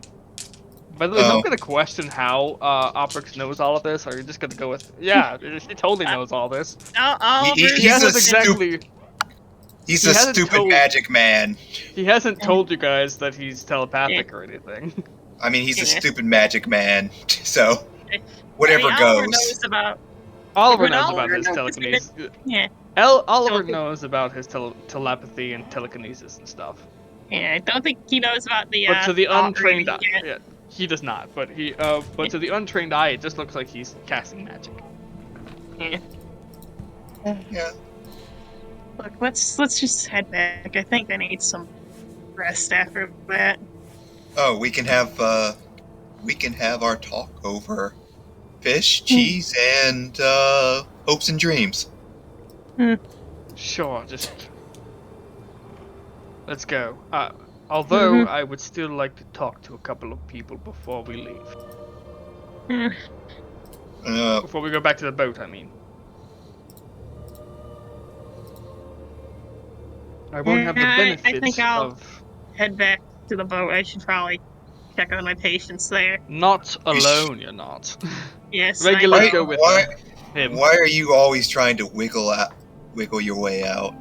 Speaker 3: By the way,
Speaker 5: Oh.
Speaker 3: I'm gonna question how Oprix knows all of this, or are you just gonna go with, yeah, she totally knows all this.
Speaker 4: Oliver
Speaker 5: He
Speaker 3: He
Speaker 5: He's
Speaker 3: hasn't
Speaker 5: a
Speaker 3: exactly.
Speaker 5: He's
Speaker 3: He
Speaker 5: a
Speaker 3: hasn't
Speaker 5: stupid
Speaker 3: told-
Speaker 5: magic man.
Speaker 3: He hasn't told you guys that he's telepathic or anything.
Speaker 5: I mean, he's a
Speaker 4: Yeah.
Speaker 5: stupid magic man. So whatever
Speaker 4: I mean, Oliver
Speaker 5: goes.
Speaker 4: knows about.
Speaker 3: Oliver
Speaker 4: But
Speaker 3: knows
Speaker 4: Oliver
Speaker 3: about his
Speaker 4: knows
Speaker 3: telekinesis.
Speaker 4: Yeah,
Speaker 3: Oliver
Speaker 4: Okay.
Speaker 3: knows about his telepathy and telekinesis and stuff.
Speaker 4: yeah. I don't think he knows about the.
Speaker 3: But to the
Speaker 4: thought
Speaker 3: untrained eye,
Speaker 4: reading yet.
Speaker 3: yeah, he does not. But but to the untrained eye, it just looks like he's casting magic.
Speaker 4: Yeah.
Speaker 5: Yeah.
Speaker 4: Look, let's just head back. I think I need some rest after that.
Speaker 5: Oh, we can have our talk over fish, cheese, and hopes and dreams.
Speaker 3: Sure, just let's go. Although I would still like to talk to a couple of people before we leave. Before we go back to the boat, I mean. I won't have the
Speaker 4: Yeah, I
Speaker 3: benefits
Speaker 4: think I'll-
Speaker 3: of
Speaker 4: Head back to the boat. I should probably check on my patients there.
Speaker 3: not alone. You're not.
Speaker 4: Yes.
Speaker 3: Regular
Speaker 4: I
Speaker 5: Why,
Speaker 4: know.
Speaker 3: go with
Speaker 5: why,
Speaker 3: him.
Speaker 5: why are you always trying to wiggle your way out?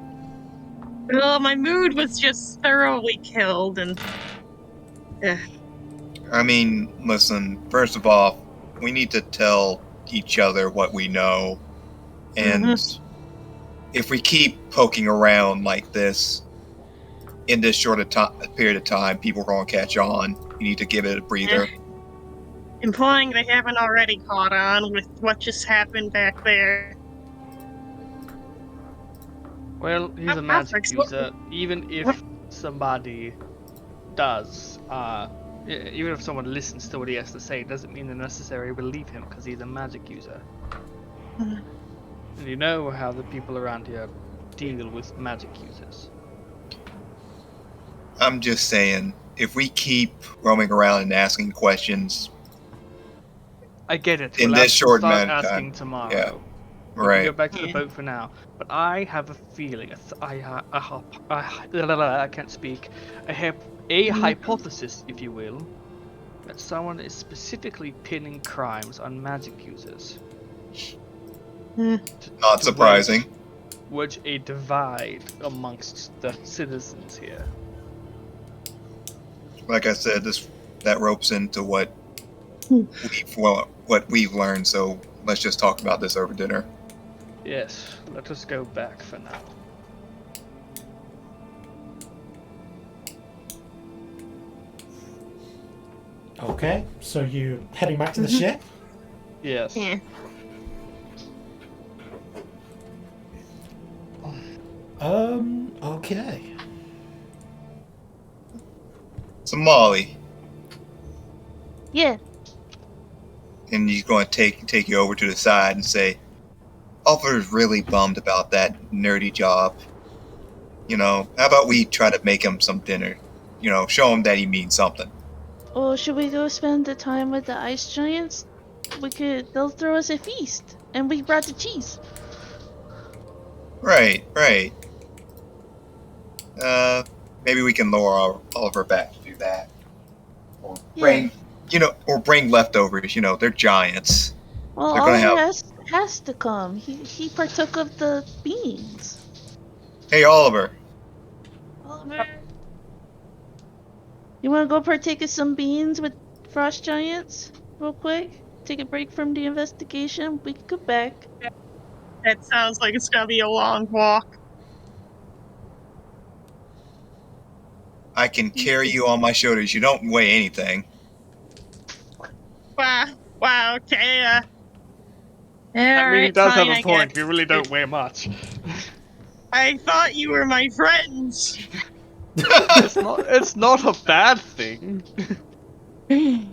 Speaker 4: Well, my mood was just thoroughly killed, and
Speaker 5: I mean, listen, first of all, we need to tell each other what we know. And if we keep poking around like this in this short period of time, people are going to catch on. You need to give it a breather.
Speaker 4: implying they haven't already caught on with what just happened back there.
Speaker 3: Well, he's a
Speaker 4: I'm
Speaker 3: magic
Speaker 4: perfect.
Speaker 3: user. Even if somebody does, even if someone listens to what he has to say, doesn't mean they necessarily believe him because he's a magic user. And you know how the people around here deal with magic users.
Speaker 5: I'm just saying, if we keep roaming around and asking questions,
Speaker 3: I get it.
Speaker 5: In
Speaker 3: We'll
Speaker 5: this
Speaker 3: have to
Speaker 5: short
Speaker 3: start
Speaker 5: amount of time,
Speaker 3: asking tomorrow.
Speaker 5: yeah,
Speaker 3: We can
Speaker 5: right?
Speaker 3: go back to the
Speaker 4: Yeah.
Speaker 3: boat for now. But I have a feeling, I can't speak. I have a hypothesis, if you will, that someone is specifically pinning crimes on magic users.
Speaker 5: Not surprising.
Speaker 3: Wedge a divide amongst the citizens here.
Speaker 5: Like I said, that ropes into what we've learned. So let's just talk about this over dinner.
Speaker 3: Yes, let us go back for now.
Speaker 1: Okay, so you heading back to the ship?
Speaker 3: Yes.
Speaker 4: Yeah.
Speaker 1: Okay.
Speaker 5: So Molly,
Speaker 2: Yeah.
Speaker 5: and he's going to take you over to the side and say, Oliver's really bummed about that nerdy job. How about we try to make him some dinner? Show him that he means something.
Speaker 2: Or should we go spend the time with the ice giants? They'll throw us a feast. And we brought the cheese.
Speaker 5: Right. Maybe we can lure Oliver back to do that. Or bring leftovers. They're giants.
Speaker 2: Well,
Speaker 5: They're gonna
Speaker 2: Oliver has to come. He partook of the beans.
Speaker 5: Hey, Oliver.
Speaker 2: Oliver. You want to go partake of some beans with frost giants real quick? Take a break from the investigation. We can go back.
Speaker 4: That sounds like it's gonna be a long walk.
Speaker 5: I can carry you on my shoulders. You don't weigh anything.
Speaker 4: Wow, okay,
Speaker 3: I mean, he does have a point.
Speaker 4: We
Speaker 3: We really don't weigh much.
Speaker 4: I thought you were my friends.
Speaker 3: It's not a bad thing. It's simply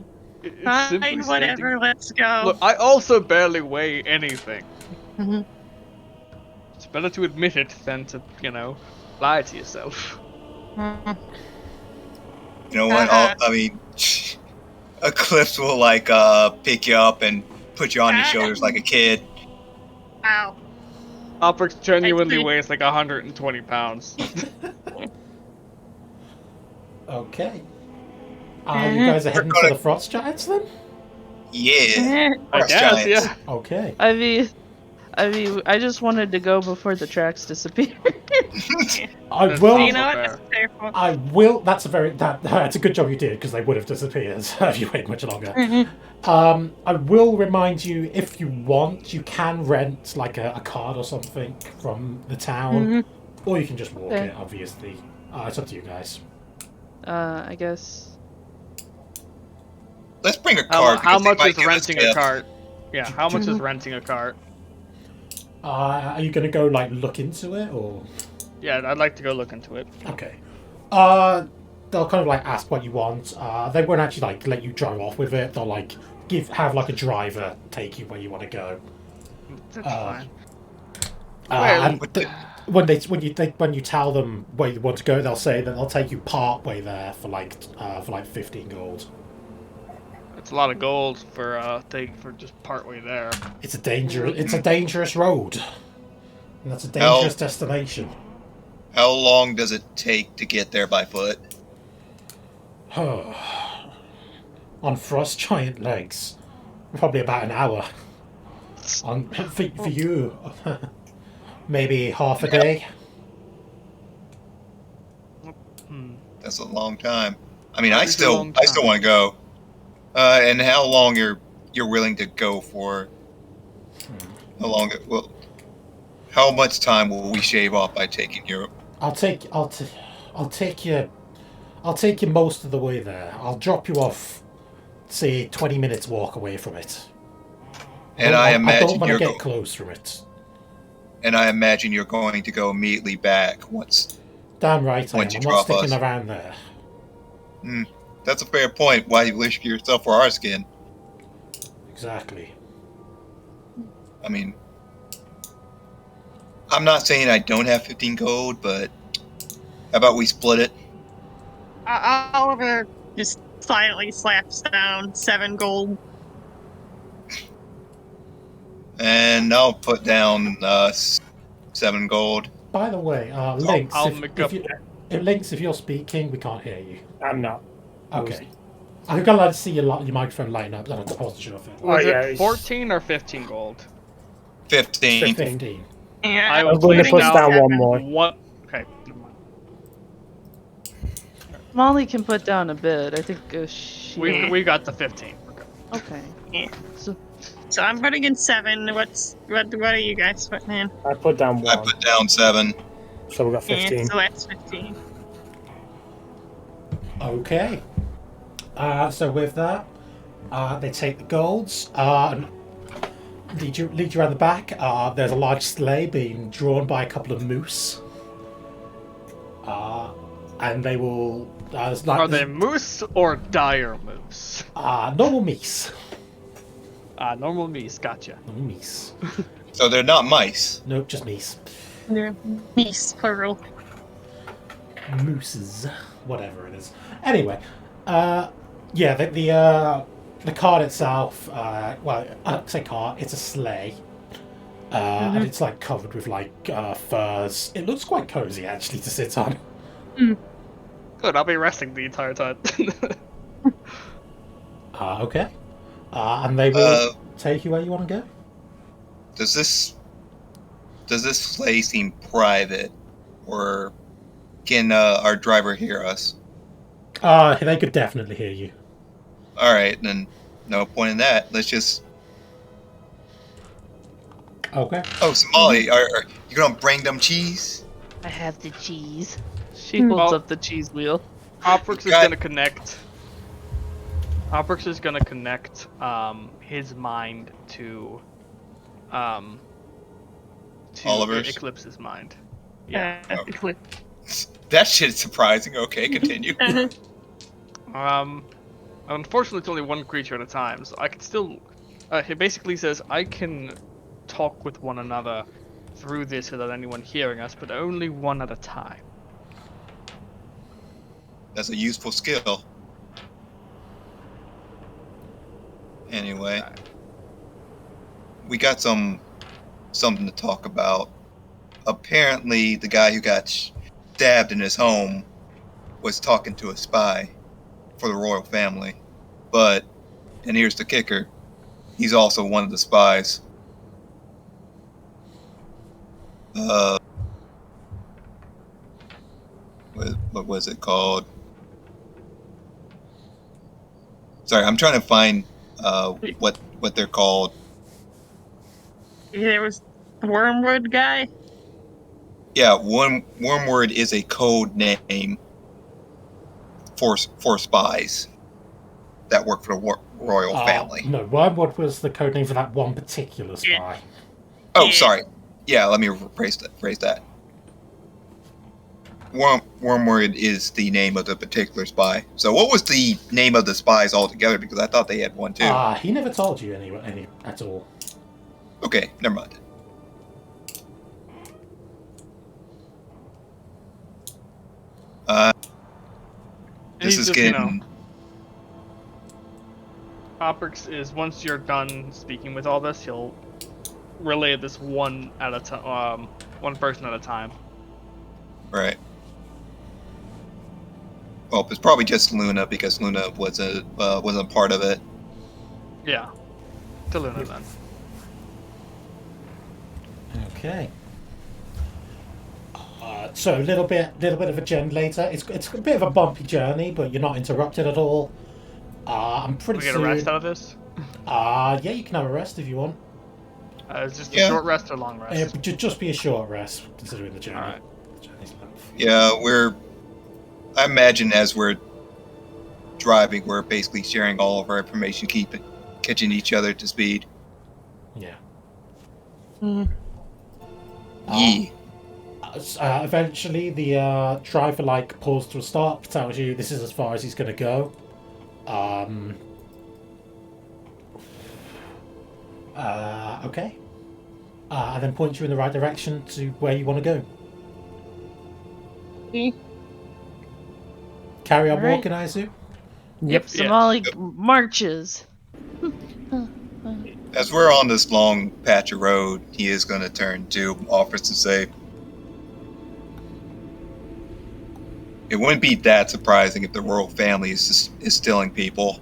Speaker 4: Fine,
Speaker 3: stating-
Speaker 4: whatever, let's go.
Speaker 3: Look, I also barely weigh anything.
Speaker 4: Mhm.
Speaker 3: It's better to admit it than to, lie to yourself.
Speaker 4: Mhm.
Speaker 5: You know what? Eclipse will pick you up and put you on your shoulders like a kid.
Speaker 4: Ow.
Speaker 3: Alfred genuinely
Speaker 4: I see.
Speaker 3: weighs like 120 pounds.
Speaker 1: Okay. You guys are heading to the frost giants then?
Speaker 5: Yeah.
Speaker 3: I
Speaker 5: Frost
Speaker 3: guess,
Speaker 5: giants.
Speaker 3: yeah.
Speaker 1: Okay.
Speaker 2: I mean, I just wanted to go before the tracks disappear.
Speaker 1: I
Speaker 3: That's
Speaker 1: will.
Speaker 4: You know what?
Speaker 3: fair.
Speaker 4: That's fair point.
Speaker 1: I will. That's a good job you did because they would have disappeared if you waited much longer. I will remind you, if you want, you can rent like a card or something from the town, or you can just walk
Speaker 2: Okay.
Speaker 1: it. Obviously, it's up to you guys.
Speaker 2: I guess.
Speaker 5: Let's bring a
Speaker 3: How,
Speaker 5: card.
Speaker 3: how
Speaker 5: because they
Speaker 3: much
Speaker 5: might
Speaker 3: is
Speaker 5: give us
Speaker 3: renting a
Speaker 5: gifts.
Speaker 3: cart? Yeah, how much is renting a cart?
Speaker 1: Are you gonna go look into it or?
Speaker 3: Yeah, I'd like to go look into it.
Speaker 1: Okay. They'll kind of ask what you want. They won't actually let you drive off with it. They'll have a driver take you where you want to go.
Speaker 3: That's fine.
Speaker 1: And when you tell them where you want to go, they'll say that they'll take you part way there for 15 gold.
Speaker 3: It's a lot of gold for just part way there.
Speaker 1: It's a dangerous road, and that's a dangerous destination.
Speaker 5: How long does it take to get there by foot?
Speaker 1: On frost giant legs, probably about an hour. For you, maybe half a day.
Speaker 5: That's a long time. I mean,
Speaker 3: That
Speaker 5: I
Speaker 3: is a
Speaker 5: still
Speaker 3: long
Speaker 5: want
Speaker 3: time.
Speaker 5: to go. And how long you're willing to go for? How much time will we shave off by taking you?
Speaker 1: I'll take you most of the way there. I'll drop you off, say 20 minutes walk away from it.
Speaker 5: And I
Speaker 1: don't
Speaker 5: imagine
Speaker 1: want to
Speaker 5: you're
Speaker 1: get
Speaker 5: going.
Speaker 1: close from it.
Speaker 5: And I imagine you're going to go immediately back once.
Speaker 1: Damn right I am.
Speaker 5: Once you
Speaker 1: I'm not
Speaker 5: drop
Speaker 1: sticking
Speaker 5: us.
Speaker 1: around there.
Speaker 5: That's a fair point. Why you risk yourself for our skin?
Speaker 1: Exactly.
Speaker 5: I mean, I'm not saying I don't have 15 gold, but how about we split it?
Speaker 4: Oliver just silently slaps down 7 gold.
Speaker 5: And I'll put down 7 gold.
Speaker 1: By the way, Lynx,
Speaker 3: I'll
Speaker 1: if,
Speaker 3: make
Speaker 1: if
Speaker 3: up.
Speaker 1: you, Lynx, if you're speaking, we can't hear you.
Speaker 6: I'm not.
Speaker 1: Okay. I'm gonna see your microphone lighting up. I wasn't sure if it
Speaker 6: Oh,
Speaker 3: Was
Speaker 6: yeah,
Speaker 3: it
Speaker 6: it's-
Speaker 3: 14 or 15 gold?
Speaker 5: 15.
Speaker 1: 15.
Speaker 4: Yeah,
Speaker 3: I
Speaker 6: I'm
Speaker 3: will
Speaker 6: going to
Speaker 3: put
Speaker 6: put
Speaker 3: down
Speaker 6: down one more.
Speaker 3: What? Okay. Never mind.
Speaker 2: Molly can put down a bid. I think she.
Speaker 3: We got the 15. We're good.
Speaker 2: Okay.
Speaker 4: Yeah.
Speaker 2: So
Speaker 4: So I'm putting in 7. What are you guys putting in?
Speaker 6: I put down
Speaker 5: I
Speaker 6: one,
Speaker 5: put down 7.
Speaker 6: so we got 15.
Speaker 4: Yeah, so that's 15.
Speaker 1: Okay. So with that, they take the golds. And lead you around the back. There's a large sleigh being drawn by a couple of moose. And they will. There's like
Speaker 3: Are they moose or dire moose?
Speaker 1: normal meese?
Speaker 3: Normal meese. Gotcha.
Speaker 1: Normal meese.
Speaker 5: So they're not mice.
Speaker 1: Nope, just meese.
Speaker 4: They're beast plural.
Speaker 1: Mooses, whatever it is. Anyway, yeah, the cart itself. Well, I say cart. It's a sleigh, and it's like covered with like furs. It looks quite cozy actually to sit on.
Speaker 3: Good. I'll be resting the entire time.
Speaker 1: Okay, and they will take you where you want to go.
Speaker 5: Does this sleigh seem private, or can our driver hear us?
Speaker 1: They could definitely hear you.
Speaker 5: All right, then no point in that. Let's just.
Speaker 1: Okay.
Speaker 5: Oh, Somali, are you gonna bring them cheese?
Speaker 2: I have the cheese. She holds
Speaker 3: Oh.
Speaker 2: up the cheese wheel.
Speaker 3: Oprix is
Speaker 5: Got-
Speaker 3: gonna connect. Oprix is gonna connect his mind to
Speaker 5: Oliver's?
Speaker 3: Eclipse's mind. Yeah.
Speaker 5: That shit's surprising. Okay, continue.
Speaker 3: Unfortunately, it's only one creature at a time, so I can still. He basically says I can talk with one another through this without anyone hearing us, but only one at a time.
Speaker 5: That's a useful skill. Anyway, we got something to talk about. Apparently, the guy who got stabbed in his home was talking to a spy for the royal family. But, and here's the kicker, he's also one of the spies. What was it called? Sorry, I'm trying to find what they're called.
Speaker 4: There was Wormwood guy.
Speaker 5: Yeah, Wormwood is a code name for spies that work for the royal family.
Speaker 1: No, Wormwood was the code name for that one particular spy.
Speaker 5: Oh,
Speaker 4: Yeah.
Speaker 5: sorry. Yeah, let me phrase that. Wormwood is the name of the particular spy. So what was the name of the spies altogether? Because I thought they had one too.
Speaker 1: He never told you any at all.
Speaker 5: Okay, never mind. This
Speaker 3: He's
Speaker 5: is
Speaker 3: just,
Speaker 5: getting...
Speaker 3: Oprix is once you're done speaking with all this, he'll relay this one at a time, one person at a time.
Speaker 5: Right. Well, it's probably just Luna because Luna wasn't part of it.
Speaker 3: Yeah, to Luna then.
Speaker 1: Okay. So a little bit of a journey later. It's a bit of a bumpy journey, but you're not interrupted at all. I'm pretty
Speaker 3: We get
Speaker 1: soon.
Speaker 3: a rest out of this.
Speaker 1: Yeah, you can have a rest if you want.
Speaker 3: It's just
Speaker 5: Yeah.
Speaker 3: a short rest or long rest.
Speaker 1: It would just be a short rest considering the journey.
Speaker 3: All right.
Speaker 1: The journey's length.
Speaker 5: Yeah, I imagine as we're driving, we're basically sharing all of our information, catching each other to speed.
Speaker 1: Yeah.
Speaker 5: Ye.
Speaker 1: Eventually, the driver pulls to a stop, tells you this is as far as he's going to go. Okay. And then points you in the right direction to where you want to go. Carry on
Speaker 2: Alright.
Speaker 1: walking, I assume?
Speaker 2: Yep,
Speaker 3: Yeah.
Speaker 2: Somali marches.
Speaker 5: As we're on this long patch of road, he is going to turn to offers to say, it wouldn't be that surprising if the royal family is stealing people.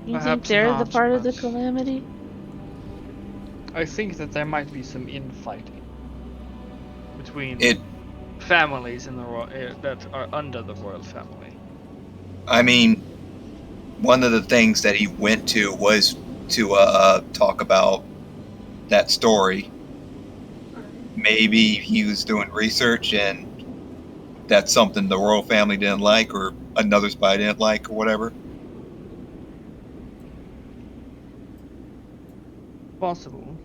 Speaker 2: You think
Speaker 3: Perhaps
Speaker 2: they're the
Speaker 3: not,
Speaker 2: part of the
Speaker 3: but-
Speaker 2: calamity?
Speaker 3: I think that there might be some infighting between
Speaker 5: It,
Speaker 3: families in the that are under the royal family.
Speaker 5: I mean, one of the things that he went to was to talk about that story. Maybe he was doing research and that's something the royal family didn't like, or another spy didn't like, or whatever.
Speaker 3: Possible.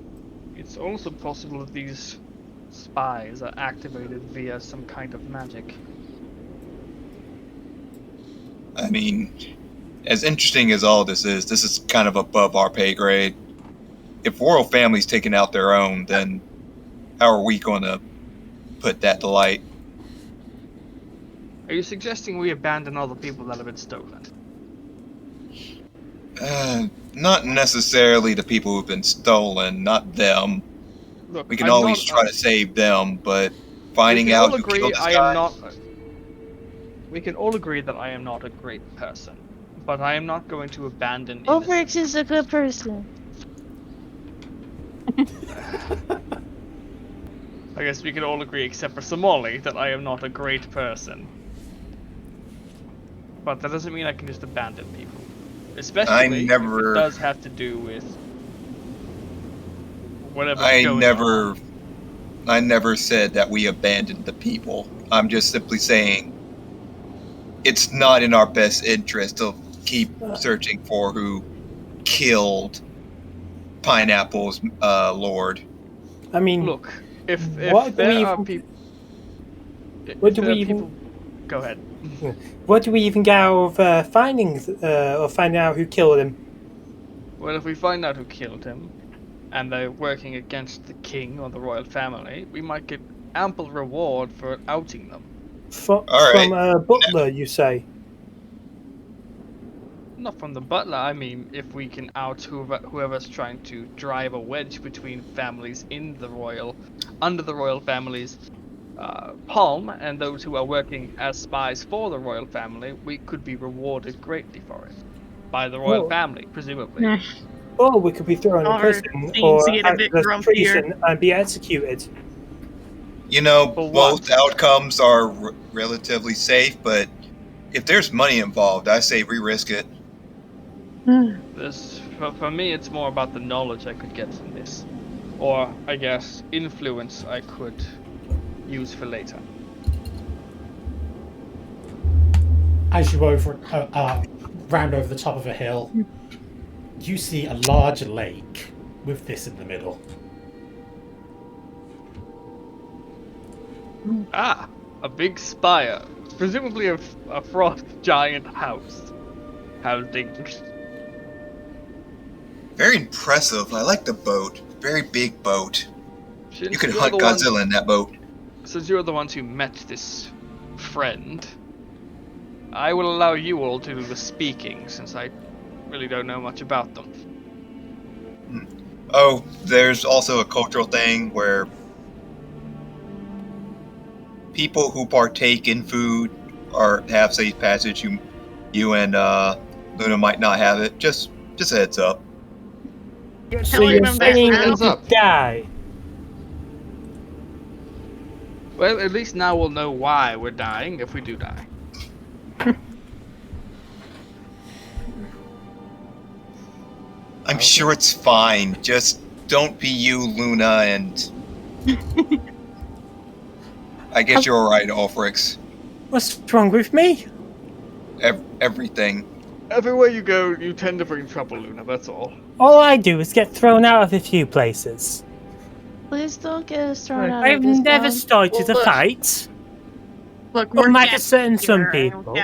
Speaker 3: It's also possible that these spies are activated via some kind of magic.
Speaker 5: I mean, as interesting as all this is kind of above our pay grade. If royal family's taking out their own, then how are we going to put that to light?
Speaker 3: Are you suggesting we abandon all the people that have been stolen?
Speaker 5: Not necessarily the people who've been stolen, not them.
Speaker 3: Look,
Speaker 5: We can
Speaker 3: I'm
Speaker 5: always
Speaker 3: not-
Speaker 5: try to save them, but
Speaker 3: we
Speaker 5: finding
Speaker 3: can
Speaker 5: out
Speaker 3: all
Speaker 5: who
Speaker 3: agree
Speaker 5: killed this
Speaker 3: I
Speaker 5: guy.
Speaker 3: am not. We can all agree that I am not a great person, but I am not going to abandon.
Speaker 2: Ulrich is a good person.
Speaker 3: I guess we can all agree, except for Somali, that I am not a great person. But that doesn't mean I can just abandon people. Especially if
Speaker 5: never-
Speaker 3: it does have to do with whatever's
Speaker 5: I
Speaker 3: going
Speaker 5: never said that we abandoned the people. I'm just simply saying it's not in our best interest to keep searching for who killed Pineapple's lord.
Speaker 6: I mean,
Speaker 3: on. Look, if
Speaker 6: What do
Speaker 3: there
Speaker 6: we
Speaker 3: are
Speaker 6: even-
Speaker 3: people...
Speaker 6: what do we even-
Speaker 3: Go ahead.
Speaker 6: what do we even get out of finding out who killed him?
Speaker 3: Well, if we find out who killed him, and they're working against the king or the royal family, we might get ample reward for outing them.
Speaker 6: From
Speaker 5: right.
Speaker 6: Butler, you say?
Speaker 3: Not from the butler, I mean, if we can out whoever's trying to drive a wedge between families under the royal family's palm, and those who are working as spies for the royal family, we could be rewarded greatly for it. By the royal
Speaker 6: Well-
Speaker 3: family, presumably.
Speaker 6: Or we could be thrown in
Speaker 4: Or
Speaker 6: prison
Speaker 4: seems
Speaker 6: or
Speaker 4: to get a bit
Speaker 6: acted as
Speaker 4: grumpier.
Speaker 6: treason and be executed.
Speaker 5: You know,
Speaker 3: For what?
Speaker 5: both outcomes are relatively safe, but if there's money involved, I say we risk it.
Speaker 3: For me, it's more about the knowledge I could get from this. Or, I guess, influence I could use for later.
Speaker 1: As you round over the top of a hill, you see a large lake with this in the middle.
Speaker 3: Ah, a big spire. Presumably a frost giant house. Housing.
Speaker 5: Very impressive. I like the boat. Very big boat. You
Speaker 3: Since
Speaker 5: could
Speaker 3: you're
Speaker 5: hunt
Speaker 3: the one-
Speaker 5: Godzilla in that boat.
Speaker 3: Since you're the ones who met this friend, I will allow you all to do the speaking, since I really don't know much about them.
Speaker 5: Oh, there's also a cultural thing where people who partake in food or have safe passage. You and Luna might not have it. Just a heads up.
Speaker 4: You're
Speaker 6: So
Speaker 4: telling
Speaker 6: you're
Speaker 4: them that
Speaker 6: saying
Speaker 4: now?
Speaker 6: we
Speaker 3: Hands up.
Speaker 6: could die?
Speaker 3: Well, at least now we'll know why we're dying if we do die.
Speaker 5: I'm sure it's fine. Just don't be you, Luna, and I guess you're alright, Ulfrix.
Speaker 6: What's wrong with me?
Speaker 5: Everything.
Speaker 3: Everywhere you go, you tend to bring trouble, Luna, that's all.
Speaker 6: All I do is get thrown out of a few places.
Speaker 2: Please don't get us thrown out
Speaker 6: I've
Speaker 2: of this
Speaker 6: never
Speaker 2: town.
Speaker 6: started a
Speaker 4: Look.
Speaker 6: fight.
Speaker 4: Look, we're
Speaker 6: Unlike
Speaker 4: guests
Speaker 6: certain some
Speaker 4: here, and
Speaker 6: people.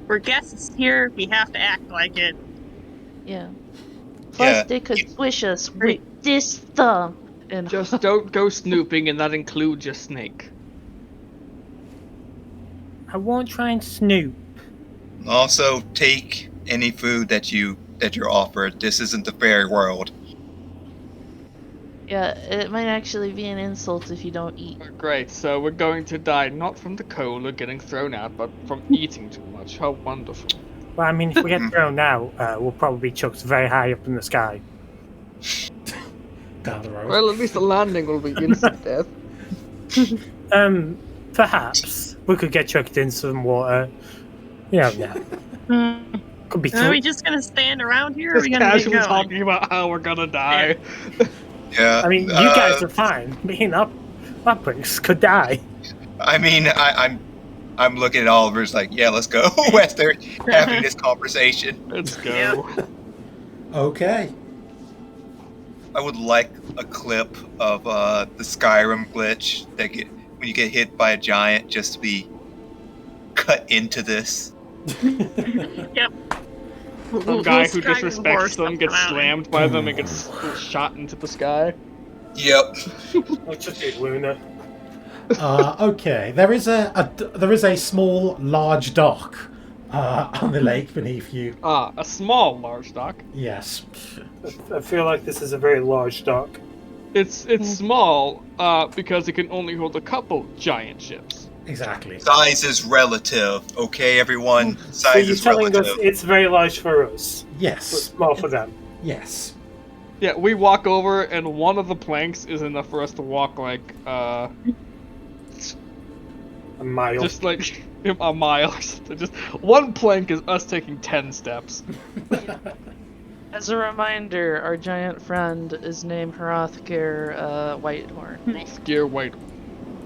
Speaker 4: we're guests here. We have to act like it.
Speaker 2: Yeah. Plus,
Speaker 5: Yeah.
Speaker 2: they could squish us with this thumb. And
Speaker 3: Just don't go snooping, and that includes your snake.
Speaker 6: I won't try and snoop.
Speaker 5: Also, take any food that you're offered. This isn't the fairy world.
Speaker 2: yeah, it might actually be an insult if you don't eat.
Speaker 3: Great, so we're going to die not from the cold or getting thrown out, but from eating too much. How wonderful.
Speaker 6: Well, I mean, if we get thrown out, we'll probably be chucked very high up in the sky.
Speaker 1: Down the road.
Speaker 3: Well, at least the landing will be instant death.
Speaker 6: Perhaps we could get chucked in some water. Yeah. Could be.
Speaker 4: Are we just gonna stand around here? Or are
Speaker 3: Just
Speaker 4: we gonna get
Speaker 3: casually
Speaker 4: going?
Speaker 3: talking about how we're gonna die.
Speaker 5: Yeah.
Speaker 6: I mean, you guys are fine. Me and that prince could die.
Speaker 5: I mean, I'm looking at Oliver's like, yeah, let's go. As they're having this conversation,
Speaker 3: Let's go.
Speaker 1: Okay.
Speaker 5: I would like a clip of the Skyrim glitch that when you get hit by a giant, just to be cut into this.
Speaker 4: Yep.
Speaker 3: Some guy who disrespects them gets slammed by them and gets shot into the sky.
Speaker 5: Yep.
Speaker 6: What's your take, Luna?
Speaker 1: Okay. There is a small, large dock on the lake beneath you.
Speaker 3: Ah, a small large dock.
Speaker 1: Yes.
Speaker 6: I feel like this is a very large dock.
Speaker 3: It's small because it can only hold a couple giant ships.
Speaker 1: Exactly.
Speaker 5: Size is relative, okay, everyone?
Speaker 6: So
Speaker 5: Size
Speaker 6: you're
Speaker 5: is
Speaker 6: telling
Speaker 5: relative.
Speaker 6: us it's very large for us, but
Speaker 1: Yes.
Speaker 6: small for them.
Speaker 1: Yes.
Speaker 3: Yeah, we walk over and one of the planks is enough for us to walk like
Speaker 6: A mile.
Speaker 3: just like a mile or something. Just one plank is us taking 10 steps.
Speaker 2: As a reminder, our giant friend is named Hrothgar Whitehorn.
Speaker 3: Gear white.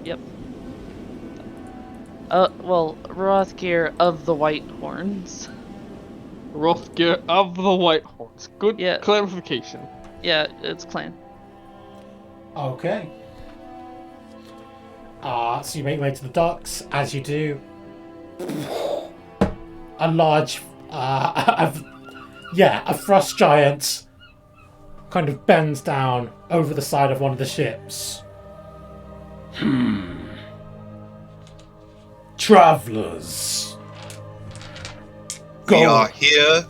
Speaker 2: Yep. Well, Hrothgar of the Whitehorns.
Speaker 3: Hrothgar of the Whitehorns. Good
Speaker 2: Yeah.
Speaker 3: clarification.
Speaker 2: Yeah, it's clan.
Speaker 1: Okay. So you make your way to the docks. As you do, a large, a frost giant kind of bends down over the side of one of the ships. Travelers. Go.
Speaker 5: We are here.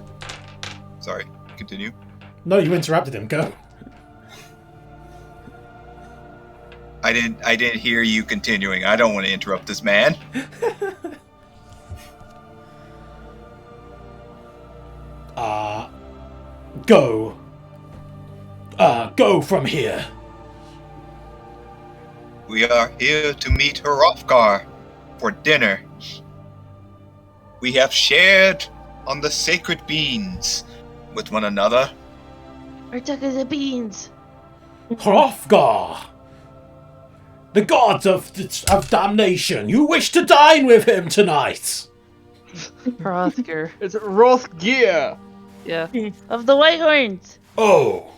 Speaker 5: Sorry, continue.
Speaker 1: No, you interrupted him. Go.
Speaker 5: I didn't hear you continuing. I don't want to interrupt this man.
Speaker 1: Go. Go from here.
Speaker 5: We are here to meet Hrothgar for dinner. We have shared on the sacred beans with one another.
Speaker 2: Or took the beans.
Speaker 1: Hrothgar, the god of damnation. You wish to dine with him tonight.
Speaker 2: Hrothgar.
Speaker 3: It's Hrothgar.
Speaker 2: Yeah. Of the Whitehorns.
Speaker 1: Oh.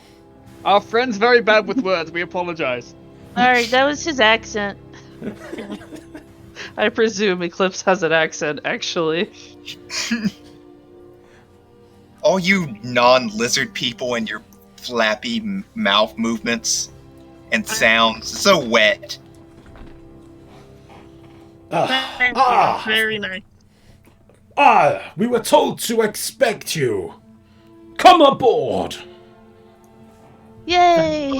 Speaker 3: Our friend's very bad with words. We apologize.
Speaker 2: Alright, that was his accent. I presume Eclipse has an accent, actually.
Speaker 5: All you non-lizard people and your flappy mouth movements and sounds. So wet.
Speaker 4: Thank you. Very nice.
Speaker 1: We were told to expect you. Come aboard.
Speaker 2: Yay!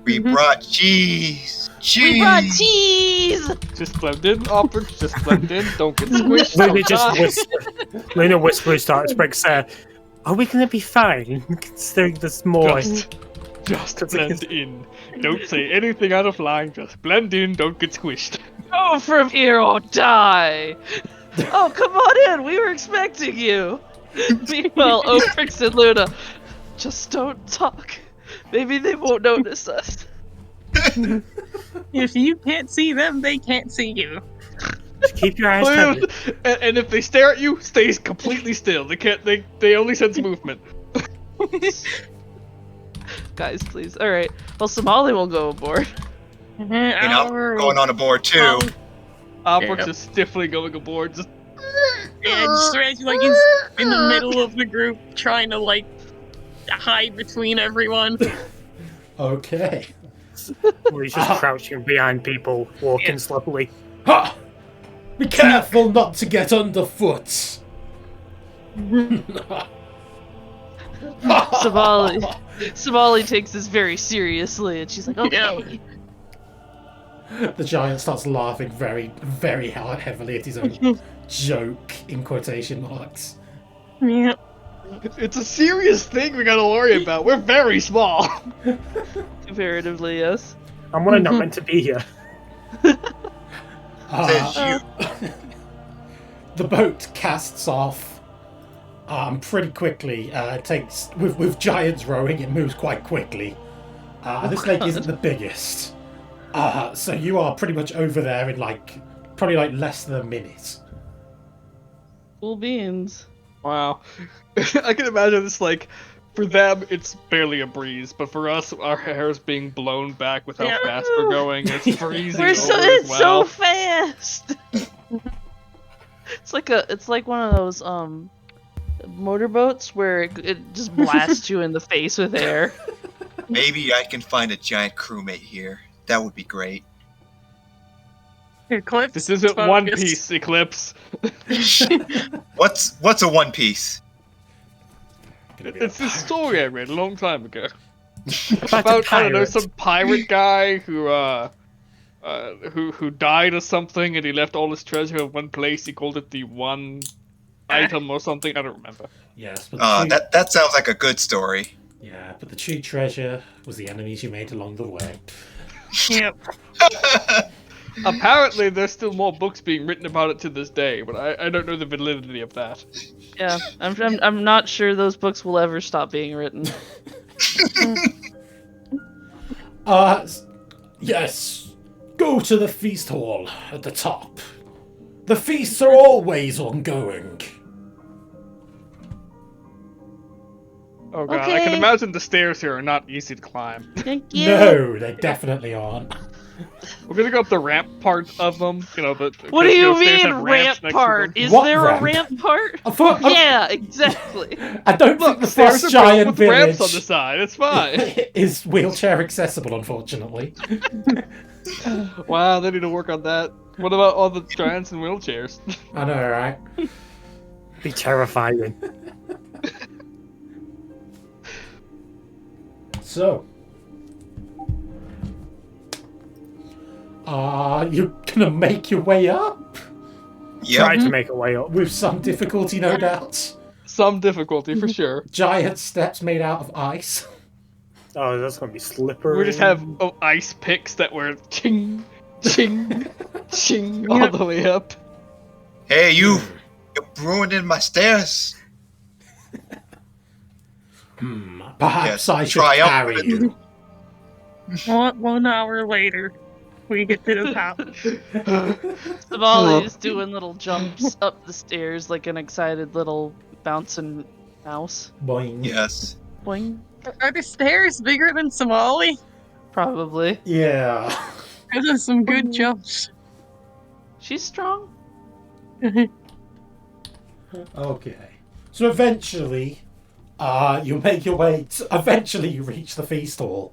Speaker 5: We brought cheese. Cheese.
Speaker 2: We brought cheese!
Speaker 3: Just blend in, Albert. Just blend in. Don't get squished.
Speaker 6: Luna
Speaker 3: don't
Speaker 6: just
Speaker 3: die.
Speaker 6: whispers. Luna whispers to Archbricks, are we going to be fine considering this morning?
Speaker 3: Just blend in. Don't say anything out of line. Just blend in. Don't get squished.
Speaker 2: Go from here or die! Oh, come on in! We were expecting you! Meanwhile, Oprix and Luna, just don't talk. Maybe they won't notice us.
Speaker 4: If you can't see them, they can't see you.
Speaker 6: Just keep your eyes covered.
Speaker 3: And if they stare at you, stay completely still. They can't. They only sense movement.
Speaker 2: guys, please. All right. Well, Somali will go aboard.
Speaker 5: You know, going on aboard too.
Speaker 3: Albert's
Speaker 4: Yeah.
Speaker 3: just stiffly going aboard. Just
Speaker 4: Yeah, just imagine like he's in the middle of the group trying to like hide between everyone.
Speaker 1: Okay.
Speaker 6: Or he's just crouching behind people, walking slowly.
Speaker 1: Ha! Be careful not to get underfoot.
Speaker 2: Somali takes this very seriously, and she's like, okay.
Speaker 1: The giant starts laughing very, very heavily at his own joke, in quotation marks.
Speaker 4: Yeah.
Speaker 3: it's a serious thing we gotta worry about. We're very small.
Speaker 2: Comparatively, yes.
Speaker 6: I'm not meant to be here.
Speaker 5: Says you.
Speaker 1: The boat casts off pretty quickly. It takes with giants rowing, it moves quite quickly. This lake isn't the biggest, so you are pretty much over there in probably less than a minute.
Speaker 2: Cool beans.
Speaker 3: Wow. I can imagine this like, for them it's barely a breeze, but for us, our hair's being blown back with how
Speaker 4: Yeah.
Speaker 3: fast we're going. It's freezing.
Speaker 2: We're so
Speaker 3: over as
Speaker 2: it's so
Speaker 3: well.
Speaker 2: fast. It's like one of those motorboats where it just blasts you in the face with air.
Speaker 5: Maybe I can find a giant crewmate here. That would be great.
Speaker 4: Eclipse.
Speaker 3: This isn't
Speaker 4: focus.
Speaker 3: One Piece, Eclipse.
Speaker 5: What's a One Piece?
Speaker 3: It's this story I read a long time ago.
Speaker 6: About
Speaker 3: About, I don't know,
Speaker 6: pirate.
Speaker 3: some pirate guy who died or something, and he left all his treasure in one place. He called it the one item or something. I don't remember.
Speaker 1: Yes, but the true,
Speaker 5: That sounds like a good story.
Speaker 1: yeah, but the true treasure was the enemies you made along the way.
Speaker 4: Yep.
Speaker 3: Apparently, there's still more books being written about it to this day, but I don't know the validity of that.
Speaker 2: Yeah, I'm not sure those books will ever stop being written.
Speaker 1: Yes. Go to the feast hall at the top. The feasts are always ongoing.
Speaker 3: Oh god, I can
Speaker 2: Okay.
Speaker 3: imagine the stairs here are not easy to climb.
Speaker 2: Thank you.
Speaker 1: No, they definitely aren't.
Speaker 3: We're gonna go up the ramp part of them. You know,
Speaker 2: What do you
Speaker 3: stairs
Speaker 2: mean
Speaker 3: have ramps
Speaker 2: ramp
Speaker 3: next to
Speaker 2: part?
Speaker 3: them.
Speaker 2: Is
Speaker 1: What
Speaker 2: there
Speaker 1: ramp?
Speaker 2: a ramp part?
Speaker 1: Yeah.
Speaker 2: Yeah, exactly.
Speaker 1: I don't
Speaker 3: Look,
Speaker 1: think the
Speaker 3: stairs
Speaker 1: Frost
Speaker 3: are built
Speaker 1: Giant
Speaker 3: with ramps on
Speaker 1: Village
Speaker 3: the side. It's fine.
Speaker 1: is wheelchair accessible, unfortunately.
Speaker 3: Wow, they need to work on that. What about all the giants in wheelchairs?
Speaker 1: I know, right?
Speaker 6: Be terrifying.
Speaker 1: So, you're gonna make your way up?
Speaker 6: Try
Speaker 5: Yep.
Speaker 6: to make a way up.
Speaker 1: With some difficulty, no doubt.
Speaker 3: Some difficulty for sure.
Speaker 1: Giant steps made out of ice.
Speaker 6: Oh, that's gonna be slippery.
Speaker 3: We just have ice picks that were ching, ching, ching all the way up.
Speaker 5: Hey, you're ruining my stairs.
Speaker 1: Perhaps
Speaker 5: Yes,
Speaker 1: I should
Speaker 5: try out
Speaker 1: carry
Speaker 5: with it.
Speaker 1: you.
Speaker 4: 1 hour later, we get to the top.
Speaker 2: Savali's doing little jumps up the stairs like an excited little bouncing mouse.
Speaker 1: Boing.
Speaker 5: Yes.
Speaker 2: Boing.
Speaker 4: Are the stairs bigger than Somali?
Speaker 2: Probably.
Speaker 1: Yeah.
Speaker 4: Those are some good jumps.
Speaker 2: She's strong.
Speaker 1: Okay. So eventually, you make your way. Eventually, you reach the feast hall.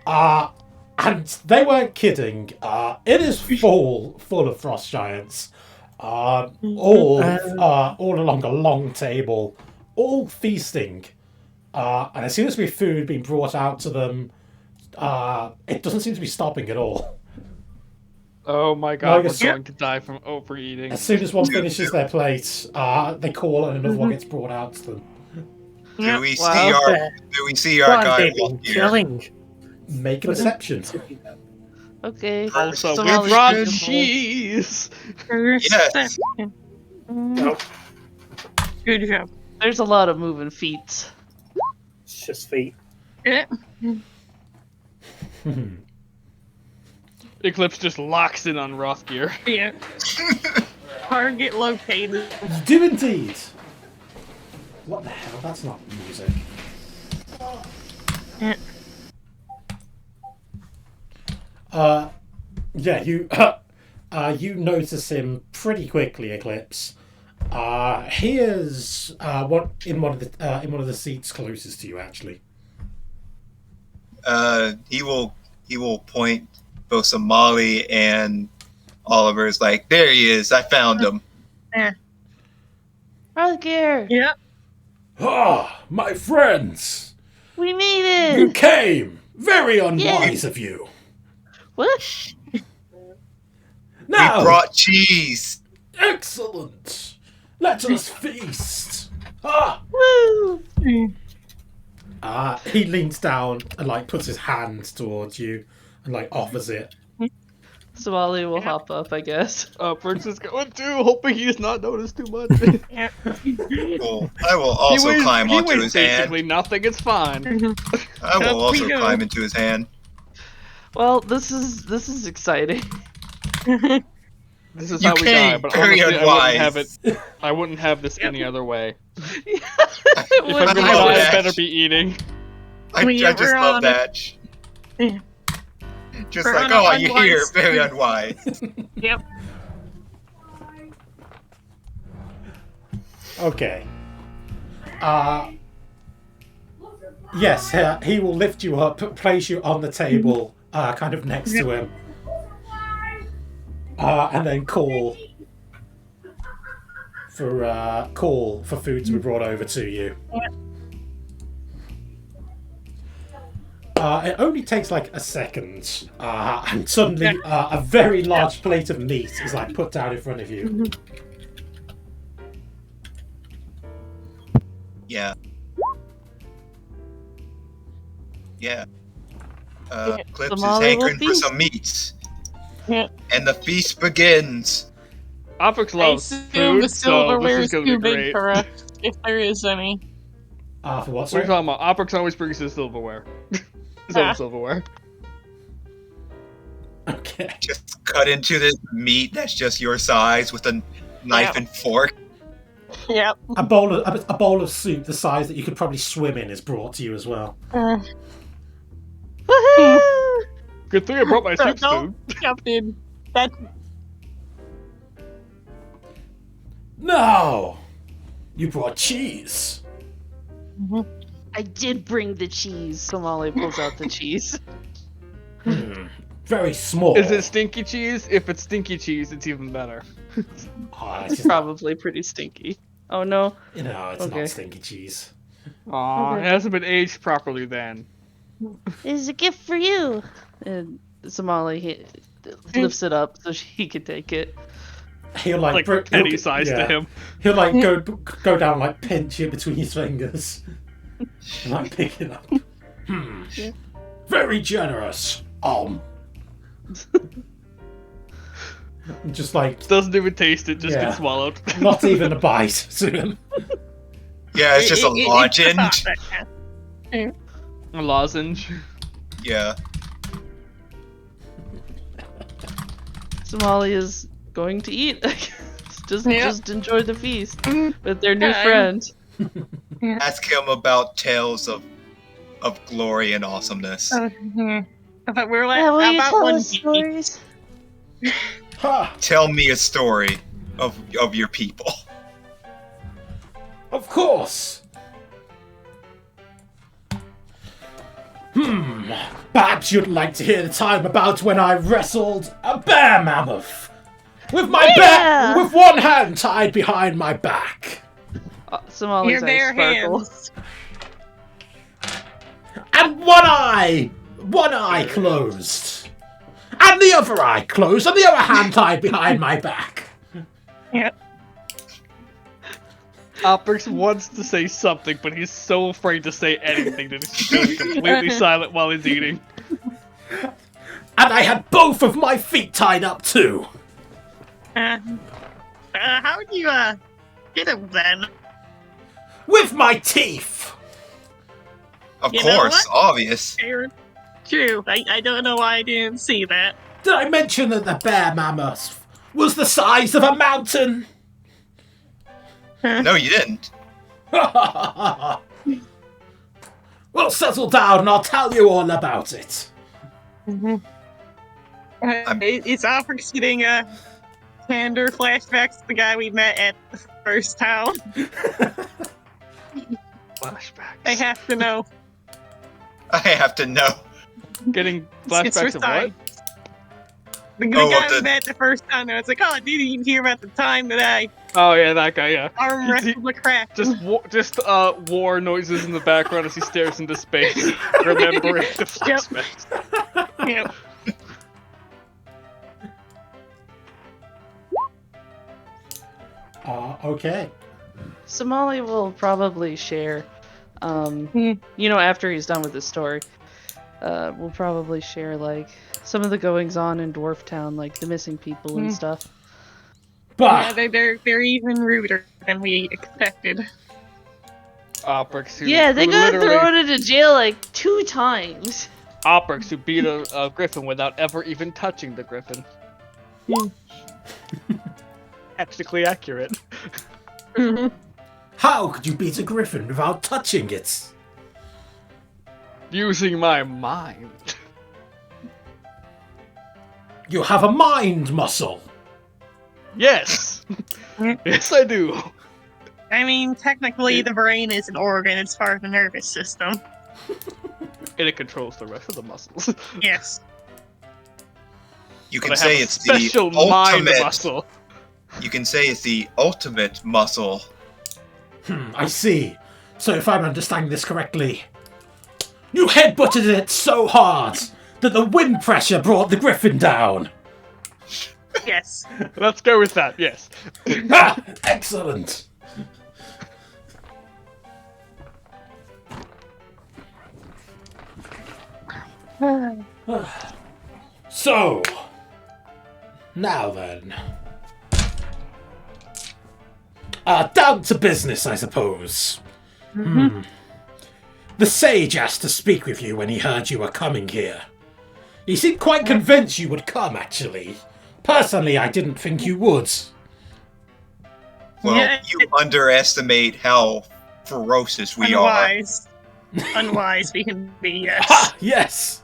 Speaker 1: And they weren't kidding. It is full of frost giants. All along a long table, all feasting. And there seems to be food being brought out to them. It doesn't seem to be stopping at all.
Speaker 3: Oh my
Speaker 1: No, I
Speaker 3: god, we're
Speaker 1: guess-
Speaker 3: going to die from overeating.
Speaker 1: As soon as one finishes their plate, they call and another one gets brought out to them.
Speaker 5: Do we see
Speaker 2: Wow.
Speaker 5: our
Speaker 6: Go on,
Speaker 5: guy
Speaker 6: baby,
Speaker 5: walk here?
Speaker 6: killing.
Speaker 1: Make a deception.
Speaker 2: Okay.
Speaker 3: Also, we
Speaker 2: Somali's
Speaker 3: brought
Speaker 2: beautiful.
Speaker 3: cheese!
Speaker 5: Yes.
Speaker 6: Nope,
Speaker 4: Good job.
Speaker 2: There's a lot of moving feet.
Speaker 6: it's just feet.
Speaker 4: Yeah.
Speaker 3: Eclipse just locks in on Rothgear.
Speaker 4: Yeah. Target located.
Speaker 1: You do indeed. What the hell? That's not music. Yeah, you you notice him pretty quickly, Eclipse. He is in one of the seats closest to you, actually.
Speaker 5: He will point both Somali and Oliver's like, there he is. I found him.
Speaker 2: Rutger,
Speaker 4: Yep.
Speaker 1: Ah, my friends!
Speaker 2: we made
Speaker 1: You
Speaker 2: it.
Speaker 1: came! Very unwise of you.
Speaker 2: What?
Speaker 1: Now,
Speaker 5: We brought cheese.
Speaker 1: excellent! Let us feast! Ah!
Speaker 2: Woo!
Speaker 1: He leans down and like puts his hand towards you and like offers it.
Speaker 2: Somali will hop up, I guess.
Speaker 3: Brooks is going too, hoping he does not notice too much.
Speaker 5: Well, I will also climb onto his
Speaker 3: basically
Speaker 5: hand.
Speaker 3: nothing. It's fine.
Speaker 5: I will also
Speaker 4: we go.
Speaker 5: climb into his hand.
Speaker 2: Well, this is exciting.
Speaker 3: This is
Speaker 5: You
Speaker 3: how we
Speaker 5: came
Speaker 3: die. But
Speaker 5: very
Speaker 3: honestly,
Speaker 5: unwise.
Speaker 3: I wouldn't have this any other way.
Speaker 2: It
Speaker 3: If I'm
Speaker 2: would
Speaker 3: gonna
Speaker 2: be
Speaker 5: love
Speaker 3: die, I
Speaker 5: that.
Speaker 3: better be eating.
Speaker 5: I
Speaker 4: We
Speaker 5: just
Speaker 4: were
Speaker 5: love
Speaker 4: on
Speaker 5: that. Just
Speaker 4: We're
Speaker 5: like,
Speaker 4: on
Speaker 5: oh,
Speaker 4: an
Speaker 5: you're here.
Speaker 4: unwise
Speaker 5: Very
Speaker 4: streak.
Speaker 5: unwise.
Speaker 4: Yep.
Speaker 1: Okay. Yes, he will lift you up, place you on the table, kind of next to him, and then call for food to be brought over to you. It only takes like a second, and suddenly a very large plate of meat is like put down in front of you.
Speaker 5: Yeah. Yeah. Clips is
Speaker 2: Somali will
Speaker 5: hankering for
Speaker 2: feast.
Speaker 5: some meats.
Speaker 4: Yeah.
Speaker 5: And the feast begins.
Speaker 3: Opix
Speaker 4: I
Speaker 3: loves
Speaker 4: assume
Speaker 3: food,
Speaker 4: the
Speaker 3: so
Speaker 4: silverware
Speaker 3: this
Speaker 4: is
Speaker 3: is gonna
Speaker 4: too
Speaker 3: be
Speaker 4: big
Speaker 3: great.
Speaker 4: for us, if there is any.
Speaker 1: For what?
Speaker 3: What are you
Speaker 1: Sorry?
Speaker 3: talking about? Opix always brings his silverware. His
Speaker 4: Ah.
Speaker 3: own silverware.
Speaker 1: Okay.
Speaker 5: Just cut into this meat that's just your size with a knife
Speaker 4: Yeah.
Speaker 5: and fork.
Speaker 4: Yep.
Speaker 1: A bowl of soup the size that you could probably swim in is brought to you as well.
Speaker 2: Woohoo!
Speaker 3: Good thing I brought my soup
Speaker 4: Don't-
Speaker 3: spoon.
Speaker 4: Captain. That.
Speaker 1: No! You brought cheese.
Speaker 2: I did bring the cheese. Somali pulls out the cheese.
Speaker 1: Very small.
Speaker 3: Is it stinky cheese? If it's stinky cheese, it's even better.
Speaker 1: It's
Speaker 2: It's
Speaker 1: just,
Speaker 2: probably pretty stinky. Oh no.
Speaker 1: it's
Speaker 2: Okay.
Speaker 1: not stinky cheese.
Speaker 3: Aw,
Speaker 2: Okay.
Speaker 3: it hasn't been aged properly then.
Speaker 2: It's a gift for you. And Somali lifts it up so he can take it.
Speaker 1: He'll like,
Speaker 3: Like penny size
Speaker 1: yeah.
Speaker 3: to him.
Speaker 1: He'll like go down, like pinch it between his fingers, and like pick it up.
Speaker 2: Yeah.
Speaker 1: Very generous. Just like
Speaker 3: Doesn't even taste it, just
Speaker 1: Yeah.
Speaker 3: gets swallowed.
Speaker 1: not even a bite to him.
Speaker 5: Yeah, it's just a lozenge.
Speaker 3: A lozenge.
Speaker 5: Yeah.
Speaker 2: Somali is going to eat. just
Speaker 4: Yeah.
Speaker 2: just enjoy the feast with their new
Speaker 4: Yeah.
Speaker 2: friend.
Speaker 5: Ask him about tales of glory and awesomeness.
Speaker 4: But we're like,
Speaker 2: Yeah, will
Speaker 4: how
Speaker 2: you
Speaker 4: about
Speaker 2: tell
Speaker 4: one
Speaker 2: us stories?
Speaker 1: Ha!
Speaker 5: Tell me a story of your people.
Speaker 1: Of course. Perhaps you'd like to hear the time about when I wrestled a bear mammoth with my
Speaker 2: Yeah.
Speaker 1: with one hand tied behind my back
Speaker 2: Somali's
Speaker 4: Your
Speaker 2: eyes
Speaker 4: bare
Speaker 2: sparkle.
Speaker 4: hands.
Speaker 1: and one eye closed and the other eye closed and the other hand tied behind my back.
Speaker 4: Yep.
Speaker 3: Opix wants to say something, but he's so afraid to say anything that he's just completely silent while he's eating.
Speaker 1: And I had both of my feet tied up too.
Speaker 4: How do you get him then?
Speaker 1: With my teeth.
Speaker 5: Of
Speaker 4: You know
Speaker 5: course,
Speaker 4: what?
Speaker 5: obvious.
Speaker 4: True. I don't know why I didn't see that.
Speaker 1: Did I mention that the bear mammoth was the size of a mountain?
Speaker 5: No, you didn't.
Speaker 1: Well, settle down and I'll tell you all about it.
Speaker 4: Is Alfred's getting Kander flashbacks to the guy we met at the first town?
Speaker 3: Flashbacks.
Speaker 4: I have to know.
Speaker 5: I have to know.
Speaker 3: Getting
Speaker 4: It's
Speaker 3: flashbacks
Speaker 4: first
Speaker 3: of what?
Speaker 4: time. The
Speaker 5: Oh,
Speaker 4: guy
Speaker 5: the-
Speaker 4: we met the first time, I was like, oh, did you hear about the time that I
Speaker 3: Oh yeah, that guy. Yeah.
Speaker 4: arm wrestled the crap?
Speaker 3: Just war noises in the background as he stares into space, remembering the flashbacks.
Speaker 4: Yep.
Speaker 1: Okay.
Speaker 2: Somali will probably share, after he's done with his story, we'll probably share, like, some of the goings-on in Dwarf Town, like the missing people and stuff.
Speaker 1: But
Speaker 4: Yeah, they're even ruder than we expected.
Speaker 3: Oprix, who
Speaker 2: Yeah, they
Speaker 3: who
Speaker 2: got
Speaker 3: literally-
Speaker 2: thrown into jail, like, 2 times.
Speaker 3: Oprix, who beat a griffin without ever even touching the griffin. Technically accurate.
Speaker 1: how could you beat a griffin without touching it?
Speaker 3: Using my mind.
Speaker 1: You have a mind muscle.
Speaker 3: Yes! Yes, I do.
Speaker 4: I mean, technically, the brain is an organ. It's part of the nervous system.
Speaker 3: And it controls the rest of the muscles.
Speaker 4: Yes.
Speaker 5: You
Speaker 3: But
Speaker 5: can
Speaker 3: I have
Speaker 5: say
Speaker 3: a
Speaker 5: it's the
Speaker 3: special mind
Speaker 5: ultimate.
Speaker 3: muscle.
Speaker 5: You can say it's the ultimate muscle.
Speaker 1: I see. So if I'm understanding this correctly, you headbutted it so hard that the wind pressure brought the griffin down.
Speaker 4: Yes.
Speaker 3: Let's go with that, yes.
Speaker 1: Ha! Excellent. So, now then. Down to business, I suppose. The sage asked to speak with you when he heard you were coming here. He seemed quite convinced you would come, actually. Personally, I didn't think you would.
Speaker 5: Well,
Speaker 4: Yeah.
Speaker 5: you underestimate how ferocious we are.
Speaker 4: Unwise. Unwise we can be, yes.
Speaker 1: Ha! Yes!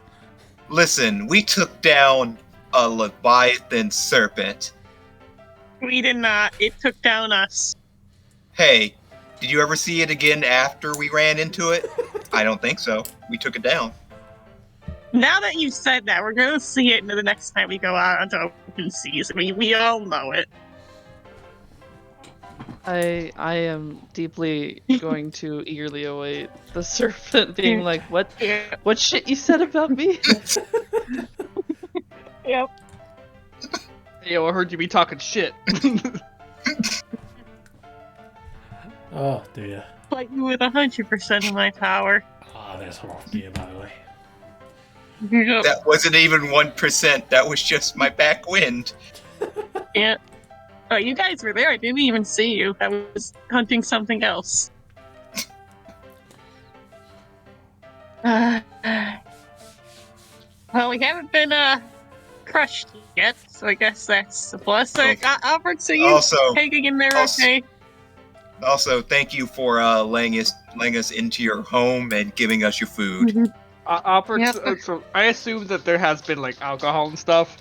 Speaker 5: Listen, we took down a Leviathan serpent.
Speaker 4: We did not. It took down us.
Speaker 5: Hey, did you ever see it again after we ran into it? I don't think so. We took it down.
Speaker 4: Now that you said that, we're gonna see it the next time we go out onto open seas. We all know it.
Speaker 2: I am deeply going to eagerly await the serpent being like, what shit you said about me?
Speaker 4: Yep.
Speaker 3: Yo, I heard you be talking shit.
Speaker 1: Oh, dear.
Speaker 4: Like you with 100% of my power.
Speaker 1: Ah, there's Hrothgar, by the way.
Speaker 4: Yep.
Speaker 5: That wasn't even 1%. That was just my backwind.
Speaker 4: Yeah. Oh, you guys were there. I didn't even see you. I was hunting something else. Well, we haven't been crushed yet, so I guess that's a plus. Albert, so you
Speaker 5: Also,
Speaker 4: hanging in there
Speaker 5: also-
Speaker 4: okay?
Speaker 5: also, thank you for letting us into your home and giving us your food.
Speaker 3: Oprix,
Speaker 4: Yep.
Speaker 3: so I assume that there has been like alcohol and stuff.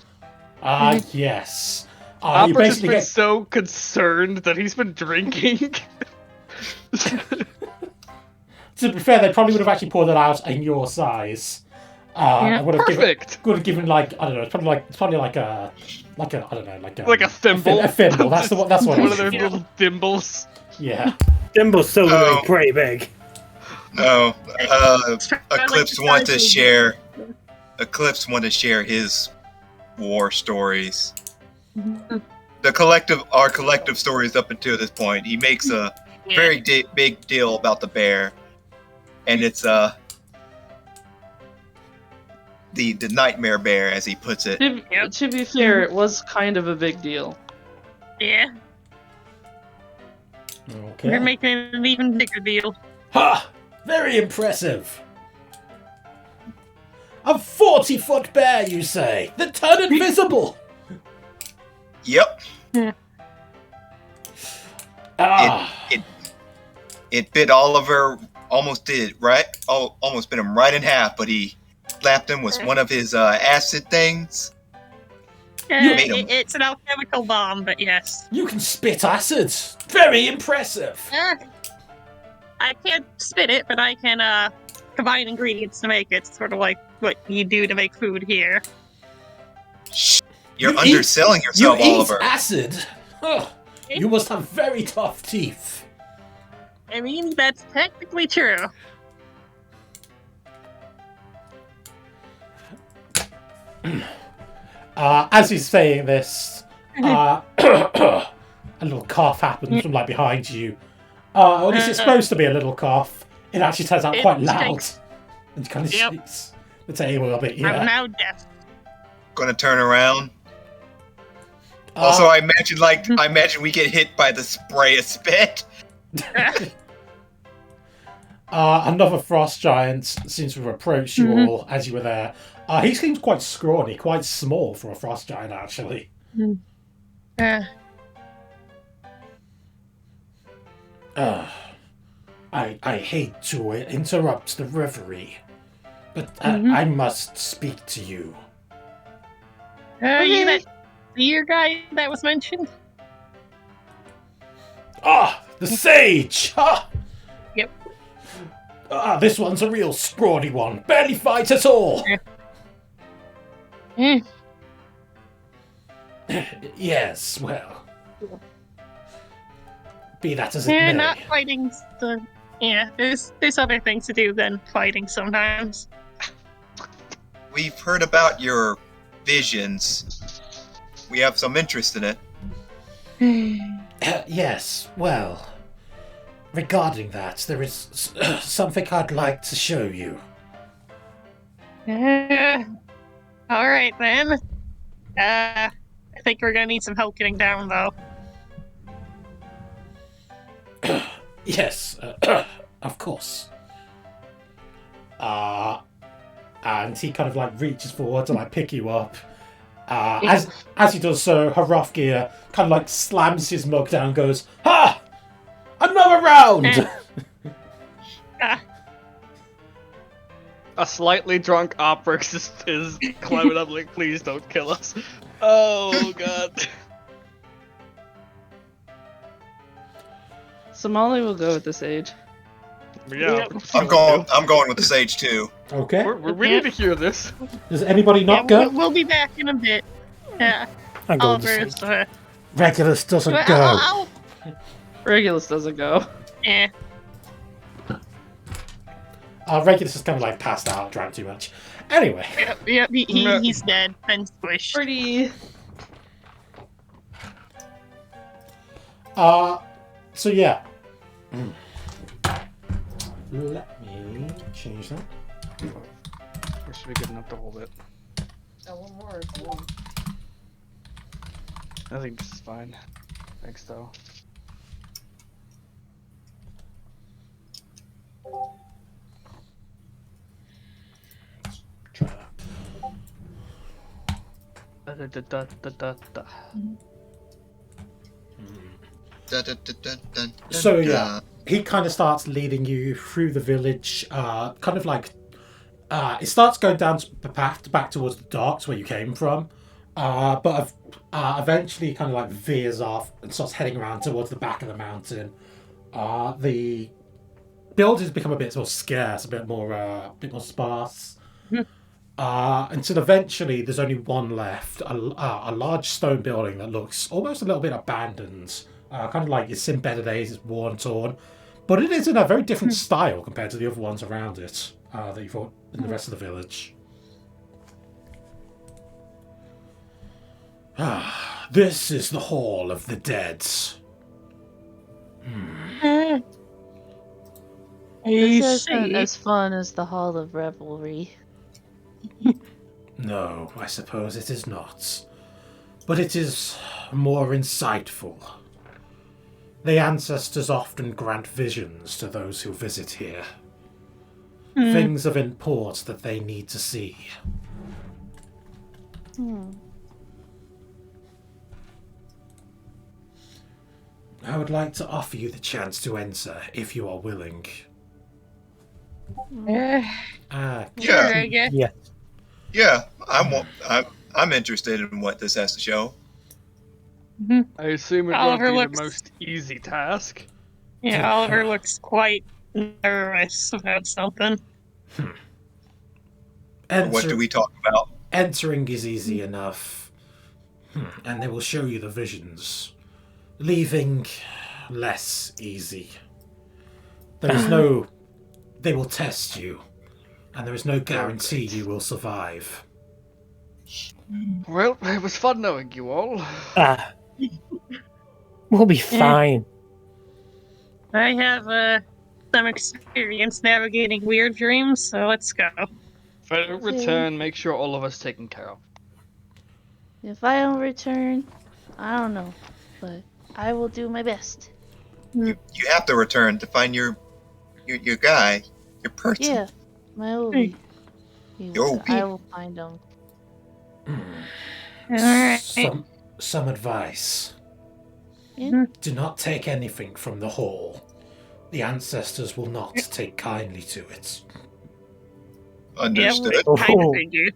Speaker 1: Yes. You
Speaker 3: Oprix has
Speaker 1: basically
Speaker 3: been
Speaker 1: get...
Speaker 3: so concerned that he's been drinking.
Speaker 1: To be fair, they probably would have actually poured it out in your size.
Speaker 4: Yeah.
Speaker 1: I would have
Speaker 3: Perfect.
Speaker 1: given like, I don't know, it's probably like a I don't know,
Speaker 3: Like a thimble.
Speaker 1: A thimble. That's what I
Speaker 3: One
Speaker 1: was
Speaker 3: of their
Speaker 1: thinking.
Speaker 3: little thimbles.
Speaker 1: Yeah.
Speaker 6: Dimble's still gonna
Speaker 5: Oh.
Speaker 6: be pretty big.
Speaker 5: No, Eclipse
Speaker 4: like
Speaker 5: want to
Speaker 4: the size of-
Speaker 5: share. Eclipse want to share his war stories. Our collective stories up until this point. He makes a
Speaker 4: Yeah.
Speaker 5: very big deal about the bear, and it's the nightmare bear, as he puts it.
Speaker 2: To be fair, it was kind of a big deal.
Speaker 4: Yeah,
Speaker 1: Okay.
Speaker 4: we're making it an even bigger deal.
Speaker 1: Ha! Very impressive. A 40-foot bear, you say? That turned invisible.
Speaker 5: Yep,
Speaker 1: Ah.
Speaker 5: it bit Oliver. Almost did it, right? Almost bit him right in half, but he slapped him with one of his acid things, made 'em.
Speaker 4: It's an alchemical bomb, but yes.
Speaker 1: You can spit acid. Very impressive.
Speaker 4: I can't spit it, but I can combine ingredients to make it. Sort of like what you do to make food here.
Speaker 5: You're
Speaker 1: You eat-
Speaker 5: underselling
Speaker 1: You
Speaker 5: yourself,
Speaker 1: eat
Speaker 5: Oliver.
Speaker 1: acid. Ugh, you must have very tough teeth.
Speaker 4: I mean, that's technically true.
Speaker 1: As he's saying this, a little cough happens from like behind you. Well, this is supposed to be a little cough. It actually turns out
Speaker 4: It
Speaker 1: quite loud.
Speaker 4: stinks.
Speaker 1: And kind of
Speaker 4: Yep.
Speaker 1: shakes the table a bit.
Speaker 4: I'm
Speaker 1: Yeah.
Speaker 4: now deaf.
Speaker 5: Gonna turn around.
Speaker 1: Uh,
Speaker 5: Also, I imagine we get hit by the spray of spit.
Speaker 1: another frost giant seems to have approached you
Speaker 4: Mhm.
Speaker 1: all as you were there. He seems quite scrawny, quite small for a frost giant, actually. I hate to interrupt the reverie, but I must speak to you.
Speaker 4: You that deer guy that was mentioned?
Speaker 1: The sage!
Speaker 4: Yep.
Speaker 1: This one's a real scrawny one. Barely fights at all. Yes, well. Be that as it may.
Speaker 4: Not fighting. There's other things to do than fighting sometimes.
Speaker 5: We've heard about your visions. We have some interest in it.
Speaker 1: Yes, well. Regarding that, there is something I'd like to show you.
Speaker 4: All right then. I think we're gonna need some help getting down though.
Speaker 1: Yes, of course. And he kind of like reaches forward to like pick you up. As he does so, Hrafgir kind of like slams his mug down and goes, "Ha! Another round!"
Speaker 3: A slightly drunk Oprix is climbing up like, please don't kill us. Oh god.
Speaker 2: Somali will go with the sage.
Speaker 3: Yeah,
Speaker 5: I'm going with the sage too.
Speaker 1: Okay.
Speaker 3: We're ready to hear this.
Speaker 1: Does anybody not go?
Speaker 4: We'll be back in a bit. Yeah.
Speaker 6: I'm going to
Speaker 4: Oliver's,
Speaker 6: sleep.
Speaker 1: Regulus doesn't
Speaker 4: well,
Speaker 1: go.
Speaker 2: Regulus doesn't go.
Speaker 4: Yeah.
Speaker 1: Regulus is kind of like passed out, drank too much. Anyway.
Speaker 4: Yep, he's dead and squished.
Speaker 2: Pretty.
Speaker 1: So yeah. Let me change that.
Speaker 3: We should be good enough to hold it.
Speaker 2: One more.
Speaker 3: I think this is fine. Thanks though.
Speaker 1: Try that. So yeah, he kind of starts leading you through the village, kind of like it starts going down the path back towards the docks where you came from, but eventually kind of like veers off and starts heading around towards the back of the mountain. The buildings become a bit more scarce, a bit more sparse. Until eventually there's only one left, a large stone building that looks almost a little bit abandoned. Kind of like it's in better days, it's worn and torn. But it is in a very different style compared to the other ones around it that you thought in the rest of the village. This is the Hall of the Dead.
Speaker 2: This isn't as fun as the Hall of Revelry.
Speaker 1: No, I suppose it is not. But it is more insightful. The ancestors often grant visions to those who visit here. Things of import that they need to see. I would like to offer you the chance to enter if you are willing.
Speaker 5: Yeah,
Speaker 4: I guess.
Speaker 6: Yeah.
Speaker 5: yeah. I'm interested in what this has to show.
Speaker 3: I assume it won't
Speaker 4: Oliver
Speaker 3: be
Speaker 4: looks-
Speaker 3: the most easy task.
Speaker 4: Yeah, Oliver looks quite nervous about something.
Speaker 5: What do we talk about?
Speaker 1: Entering is easy enough, and they will show you the visions. Leaving, less easy. There is no... They will test you, and there is no guarantee you will survive.
Speaker 3: Well, it was fun knowing you all.
Speaker 6: We'll be fine.
Speaker 4: I have some experience navigating weird dreams, so let's go.
Speaker 3: If I don't return, make sure all of us taken care of.
Speaker 2: If I don't return, I don't know, but I will do my best.
Speaker 5: You have to return to find your guy, your person.
Speaker 2: Yeah, my Obi.
Speaker 5: Your Obi.
Speaker 2: I will find him.
Speaker 4: Alright.
Speaker 1: Some advice.
Speaker 2: Yeah.
Speaker 1: Do not take anything from the hall. The ancestors will not take kindly to it.
Speaker 5: Understood.
Speaker 4: Yeah, kind
Speaker 6: Oh.
Speaker 4: of figured.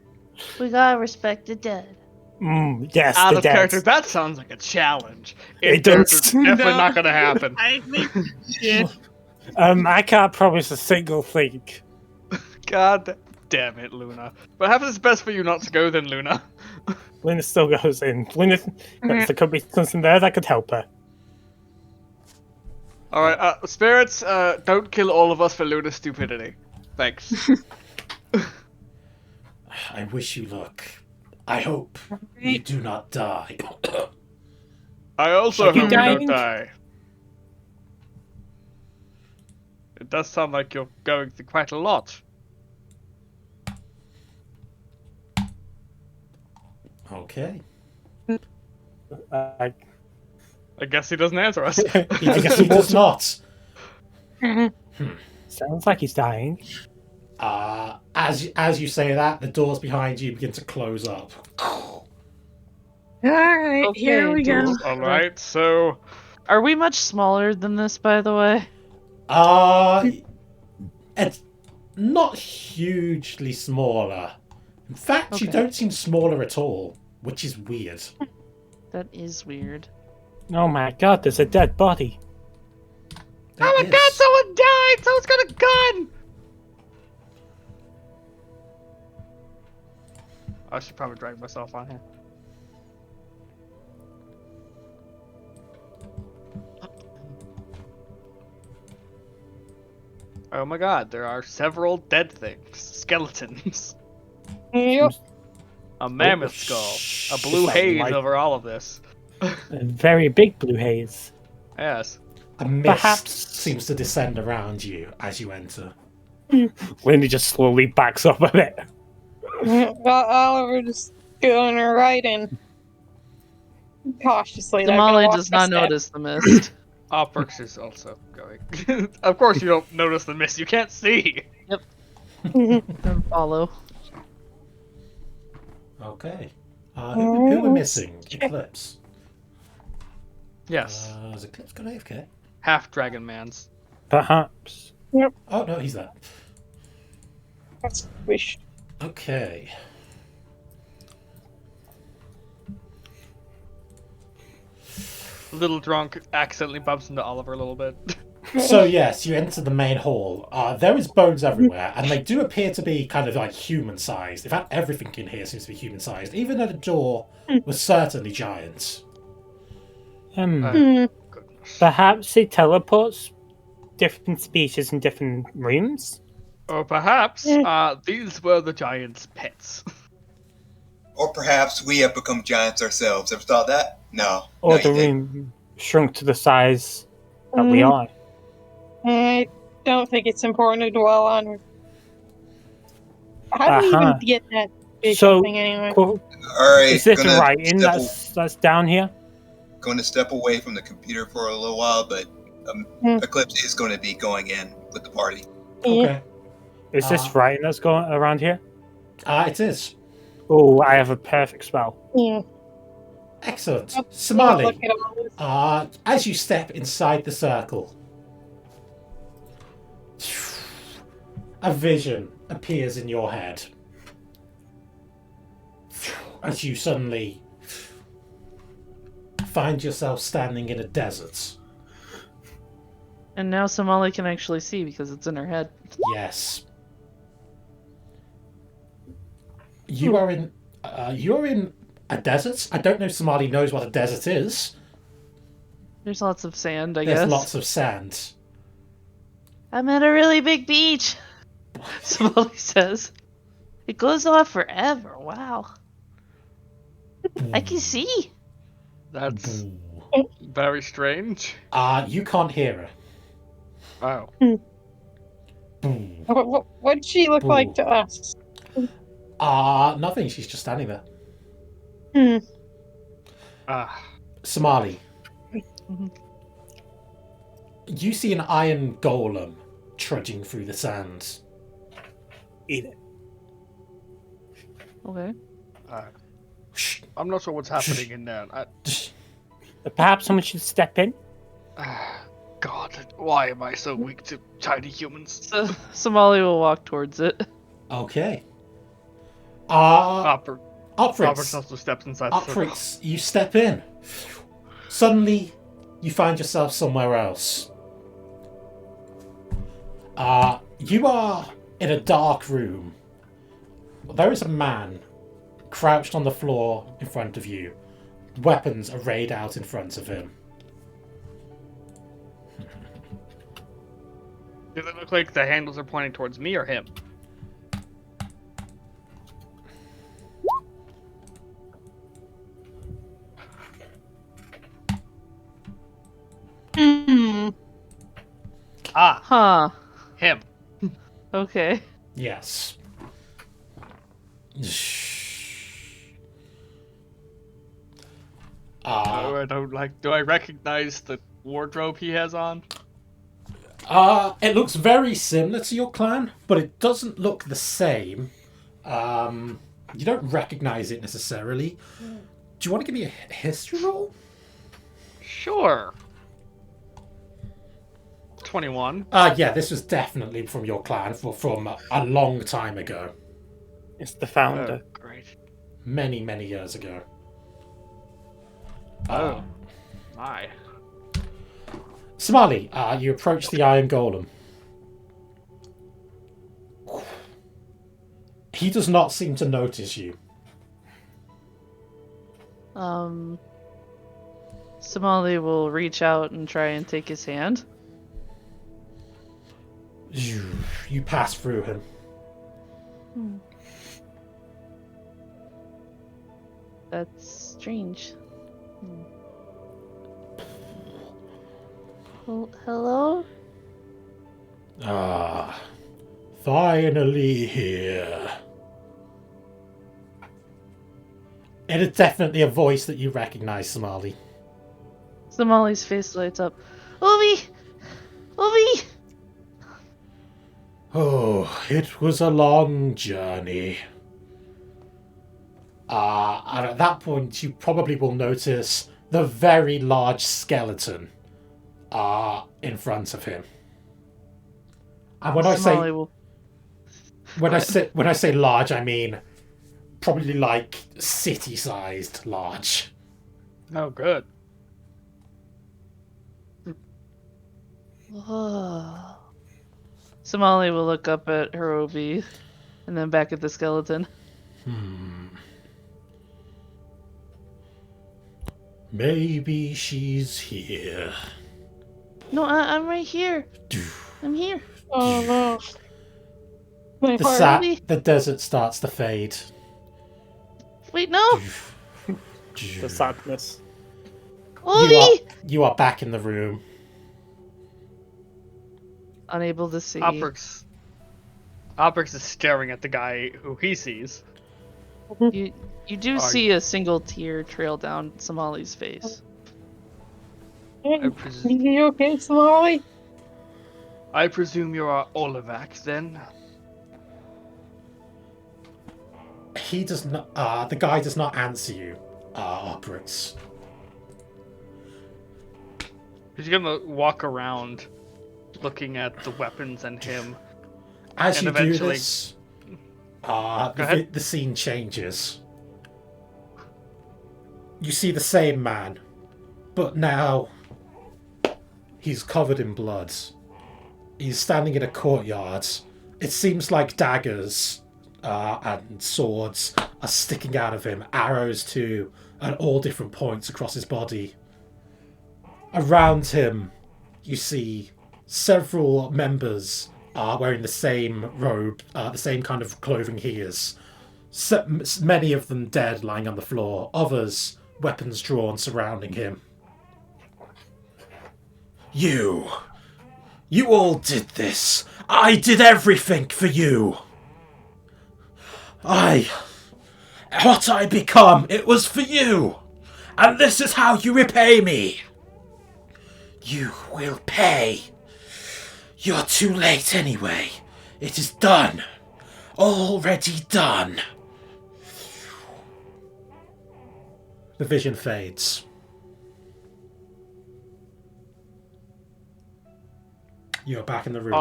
Speaker 2: We gotta respect the dead.
Speaker 6: Yes,
Speaker 3: Out
Speaker 6: the
Speaker 3: of character,
Speaker 6: dead.
Speaker 3: that sounds like a challenge.
Speaker 6: It
Speaker 3: In character,
Speaker 6: does.
Speaker 3: definitely
Speaker 4: No.
Speaker 3: not gonna happen.
Speaker 4: I think. Yeah.
Speaker 6: I can't promise a single thing.
Speaker 3: God damn it, Luna. Perhaps it's best for you not to go then, Luna.
Speaker 6: Luna still goes in. Luna, there could be something there that could help her.
Speaker 3: Alright, spirits, don't kill all of us for Luna's stupidity. Thanks.
Speaker 1: I wish you luck. I hope you do not die.
Speaker 3: I also
Speaker 6: Are you
Speaker 3: hope you don't
Speaker 6: dying?
Speaker 3: die. It does sound like you're going through quite a lot.
Speaker 1: Okay.
Speaker 6: I
Speaker 3: I guess he doesn't answer us.
Speaker 1: I guess he does not.
Speaker 6: sounds like he's dying.
Speaker 1: As you say that, the doors behind you begin to close up.
Speaker 4: Alright,
Speaker 2: Okay,
Speaker 4: here we go.
Speaker 2: dude.
Speaker 3: Alright, so
Speaker 2: Are we much smaller than this, by the way?
Speaker 1: It's not hugely smaller. In fact, you
Speaker 2: Okay.
Speaker 1: don't seem smaller at all, which is weird.
Speaker 2: That is weird.
Speaker 6: Oh my god, there's a dead body.
Speaker 1: There
Speaker 3: oh my
Speaker 1: is.
Speaker 3: god, someone died! Someone's got a gun! I should probably drag myself on here. Oh my god, there are several dead things. Skeletons.
Speaker 4: Yep.
Speaker 3: A mammoth skull. A blue
Speaker 6: Is that
Speaker 3: haze
Speaker 6: light?
Speaker 3: over all of this.
Speaker 6: A very big blue haze.
Speaker 3: Yes.
Speaker 1: A mist
Speaker 6: Perhaps-
Speaker 1: seems to descend around you as you enter.
Speaker 6: Luna just slowly backs up a bit.
Speaker 4: Oliver just going right in. Cautiously. not gonna
Speaker 2: Damali
Speaker 4: walk
Speaker 2: does
Speaker 4: a
Speaker 2: not
Speaker 4: step.
Speaker 2: notice the mist.
Speaker 3: Opperx is also going. Of course you don't notice the mist, you can't see!
Speaker 2: Don't follow.
Speaker 1: Okay. Who are missing? Eclipse.
Speaker 3: Yes.
Speaker 1: Is Eclipse got AFK?
Speaker 3: Half Dragon Mans.
Speaker 6: Perhaps.
Speaker 1: Oh, no, he's there.
Speaker 4: That's wish.
Speaker 1: Okay.
Speaker 3: Little drunk accidentally bumps into Oliver a little bit.
Speaker 1: So, yes, you enter the main hall. There is bones everywhere, and they do appear to be kind of like human-sized. In fact, everything in here seems to be human-sized, even though the door was certainly giant.
Speaker 3: Goodness.
Speaker 6: Perhaps he teleports different species in different rooms?
Speaker 3: Or perhaps these were the giant's pets.
Speaker 5: Or perhaps we have become giants ourselves. Ever thought that? No.
Speaker 6: Or
Speaker 5: no,
Speaker 6: the
Speaker 5: you didn't.
Speaker 6: room shrunk to the size that we are?
Speaker 4: I don't think it's important to dwell on. How do we
Speaker 6: Uh-huh.
Speaker 4: even get that big
Speaker 6: So,
Speaker 4: thing anyway?
Speaker 6: Cool.
Speaker 5: All right.
Speaker 6: Is this the
Speaker 5: gonna
Speaker 6: writing
Speaker 5: step
Speaker 6: that's down here?
Speaker 5: going to step away from the computer for a little while, but Eclipse is going to be going in with the party.
Speaker 1: Okay.
Speaker 6: Is this writing that's going around here?
Speaker 1: It is.
Speaker 6: Oh, I have a perfect spell.
Speaker 4: Yeah.
Speaker 1: Excellent.
Speaker 4: Look
Speaker 1: Somali,
Speaker 4: at all this.
Speaker 1: as you step inside the circle, a vision appears in your head. as you suddenly find yourself standing in a desert.
Speaker 2: And now Somali can actually see because it's in her head.
Speaker 1: Yes. You are in a desert. I don't know if Somali knows what a desert is.
Speaker 2: There's lots of sand, I
Speaker 1: There's
Speaker 2: guess.
Speaker 1: lots of sand.
Speaker 2: I'm at a really big beach. Somali says. It goes on forever. Wow. I can see.
Speaker 3: That's
Speaker 1: Boo.
Speaker 3: very strange.
Speaker 1: You can't hear her.
Speaker 3: Oh.
Speaker 1: Boo.
Speaker 4: What'd she look like to us?
Speaker 1: Nothing. She's just standing there.
Speaker 3: Ah.
Speaker 1: Somali.
Speaker 2: Mhm.
Speaker 1: You see an iron golem trudging through the sands.
Speaker 6: Eat it.
Speaker 2: Okay.
Speaker 1: Shh.
Speaker 3: I'm not sure what's happening in there.
Speaker 6: Perhaps someone should step in.
Speaker 3: God, why am I so weak to tiny humans?
Speaker 2: So Somali will walk towards it.
Speaker 1: Okay.
Speaker 3: Robert's
Speaker 1: Upwards.
Speaker 3: also steps inside the circle.
Speaker 1: Upwards. You step in. Suddenly, you find yourself somewhere else. You are in a dark room. There is a man crouched on the floor in front of you. Weapons arrayed out in front of him.
Speaker 3: Does it look like the handles are pointing towards me or him? Ah,
Speaker 2: Huh.
Speaker 3: him.
Speaker 2: Okay.
Speaker 1: Yes.
Speaker 3: I don't like. Do I recognize the wardrobe he has on?
Speaker 1: It looks very similar to your clan, but it doesn't look the same. You don't recognize it necessarily. Do you want to give me a history roll?
Speaker 3: Sure. 21.
Speaker 1: Yeah, this was definitely from your clan from a long time ago.
Speaker 6: It's the founder.
Speaker 3: Oh, great.
Speaker 1: Many, many years ago.
Speaker 3: Oh, my.
Speaker 1: Somali, you approach the Iron Golem. He does not seem to notice you.
Speaker 2: Somali will reach out and try and take his hand.
Speaker 1: You pass through him.
Speaker 2: That's strange. Hello?
Speaker 1: Finally here. It is definitely a voice that you recognize, Somali.
Speaker 2: Somali's face lights up. Obi! Obi!
Speaker 1: Oh, it was a long journey. And at that point, you probably will notice the very large skeleton in front of him. And when
Speaker 2: Somali will...
Speaker 1: when I say large, I mean probably like city-sized large.
Speaker 3: Oh, good.
Speaker 2: Somali will look up at her OB and then back at the skeleton.
Speaker 1: Maybe she's here.
Speaker 2: No, I'm right here. I'm here.
Speaker 4: Oh no. My heart.
Speaker 2: Obi.
Speaker 1: The desert starts to fade.
Speaker 2: Wait, no!
Speaker 6: The sadness.
Speaker 2: Obi!
Speaker 1: You are back in the room.
Speaker 2: Unable to see.
Speaker 3: Oprix is staring at the guy who he sees.
Speaker 2: You do see a single tear trail down Somali's face.
Speaker 3: I presume,
Speaker 4: You okay, Somali?
Speaker 3: I presume you're Olivac then?
Speaker 1: He does not. The guy does not answer you, Oprix.
Speaker 3: He's gonna walk around looking at the weapons and him.
Speaker 1: As
Speaker 3: And
Speaker 1: you do
Speaker 3: eventually-
Speaker 1: this,
Speaker 3: ahead.
Speaker 1: the scene changes. you see the same man, but now he's covered in blood. He's standing in a courtyard. It seems like daggers and swords are sticking out of him, arrows too, at all different points across his body. Around him, you see several members wearing the same robe, the same kind of clothing he is. Many of them dead, lying on the floor. Others, weapons drawn, surrounding him. You all did this. I did everything for you. What I become, it was for you. And this is how you repay me. You will pay. You're too late anyway. It is done. Already done. The vision fades. You're back in the room.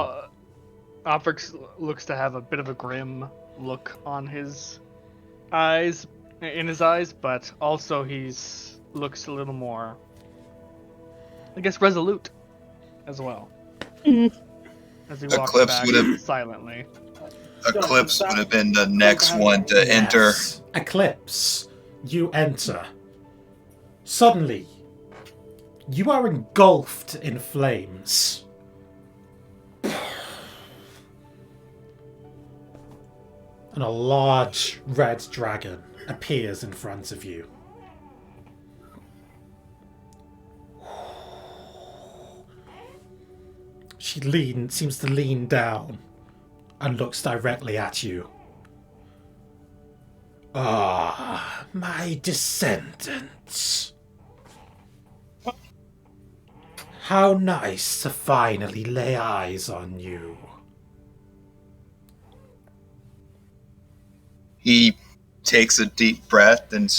Speaker 3: Obrix looks to have a bit of a grim look on his eyes, but also looks a little more, I guess, resolute as well. As he walks
Speaker 5: Eclipse
Speaker 3: back silently.
Speaker 5: Eclipse would have been the next one to enter.
Speaker 1: Eclipse, you enter. Suddenly, you are engulfed in flames. And a large red dragon appears in front of you. She seems to lean down and looks directly at you. Ah, my descendants. How nice to finally lay eyes on you.
Speaker 5: He takes a deep breath and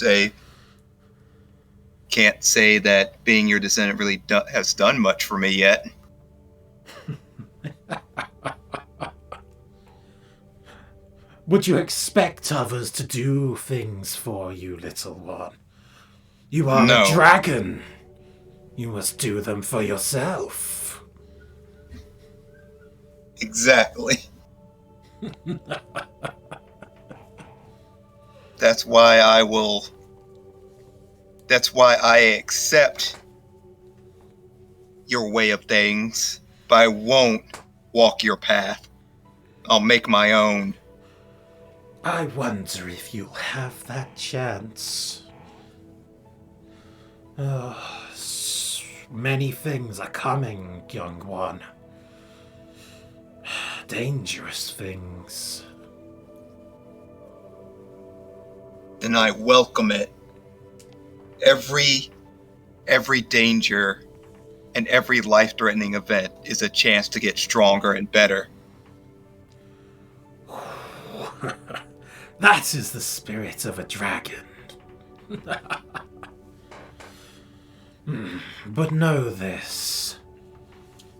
Speaker 5: can't say that being your descendant really has done much for me yet.
Speaker 1: Would you expect others to do things for you, little one? You are
Speaker 5: No.
Speaker 1: a dragon. You must do them for yourself.
Speaker 5: Exactly. That's why I accept your way of things, but I won't walk your path. I'll make my own.
Speaker 1: I wonder if you'll have that chance. Many things are coming, young one. Dangerous things.
Speaker 5: And I welcome it. Every danger and every life-threatening event is a chance to get stronger and better.
Speaker 1: That is the spirit of a dragon. But know this.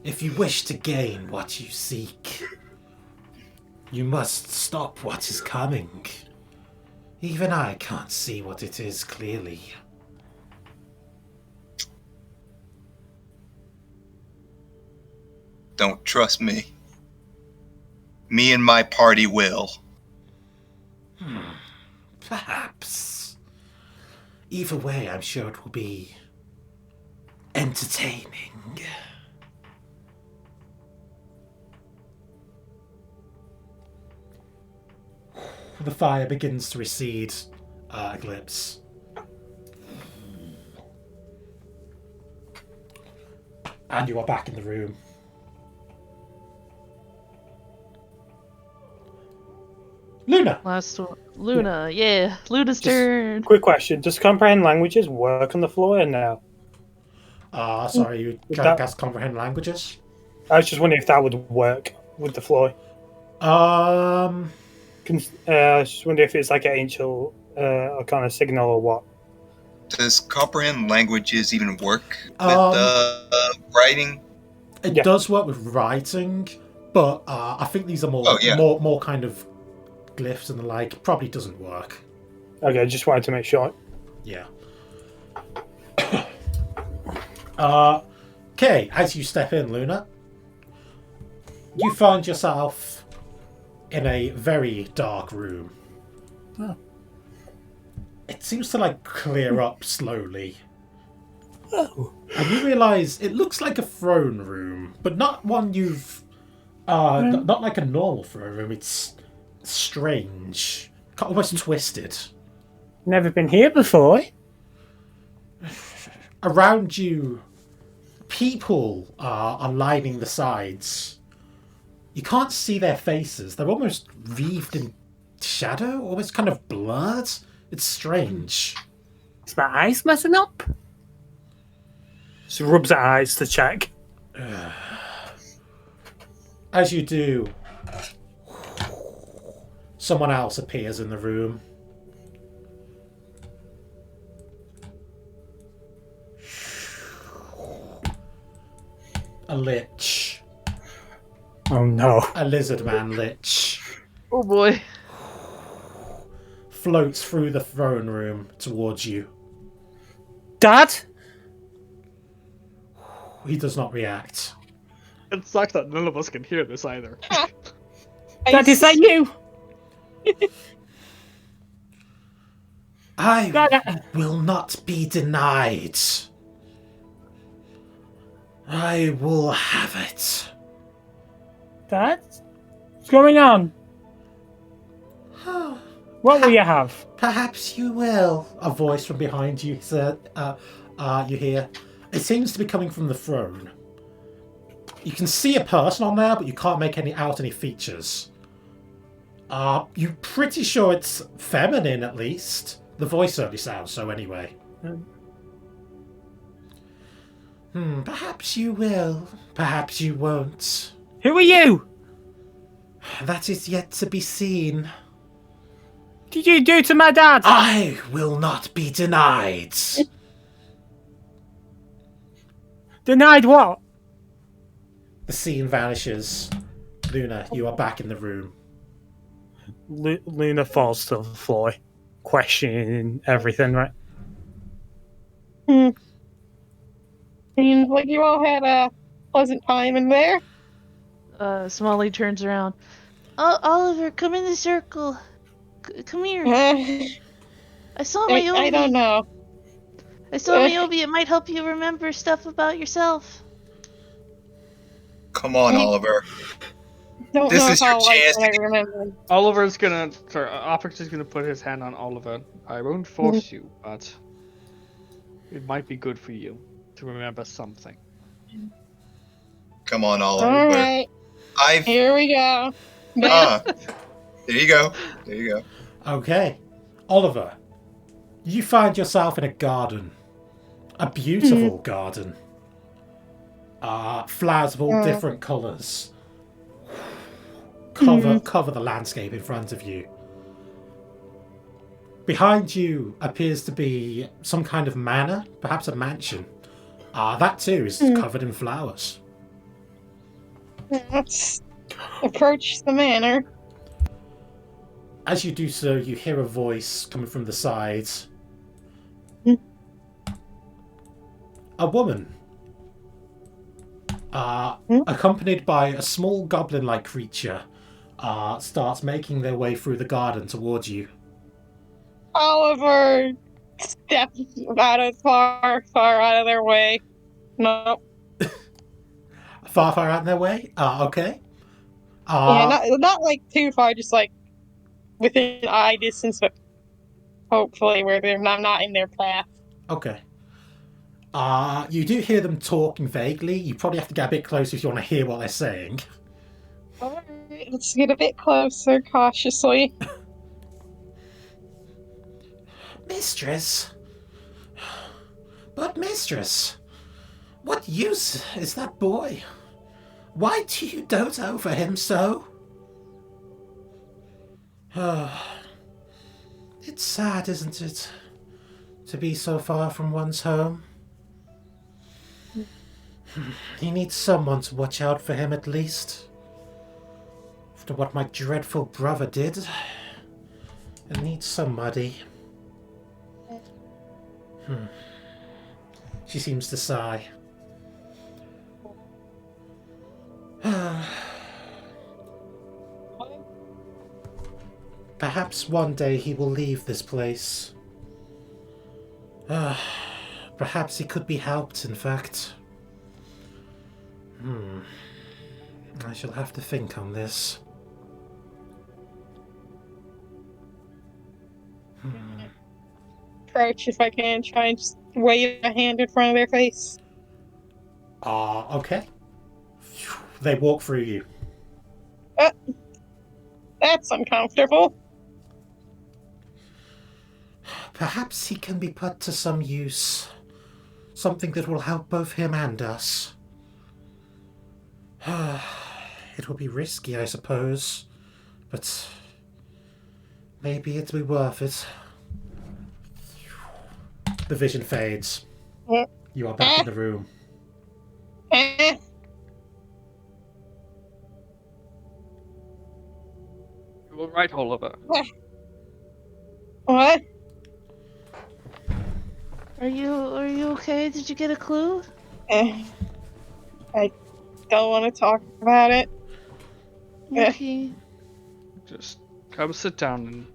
Speaker 1: If you wish to gain what you seek, you must stop what is coming. Even I can't see what it is clearly.
Speaker 5: Don't trust me. Me and my party will.
Speaker 1: Perhaps. Either way, I'm sure it will be entertaining. The fire begins to recede, Eclipse. And you are back in the room. Luna!
Speaker 2: Last one. Luna, yeah. Luna's turn.
Speaker 6: Quick question: does comprehend languages work on the floor now?
Speaker 1: Sorry, you trying to cast comprehend languages?
Speaker 6: I was just wondering if that would work with the floor. I was just wondering if it's like an ancient kind of signal or what.
Speaker 5: Does comprehend languages even work with writing?
Speaker 1: It does work with writing, but I think these are more more kind of glyphs and the like. Probably doesn't work.
Speaker 6: Okay, just wanted to make sure.
Speaker 1: Yeah. Okay, as you step in, Luna, you find yourself in a very dark room.
Speaker 6: Oh.
Speaker 1: It seems to like clear up slowly.
Speaker 6: Oh.
Speaker 1: And you realise it looks like a throne room, but not one you've... not like a normal throne room. It's strange. Almost twisted.
Speaker 6: Never been here before.
Speaker 1: Around you, people are lining the sides. You can't see their faces. They're almost wreathed in shadow, almost kind of blurred. It's strange.
Speaker 6: Is my eyes messing up? She rubs her eyes to check.
Speaker 1: As you do, someone else appears in the room. A lich.
Speaker 6: Oh no.
Speaker 1: A lizard man lich.
Speaker 2: Oh boy.
Speaker 1: Floats through the throne room towards you.
Speaker 6: Dad?
Speaker 1: He does not react.
Speaker 3: It sucks that none of us can hear this either.
Speaker 6: Dad, is that you?
Speaker 1: I
Speaker 6: Dad,
Speaker 1: will not be denied. I will have it.
Speaker 6: Dad? What's going on? What will you have?
Speaker 1: Perhaps you will. A voice from behind you said, you hear. It seems to be coming from the throne. You can see a person on there, but you can't make out any features. You're pretty sure it's feminine, at least. The voice certainly sounds so anyway. Perhaps you will. Perhaps you won't.
Speaker 6: Who are you?
Speaker 1: That is yet to be seen.
Speaker 6: What did you do to my dad?
Speaker 1: I will not be denied.
Speaker 6: Denied what?
Speaker 1: The scene vanishes. Luna, you are back in the room.
Speaker 6: Luna falls to the floor, questioning everything, right?
Speaker 4: Seems like you all had a pleasant time in there.
Speaker 2: Smalley turns around. Oh, Oliver, come in the circle. Come here. I saw my Obi.
Speaker 4: I don't know.
Speaker 2: I saw my Obi. It might help you remember stuff about yourself.
Speaker 5: Come on, Oliver.
Speaker 4: Don't
Speaker 5: This
Speaker 4: know
Speaker 5: is your
Speaker 4: how
Speaker 5: chance
Speaker 4: I
Speaker 5: to
Speaker 4: remember.
Speaker 3: Oliver's gonna. Sorry, Opix is gonna put his hand on Oliver. I won't force you, but it might be good for you to remember something.
Speaker 5: Come on, Oliver.
Speaker 4: All right, here we go.
Speaker 5: There you go. There you go.
Speaker 1: Okay. Oliver, you find yourself in a garden. A beautiful garden. Flowers of all different colours. Cover the landscape in front of you. Behind you appears to be some kind of manor, perhaps a mansion. That too is covered in flowers.
Speaker 4: Let's approach the manor.
Speaker 1: As you do so, you hear a voice coming from the sides. A woman. Accompanied by a small goblin-like creature, starts making their way through the garden towards you.
Speaker 4: Oliver steps out of far out of their way. No.
Speaker 1: Far out in their way? Okay.
Speaker 4: Yeah, not like too far, just like within eye distance, but hopefully where they're not in their path.
Speaker 1: Okay. You do hear them talking vaguely. You probably have to get a bit closer if you want to hear what they're saying.
Speaker 4: Alright, let's get a bit closer, cautiously.
Speaker 1: Mistress? But mistress, what use is that boy? Why do you dote over him so? It's sad, isn't it? To be so far from one's home. He needs someone to watch out for him at least. After what my dreadful brother did, it needs somebody. She seems to sigh. Perhaps one day he will leave this place. Perhaps he could be helped, in fact. I shall have to think on this.
Speaker 4: Approach if I can, try and just wave a hand in front of their face.
Speaker 1: Okay. They walk through you.
Speaker 4: That's uncomfortable.
Speaker 1: Perhaps he can be put to some use. Something that will help both him and us. It will be risky, I suppose. But maybe it'll be worth it. The vision fades. You are back in the room.
Speaker 3: You were right, Oliver.
Speaker 4: What?
Speaker 2: Are you okay? Did you get a clue?
Speaker 4: I don't want to talk about it.
Speaker 2: Okay.
Speaker 3: Just come sit down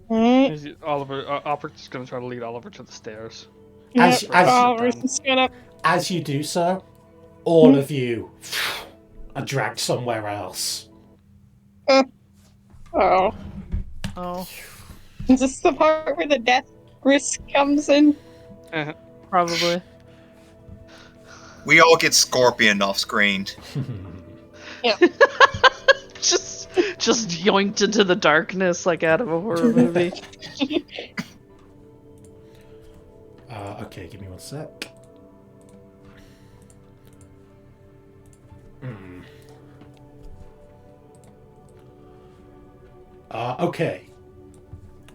Speaker 4: Mm.
Speaker 3: and Oliver. Opric's gonna try to lead Oliver to the stairs.
Speaker 1: As you do so, all of you are dragged somewhere else.
Speaker 4: Oh. Is this the part where the death risk comes in?
Speaker 2: Probably.
Speaker 5: We all get Scorpion off screen.
Speaker 2: Just yoinked into the darkness like out of a horror movie.
Speaker 1: Okay, give me one sec. Okay.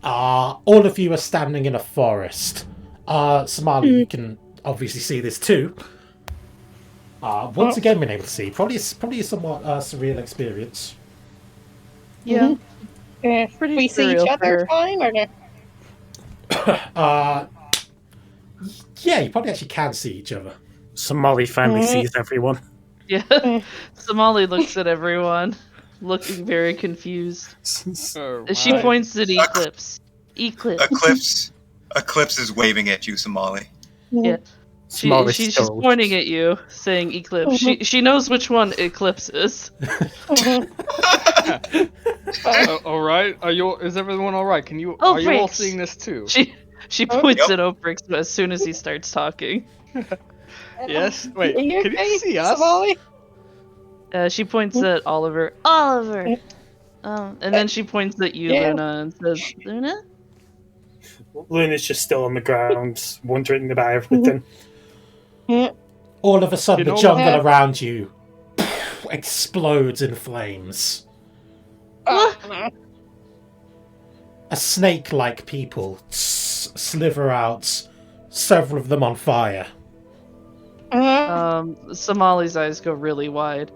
Speaker 1: All of you are standing in a forest. Somali, you can obviously see this too. Once again, been able to see. Probably a somewhat surreal experience.
Speaker 2: Yeah.
Speaker 4: Pretty we see each other fine, or no?
Speaker 1: Yeah, you probably actually can see each other.
Speaker 6: Somali finally sees everyone.
Speaker 2: Yeah. Somali looks at everyone, looking very confused. She points at Eclipse.
Speaker 5: Eclipse is waving at you, Somali.
Speaker 2: Yeah. She's just pointing at you, saying Eclipse. She knows which one Eclipse is.
Speaker 3: All right. Is everyone all right? Are you all seeing this too?
Speaker 2: She points at Oprix as soon as he starts talking.
Speaker 3: Yes. Wait. Can you see us?
Speaker 2: She points at Oliver. Oliver. And then she points at you, Luna, and says, "Luna."
Speaker 6: Luna's just still on the ground, wondering about everything.
Speaker 1: All of a sudden, the jungle around you explodes in flames. A snake-like people slither out, several of them on fire.
Speaker 2: Somali's eyes go really wide.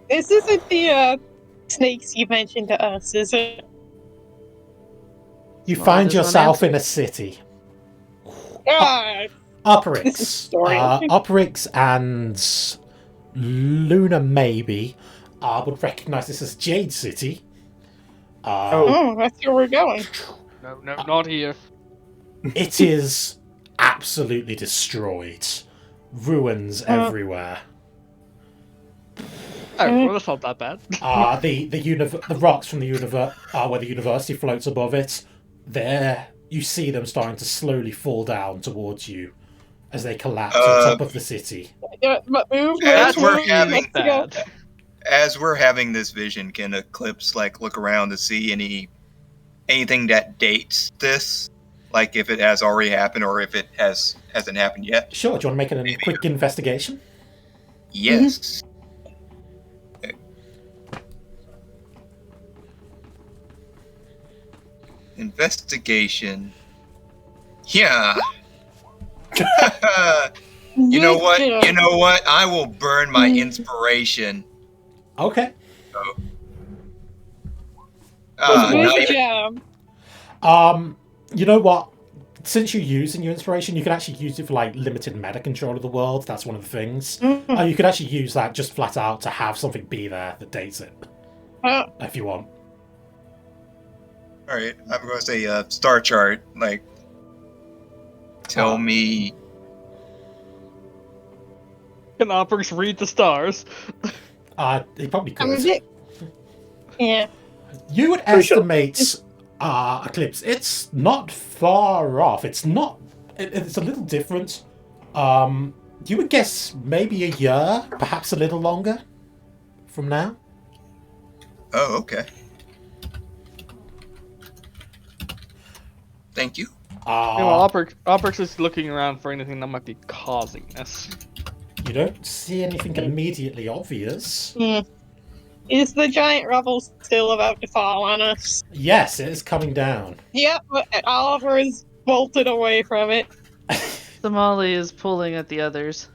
Speaker 4: This isn't the snakes you mentioned to us, is it?
Speaker 1: You find yourself in a city. Oprix and Luna maybe would recognize this as Jade City.
Speaker 4: That's where we're going.
Speaker 3: No, not here.
Speaker 1: It is absolutely destroyed. Ruins everywhere.
Speaker 3: Oh, well, that's not that bad.
Speaker 1: The rocks from the where the university floats above it, there you see them starting to slowly fall down towards you as they collapse on top of the city.
Speaker 5: As we're having this vision, can Eclipse look around to see anything that dates this? Like if it has already happened or if it hasn't happened yet?
Speaker 1: Sure, do you want to make a quick investigation?
Speaker 5: Yes. Okay. Investigation. Yeah. You know what? I will burn my inspiration.
Speaker 1: Okay.
Speaker 4: Good job.
Speaker 1: You know what? since you're using your inspiration, you can actually use it for like limited meta control of the world. That's one of the things. You could actually use that just flat out to have something be there that dates it, if you want.
Speaker 5: All right, I'm going to say star chart. Like, tell me.
Speaker 3: Can Oprix read the stars?
Speaker 1: He probably
Speaker 4: I'm a
Speaker 1: could.
Speaker 4: bit. Yeah.
Speaker 1: You would estimate Eclipse. It's not far off. It's not. It's a little different. You would guess maybe a year, perhaps a little longer from now.
Speaker 5: Oh, okay. Thank you.
Speaker 3: Oprix is looking around for anything that might be causing this.
Speaker 1: You don't see anything immediately obvious.
Speaker 4: Is the giant rubble still about to fall on us?
Speaker 1: Yes, it is coming down.
Speaker 4: Yep, but Oliver is bolted away from it.
Speaker 2: Somali is pulling at the others.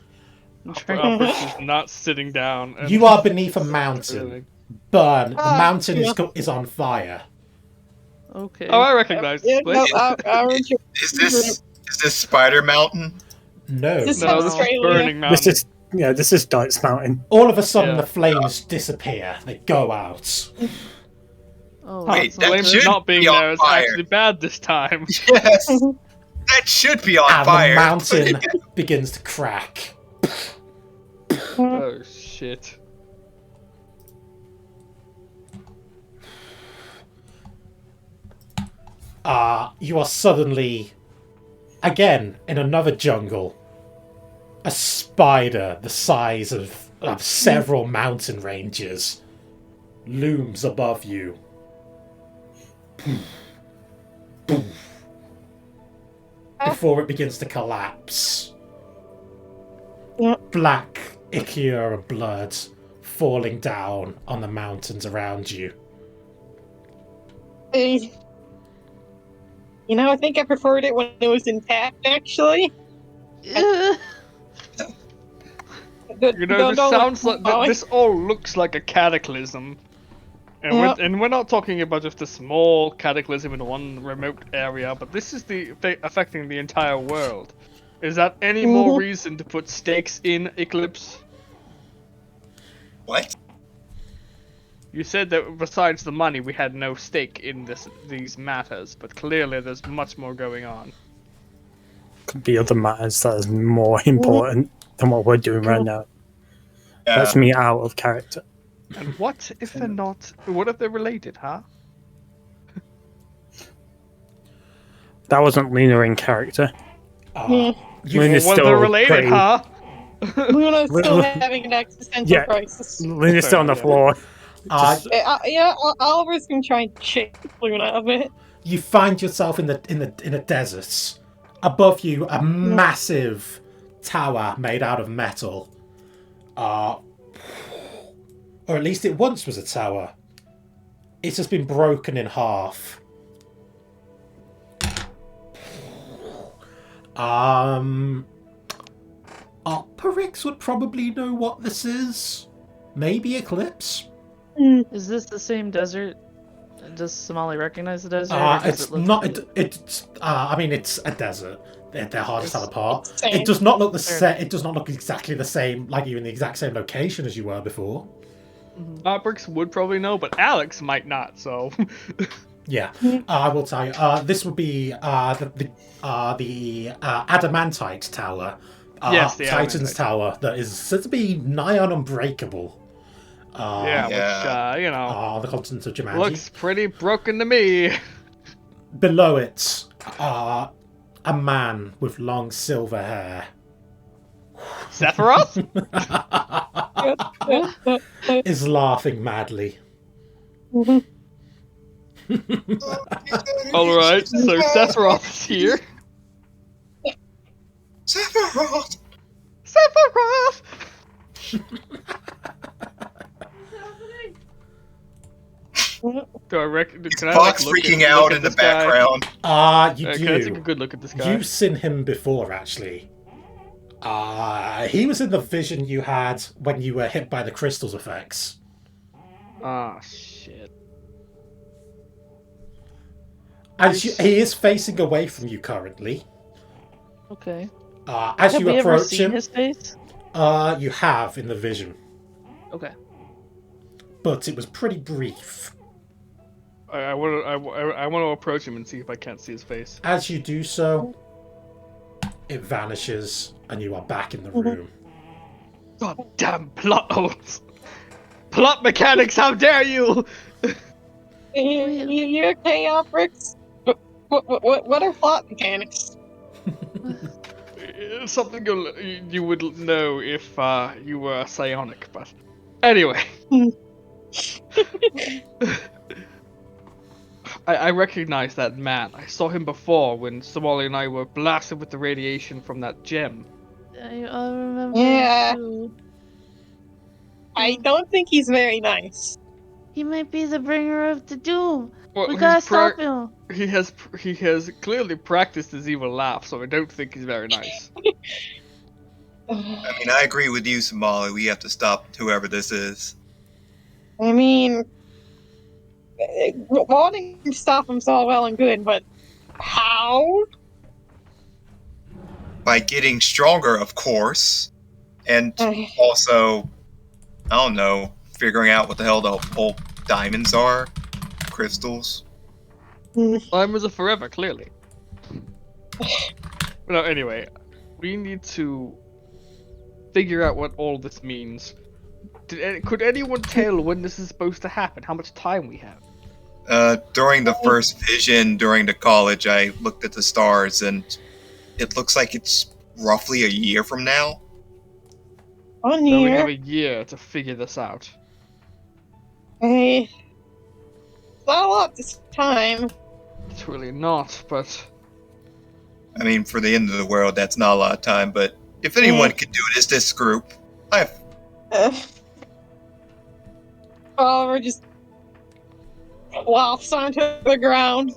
Speaker 3: Oprix is not sitting down. And
Speaker 1: You are beneath a mountain. Burn. The mountain is on fire.
Speaker 2: Okay.
Speaker 3: Oh, I recognize this place.
Speaker 5: Is this Spider Mountain?
Speaker 1: No.
Speaker 4: This
Speaker 3: No, this is
Speaker 4: Australia.
Speaker 3: Burning Mountain.
Speaker 6: This is Dice Mountain.
Speaker 1: All of a sudden,
Speaker 3: Yeah.
Speaker 1: the flames disappear. They go out.
Speaker 2: Oh,
Speaker 5: Wait,
Speaker 2: that's
Speaker 5: that
Speaker 3: Flames
Speaker 5: should
Speaker 3: not being
Speaker 5: be on
Speaker 3: there is
Speaker 5: fire.
Speaker 3: actually bad this time.
Speaker 5: Yes, that should be on
Speaker 1: And
Speaker 5: fire.
Speaker 1: the mountain begins to crack.
Speaker 3: Oh shit.
Speaker 1: You are suddenly, again, in another jungle. A spider the size of several mountain ranges looms above you. Before it begins to collapse. Black ichor of blood falling down on the mountains around you.
Speaker 4: You know, I think I preferred it when it was intact, actually.
Speaker 3: You know, this sounds like this all looks like a cataclysm. And,
Speaker 4: Yep.
Speaker 3: we're not talking about just a small cataclysm in one remote area, but this is affecting the entire world. Is that any more reason to put stakes in Eclipse?
Speaker 5: What?
Speaker 3: You said that besides the money, we had no stake in these matters, but clearly there's much more going on.
Speaker 6: Could be other matters that is more important than what we're doing right now. That's me out of character.
Speaker 3: And what if they're not? What if they're related, huh?
Speaker 6: That wasn't Luna in character.
Speaker 1: Luna's
Speaker 6: Luna's
Speaker 3: Well,
Speaker 6: still
Speaker 3: they're related,
Speaker 6: pretty-
Speaker 3: huh?
Speaker 4: Luna's still having an existential
Speaker 6: Yeah.
Speaker 4: crisis.
Speaker 6: Luna's still on the
Speaker 3: Yeah.
Speaker 6: floor.
Speaker 4: Yeah, Oliver's gonna try and shake Luna a bit.
Speaker 1: You find yourself in a desert. Above you, a massive tower made out of metal. Or at least it once was a tower. It has been broken in half. Operix would probably know what this is. Maybe Eclipse.
Speaker 2: Is this the same desert? Does Somali recognize the desert? or does
Speaker 1: It's
Speaker 2: it look
Speaker 1: not.
Speaker 2: like-
Speaker 1: It's. I mean, it's a desert. They're hard to tell apart.
Speaker 4: it's the
Speaker 1: It
Speaker 4: same.
Speaker 1: does not look the
Speaker 2: Fair
Speaker 1: same. It does not look exactly the same. Like you're in the exact same location as you were before.
Speaker 3: Oprix would probably know, but Alex might not. So.
Speaker 1: Yeah, I will tell you. This would be the Adamantite Tower.
Speaker 3: Yes, the
Speaker 1: Titan's
Speaker 3: Adamantite.
Speaker 1: Tower that is said to be nigh on unbreakable.
Speaker 3: Yeah,
Speaker 5: Yeah.
Speaker 3: which, you know,
Speaker 1: The continent of Jumanji.
Speaker 3: looks pretty broken to me.
Speaker 1: Below it, a man with long silver hair
Speaker 3: Sephiroth?
Speaker 1: is laughing madly.
Speaker 3: Alright, so Sephiroth is here.
Speaker 5: Sephiroth!
Speaker 3: Sephiroth! Do I reckon? Can I
Speaker 5: Fox
Speaker 3: look
Speaker 5: freaking
Speaker 3: at
Speaker 5: out in the
Speaker 3: this guy?
Speaker 5: background.
Speaker 1: You
Speaker 3: Can I take a
Speaker 1: do.
Speaker 3: good look at this guy?
Speaker 1: You've seen him before, actually. He was in the vision you had when you were hit by the crystals effects.
Speaker 3: Ah, shit.
Speaker 1: He is facing away from you currently.
Speaker 2: Okay.
Speaker 1: As
Speaker 2: Have
Speaker 1: you
Speaker 2: we ever
Speaker 1: approach
Speaker 2: seen
Speaker 1: him,
Speaker 2: his face?
Speaker 1: you have in the vision,
Speaker 2: Okay.
Speaker 1: but it was pretty brief.
Speaker 3: I want to approach him and see if I can't see his face.
Speaker 1: As you do so, it vanishes, and you are back in the room.
Speaker 3: God damn plot holes! Plot mechanics, how dare you!
Speaker 4: You okay, Oprix? What are plot mechanics?
Speaker 3: It's something you would know if you were psionic, but anyway. I recognize that man. I saw him before when Somali and I were blasted with the radiation from that gem.
Speaker 2: I remember.
Speaker 4: Yeah.
Speaker 2: Too.
Speaker 4: I don't think he's very nice.
Speaker 2: He might be the bringer of the doom.
Speaker 3: Well,
Speaker 2: We gotta stop him.
Speaker 3: He has clearly practiced his evil laugh, so I don't think he's very nice.
Speaker 5: I mean, I agree with you, Somali. We have to stop whoever this is.
Speaker 4: I mean, wanting to stop him's all well and good, but how?
Speaker 5: By getting stronger, of course. And also, I don't know, figuring out what the hell the whole diamonds are. Crystals.
Speaker 3: Diamonds are forever, clearly. No, anyway, we need to figure out what all this means. Could anyone tell when this is supposed to happen? How much time we have?
Speaker 5: During the first vision during the college, I looked at the stars, and it looks like it's roughly a year from now.
Speaker 4: 1
Speaker 3: So we
Speaker 4: year.
Speaker 3: have a year to figure this out.
Speaker 4: It's not a lot this time.
Speaker 3: It's really not, but
Speaker 5: I mean, for the end of the world, that's not a lot of time, but if anyone can do it, it's this group.
Speaker 4: Oh, we're just lofts onto the ground.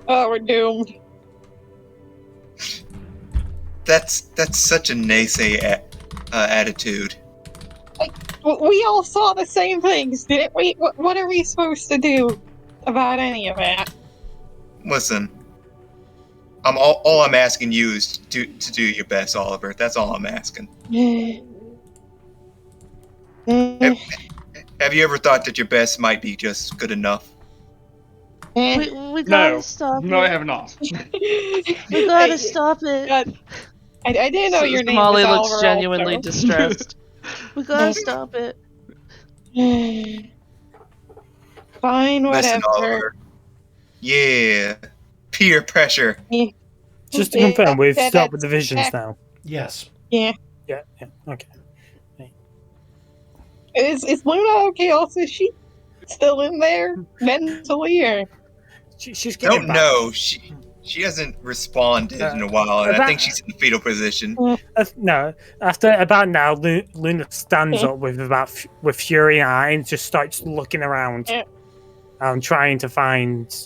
Speaker 4: Oh, we're doomed.
Speaker 5: That's such a naysay attitude.
Speaker 4: We all saw the same things, didn't we? What are we supposed to do about any of that?
Speaker 5: Listen, all I'm asking you is to do your best, Oliver. That's all I'm asking. Have you ever thought that your best might be just good enough?
Speaker 2: We gotta stop
Speaker 3: no,
Speaker 2: it.
Speaker 3: I have not.
Speaker 2: We gotta stop it.
Speaker 4: I didn't know your name
Speaker 2: Molly
Speaker 4: was
Speaker 2: looks
Speaker 4: Oliver
Speaker 2: genuinely
Speaker 4: also.
Speaker 2: distressed. We gotta stop it.
Speaker 4: Fine,
Speaker 5: Listen,
Speaker 4: whatever.
Speaker 5: Oliver. Yeah, peer pressure.
Speaker 6: Just to confirm, we've stopped with the visions now.
Speaker 1: Yes.
Speaker 4: Yeah.
Speaker 6: Yeah, okay.
Speaker 4: Is Luna okay also? Is she still in there mentally, or?
Speaker 6: She's getting
Speaker 5: Don't
Speaker 6: back.
Speaker 5: know. She hasn't responded in a while, and I think she's in the fetal position.
Speaker 6: No, after about now, Luna stands up with fury in her eye and just starts looking around, trying to find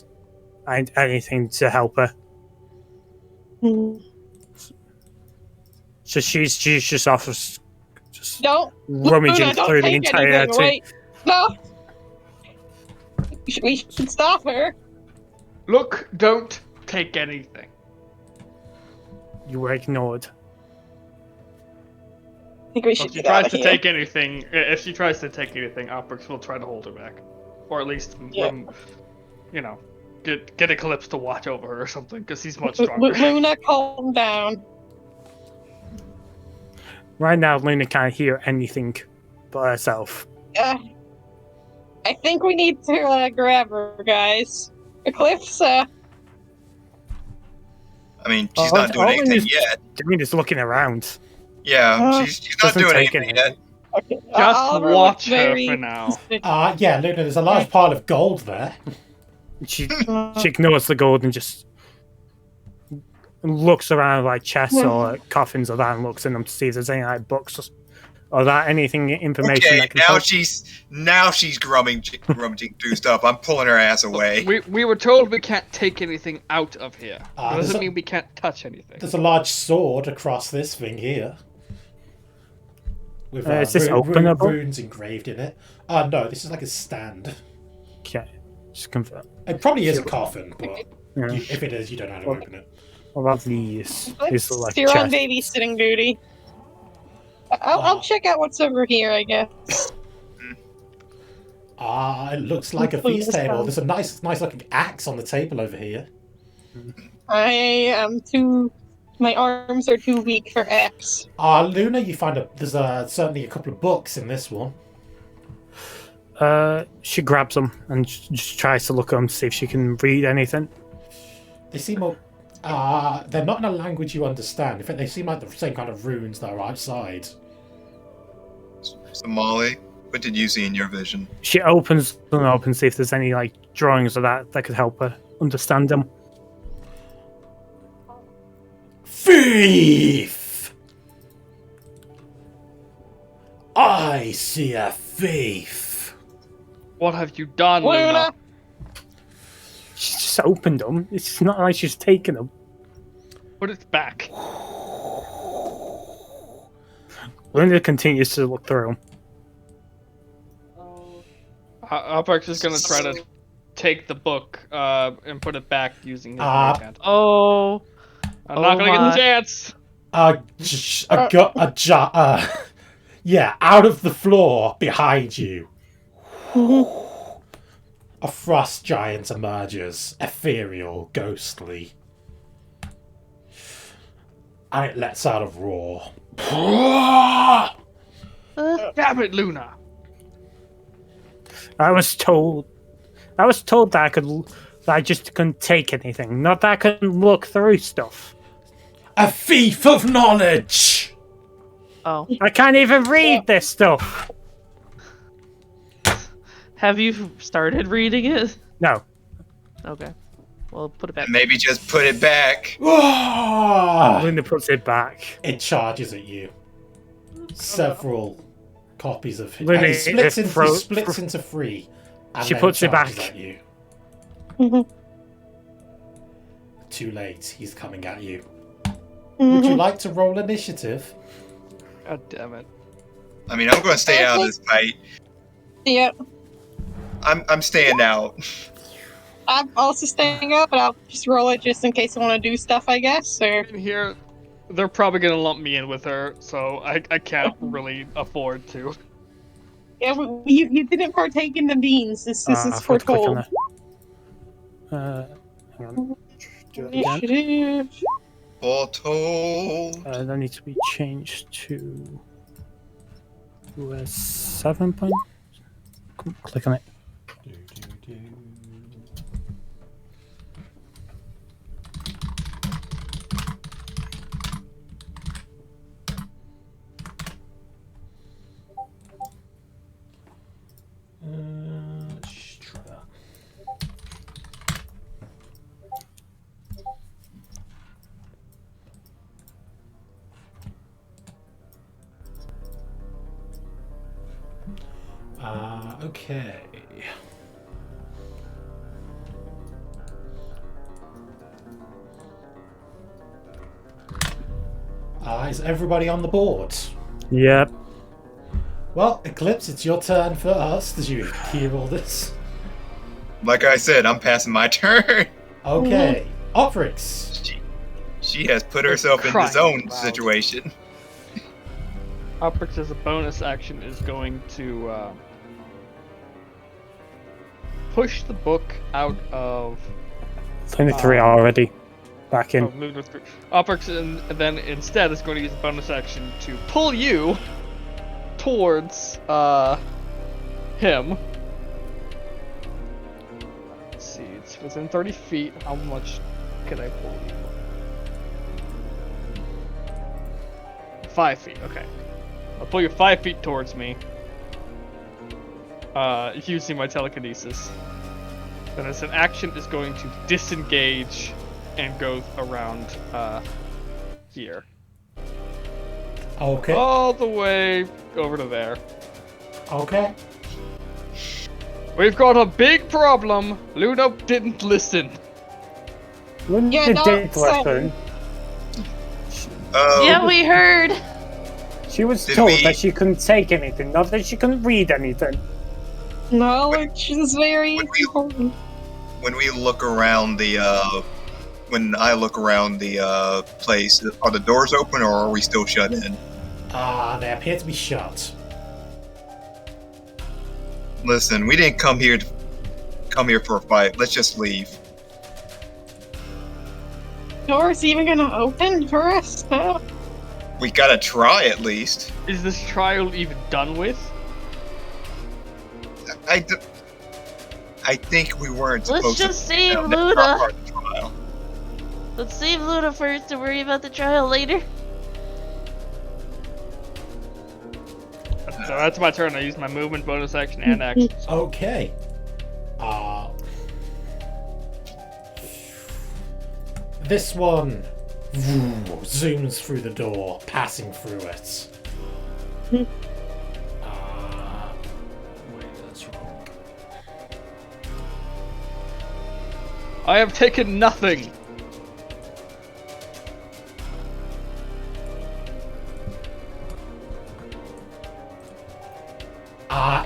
Speaker 6: anything to help her. So she's just off, just rummaging
Speaker 4: Luna,
Speaker 6: through the
Speaker 4: take
Speaker 6: entire
Speaker 4: anything
Speaker 6: thing.
Speaker 4: away. No, we should stop her.
Speaker 3: Look, don't take anything.
Speaker 6: You were ignored.
Speaker 4: I think we should
Speaker 3: If she
Speaker 4: get out
Speaker 3: tries
Speaker 4: of
Speaker 3: to
Speaker 4: here.
Speaker 3: take anything, Alperix will try to hold her back, or at least, get Eclipse to watch over her or something, because he's much stronger.
Speaker 4: Luna, calm down.
Speaker 6: Right now, Luna can't hear anything but herself.
Speaker 4: I think we need to grab her, guys. Eclipse,
Speaker 5: I mean, she's not doing anything yet.
Speaker 6: Luna's looking around.
Speaker 5: Yeah, she's not doing anything yet.
Speaker 4: Okay.
Speaker 3: Just
Speaker 4: Oliver
Speaker 3: watch
Speaker 4: looks
Speaker 3: her
Speaker 4: very
Speaker 3: for now.
Speaker 1: Yeah, Luna, there's a large pile of gold there.
Speaker 6: She ignores the gold and just looks around like chests or like coffins or that and looks in them to see if there's any like books or that information
Speaker 5: Okay,
Speaker 6: that can help.
Speaker 5: now she's rummaging through stuff. I'm pulling her ass away.
Speaker 3: We were told we can't take anything out of here.
Speaker 1: There's
Speaker 3: Doesn't
Speaker 1: a-
Speaker 3: mean we can't touch anything.
Speaker 1: There's a large sword across this thing here. With
Speaker 6: Is this openable?
Speaker 1: runes engraved in it. No, this is like a stand.
Speaker 6: Okay. Just confirm.
Speaker 1: It probably is a coffin, but
Speaker 6: Yeah.
Speaker 1: if it is, you don't know how to open it.
Speaker 6: What about these? These look like
Speaker 4: You're on
Speaker 6: chests.
Speaker 4: babysitting duty. I'll check out what's over here, I guess.
Speaker 1: It looks like a feast table. There's a nice looking axe on the table over here.
Speaker 4: I am too. My arms are too weak for axe.
Speaker 1: Luna, you find there's certainly a couple of books in this one.
Speaker 6: She grabs them and just tries to look at them, see if she can read anything.
Speaker 1: They seem they're not in a language you understand. In fact, they seem like the same kind of runes that are outside.
Speaker 5: So Molly, what did you see in your vision?
Speaker 6: She opens them up and see if there's any like drawings of that could help her understand them.
Speaker 1: Thief! I see a thief.
Speaker 3: What have you done,
Speaker 4: Luna!
Speaker 3: Luna?
Speaker 6: She's just opened them. It's not like she's taken them.
Speaker 3: Put it back.
Speaker 6: Linda continues to look through them.
Speaker 3: Alpex is gonna try to take the book and put it back using his hand.
Speaker 2: Oh.
Speaker 3: I'm not gonna get the chance.
Speaker 1: Yeah, out of the floor behind you. A frost giant emerges, ethereal, ghostly. And it lets out a roar.
Speaker 3: Damn it, Luna.
Speaker 6: I was told that I just couldn't take anything, not that I couldn't look through stuff.
Speaker 1: A thief of knowledge!
Speaker 2: Oh.
Speaker 6: I can't even read this stuff.
Speaker 2: Have you started reading it?
Speaker 6: No.
Speaker 2: Okay. Well, put it back.
Speaker 5: And maybe just put it back.
Speaker 6: Linda puts it back.
Speaker 1: It charges at you. Several copies of it.
Speaker 6: Linda,
Speaker 1: And it splits
Speaker 6: it
Speaker 1: into three. And
Speaker 6: She
Speaker 1: then
Speaker 6: puts it
Speaker 1: charges
Speaker 6: back.
Speaker 1: At you. Too late. He's coming at you. Would you like to roll initiative?
Speaker 3: God damn it.
Speaker 5: I mean, I'm going to stay out of this fight.
Speaker 4: Yeah,
Speaker 5: I'm staying out.
Speaker 4: I'm also staying up, but I'll just roll it just in case I want to do stuff, I guess. Or
Speaker 3: In here, they're probably gonna lump me in with her, so I can't really afford to.
Speaker 4: yeah, you didn't partake in the beans. This
Speaker 6: I
Speaker 4: is
Speaker 6: forgot to click on
Speaker 4: foretold.
Speaker 6: Hang on. Do it again.
Speaker 4: Initiative.
Speaker 5: Foretold.
Speaker 6: That needs to be changed to a 7 point. Click on it.
Speaker 1: Let's try that. Okay. Is everybody on the board?
Speaker 6: Yep.
Speaker 1: Well, Eclipse, it's your turn first. Did you hear all this?
Speaker 5: Like I said, I'm passing my turn.
Speaker 1: Okay. Oprix.
Speaker 5: She has put herself in the
Speaker 3: Crying
Speaker 5: zone
Speaker 3: loud.
Speaker 5: situation.
Speaker 3: Alpex as a bonus action is going to push the book out of
Speaker 6: It's only 3 already. Back in.
Speaker 3: Lunar 3. Alpex and then instead is going to use a bonus action to pull you towards him. Let's see, it's within 30 feet. How much can I pull you? 5 feet, okay. I'll pull you 5 feet towards me. Using my telekinesis. Then as an action is going to disengage and go around here.
Speaker 1: Okay.
Speaker 3: All the way over to there.
Speaker 1: Okay.
Speaker 3: We've got a big problem. Luna didn't listen.
Speaker 6: Linda
Speaker 4: Yeah, no,
Speaker 6: did
Speaker 4: so-
Speaker 6: listen.
Speaker 2: Yeah, we heard.
Speaker 6: She was
Speaker 5: Did
Speaker 6: told
Speaker 5: we-
Speaker 6: that she couldn't take anything, not that she couldn't read anything.
Speaker 4: Knowledge is very
Speaker 5: When we-
Speaker 4: important.
Speaker 5: When we look around when I look around the place, are the doors open or are we still shut in?
Speaker 1: They appear to be shut.
Speaker 5: Listen, we didn't come here for a fight. Let's just leave.
Speaker 4: Doors even gonna open for us? No.
Speaker 5: We gotta try at least.
Speaker 3: Is this trial even done with?
Speaker 5: I think we weren't
Speaker 2: Let's
Speaker 5: supposed
Speaker 2: just
Speaker 5: to.
Speaker 2: save
Speaker 5: that's not
Speaker 2: Luna.
Speaker 5: part of the trial.
Speaker 2: Let's save Luna first to worry about the trial later.
Speaker 3: So that's my turn. I use my movement, bonus action, and action.
Speaker 1: Okay. This one zooms through the door, passing through it. Wait, that's wrong.
Speaker 3: I have taken nothing.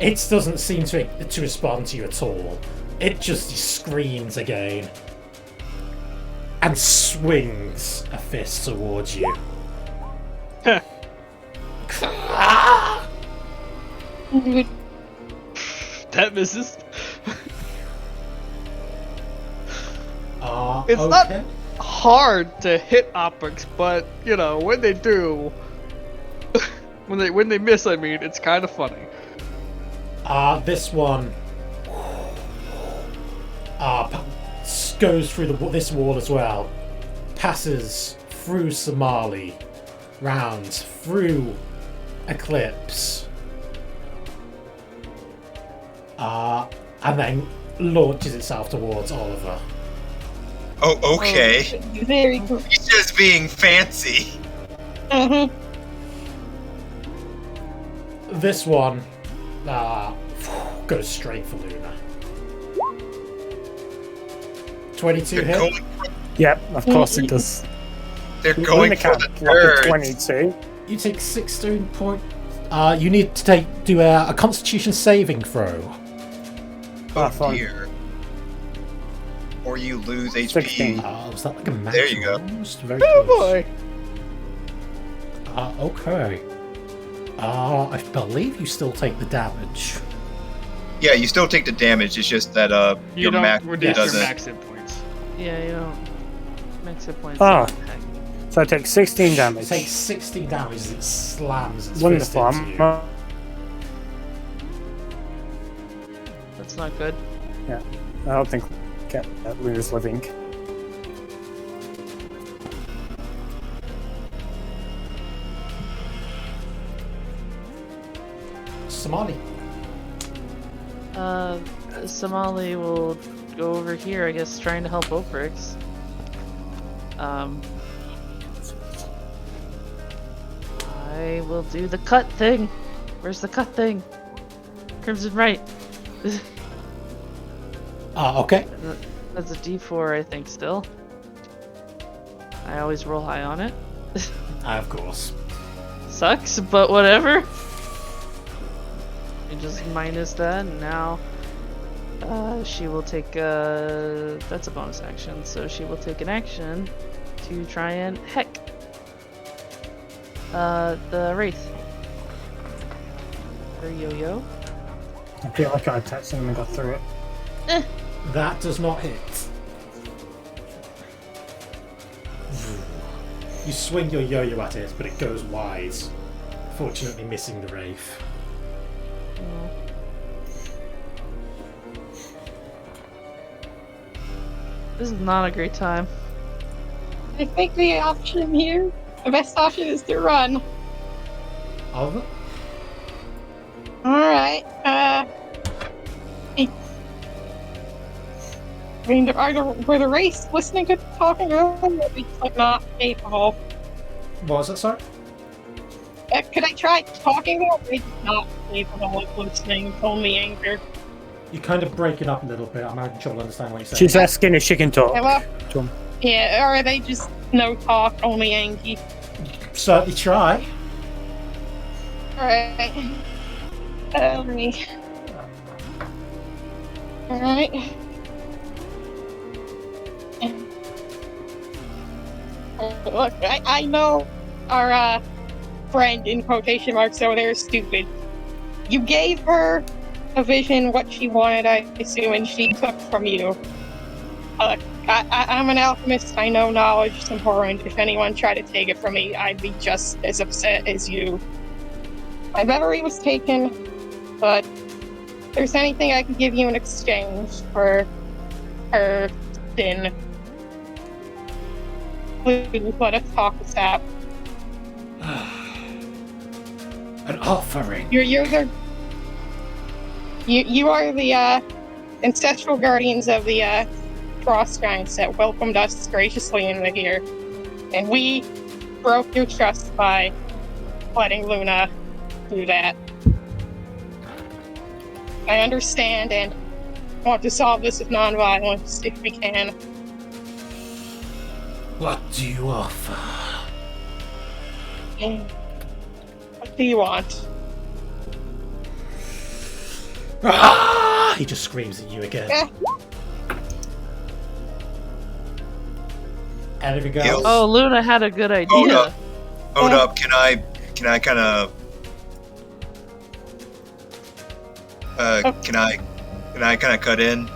Speaker 1: It doesn't seem to respond to you at all. It just screams again and swings a fist towards you.
Speaker 3: That misses. It's
Speaker 1: okay.
Speaker 3: not hard to hit optics, but you know when they do, when they miss, I mean, it's kind of funny.
Speaker 1: This one goes through this wall as well, passes through Somali, round through Eclipse, and then launches itself towards Oliver.
Speaker 5: Oh, okay.
Speaker 4: Very cool.
Speaker 5: He's just being fancy.
Speaker 1: This one goes straight for Luna. 22
Speaker 5: They're
Speaker 1: hit.
Speaker 5: going,
Speaker 6: Yep, of course it does.
Speaker 5: they're going for the
Speaker 6: Like a
Speaker 5: nerds.
Speaker 6: 22.
Speaker 1: You take 16 point. You need to do a Constitution saving throw.
Speaker 5: Oh
Speaker 6: fine.
Speaker 5: dear. Or you lose HP.
Speaker 6: 16.
Speaker 1: Was that like a magic?
Speaker 5: There you go.
Speaker 1: Very
Speaker 3: Oh
Speaker 1: close.
Speaker 3: boy!
Speaker 1: Okay. I believe you still take the damage.
Speaker 5: Yeah, you still take the damage. It's just that
Speaker 3: You
Speaker 5: your
Speaker 3: don't
Speaker 5: max
Speaker 3: reduce your
Speaker 5: doesn't.
Speaker 3: max hit points.
Speaker 2: Yeah, you don't. Max hit points.
Speaker 6: Ah.
Speaker 2: Okay.
Speaker 6: So I take 16
Speaker 1: It
Speaker 6: damage.
Speaker 1: takes 16 damage as it slams its fist
Speaker 6: Wonderful.
Speaker 1: into you.
Speaker 2: That's not good.
Speaker 6: I don't think get that Luna's living.
Speaker 1: Somali.
Speaker 2: Somali will go over here, I guess, trying to help Oprix. I will do the cut thing. Where's the cut thing? Crimson right.
Speaker 1: Okay.
Speaker 2: That's a D4, I think, still. I always roll high on it.
Speaker 1: Of course.
Speaker 2: Sucks, but whatever. You just minus that, and now she will take that's a bonus action, so she will take an action to try and heck the Wraith. Her yo-yo.
Speaker 6: I feel like I attacked him and got through it.
Speaker 1: That does not hit. You swing your yo-yo at it, but it goes wide. Fortunately missing the Wraith.
Speaker 2: Oh. This is not a great time.
Speaker 4: I think the best option is to run.
Speaker 1: Oliver?
Speaker 4: Alright, I mean, were the race listening to talking earlier, or are we like not capable?
Speaker 1: What was that, sorry?
Speaker 4: Could I try talking, or are they just not capable of listening, only anger?
Speaker 1: You're kind of breaking up a little bit. I'm having trouble understanding what you're saying.
Speaker 6: She's asking if she can talk.
Speaker 4: Hello?
Speaker 6: to him.
Speaker 4: Yeah, or are they just no talk, only angry?
Speaker 1: Certainly try.
Speaker 4: Alright. Let me Alright. Look, I know our friend in quotation marks over there is stupid. You gave her a vision, what she wanted, I assume, and she took from you. I'm an alchemist. I know knowledge is important. If anyone tried to take it from me, I'd be just as upset as you. My memory was taken, but if there's anything I could give you in exchange for her sin, please let us talk this out.
Speaker 1: An offering.
Speaker 4: You are the ancestral guardians of the Frost Giants that welcomed us graciously into here, and we broke your trust by letting Luna do that. I understand and want to solve this with non-violence if we can.
Speaker 1: What do you offer?
Speaker 4: What do you want?
Speaker 1: Ah! He just screams at you again.
Speaker 4: Eh.
Speaker 1: Anything
Speaker 5: Yo.
Speaker 1: else?
Speaker 2: Oh, Luna had a good idea.
Speaker 5: Hold up. Can I kind of can I kind of cut in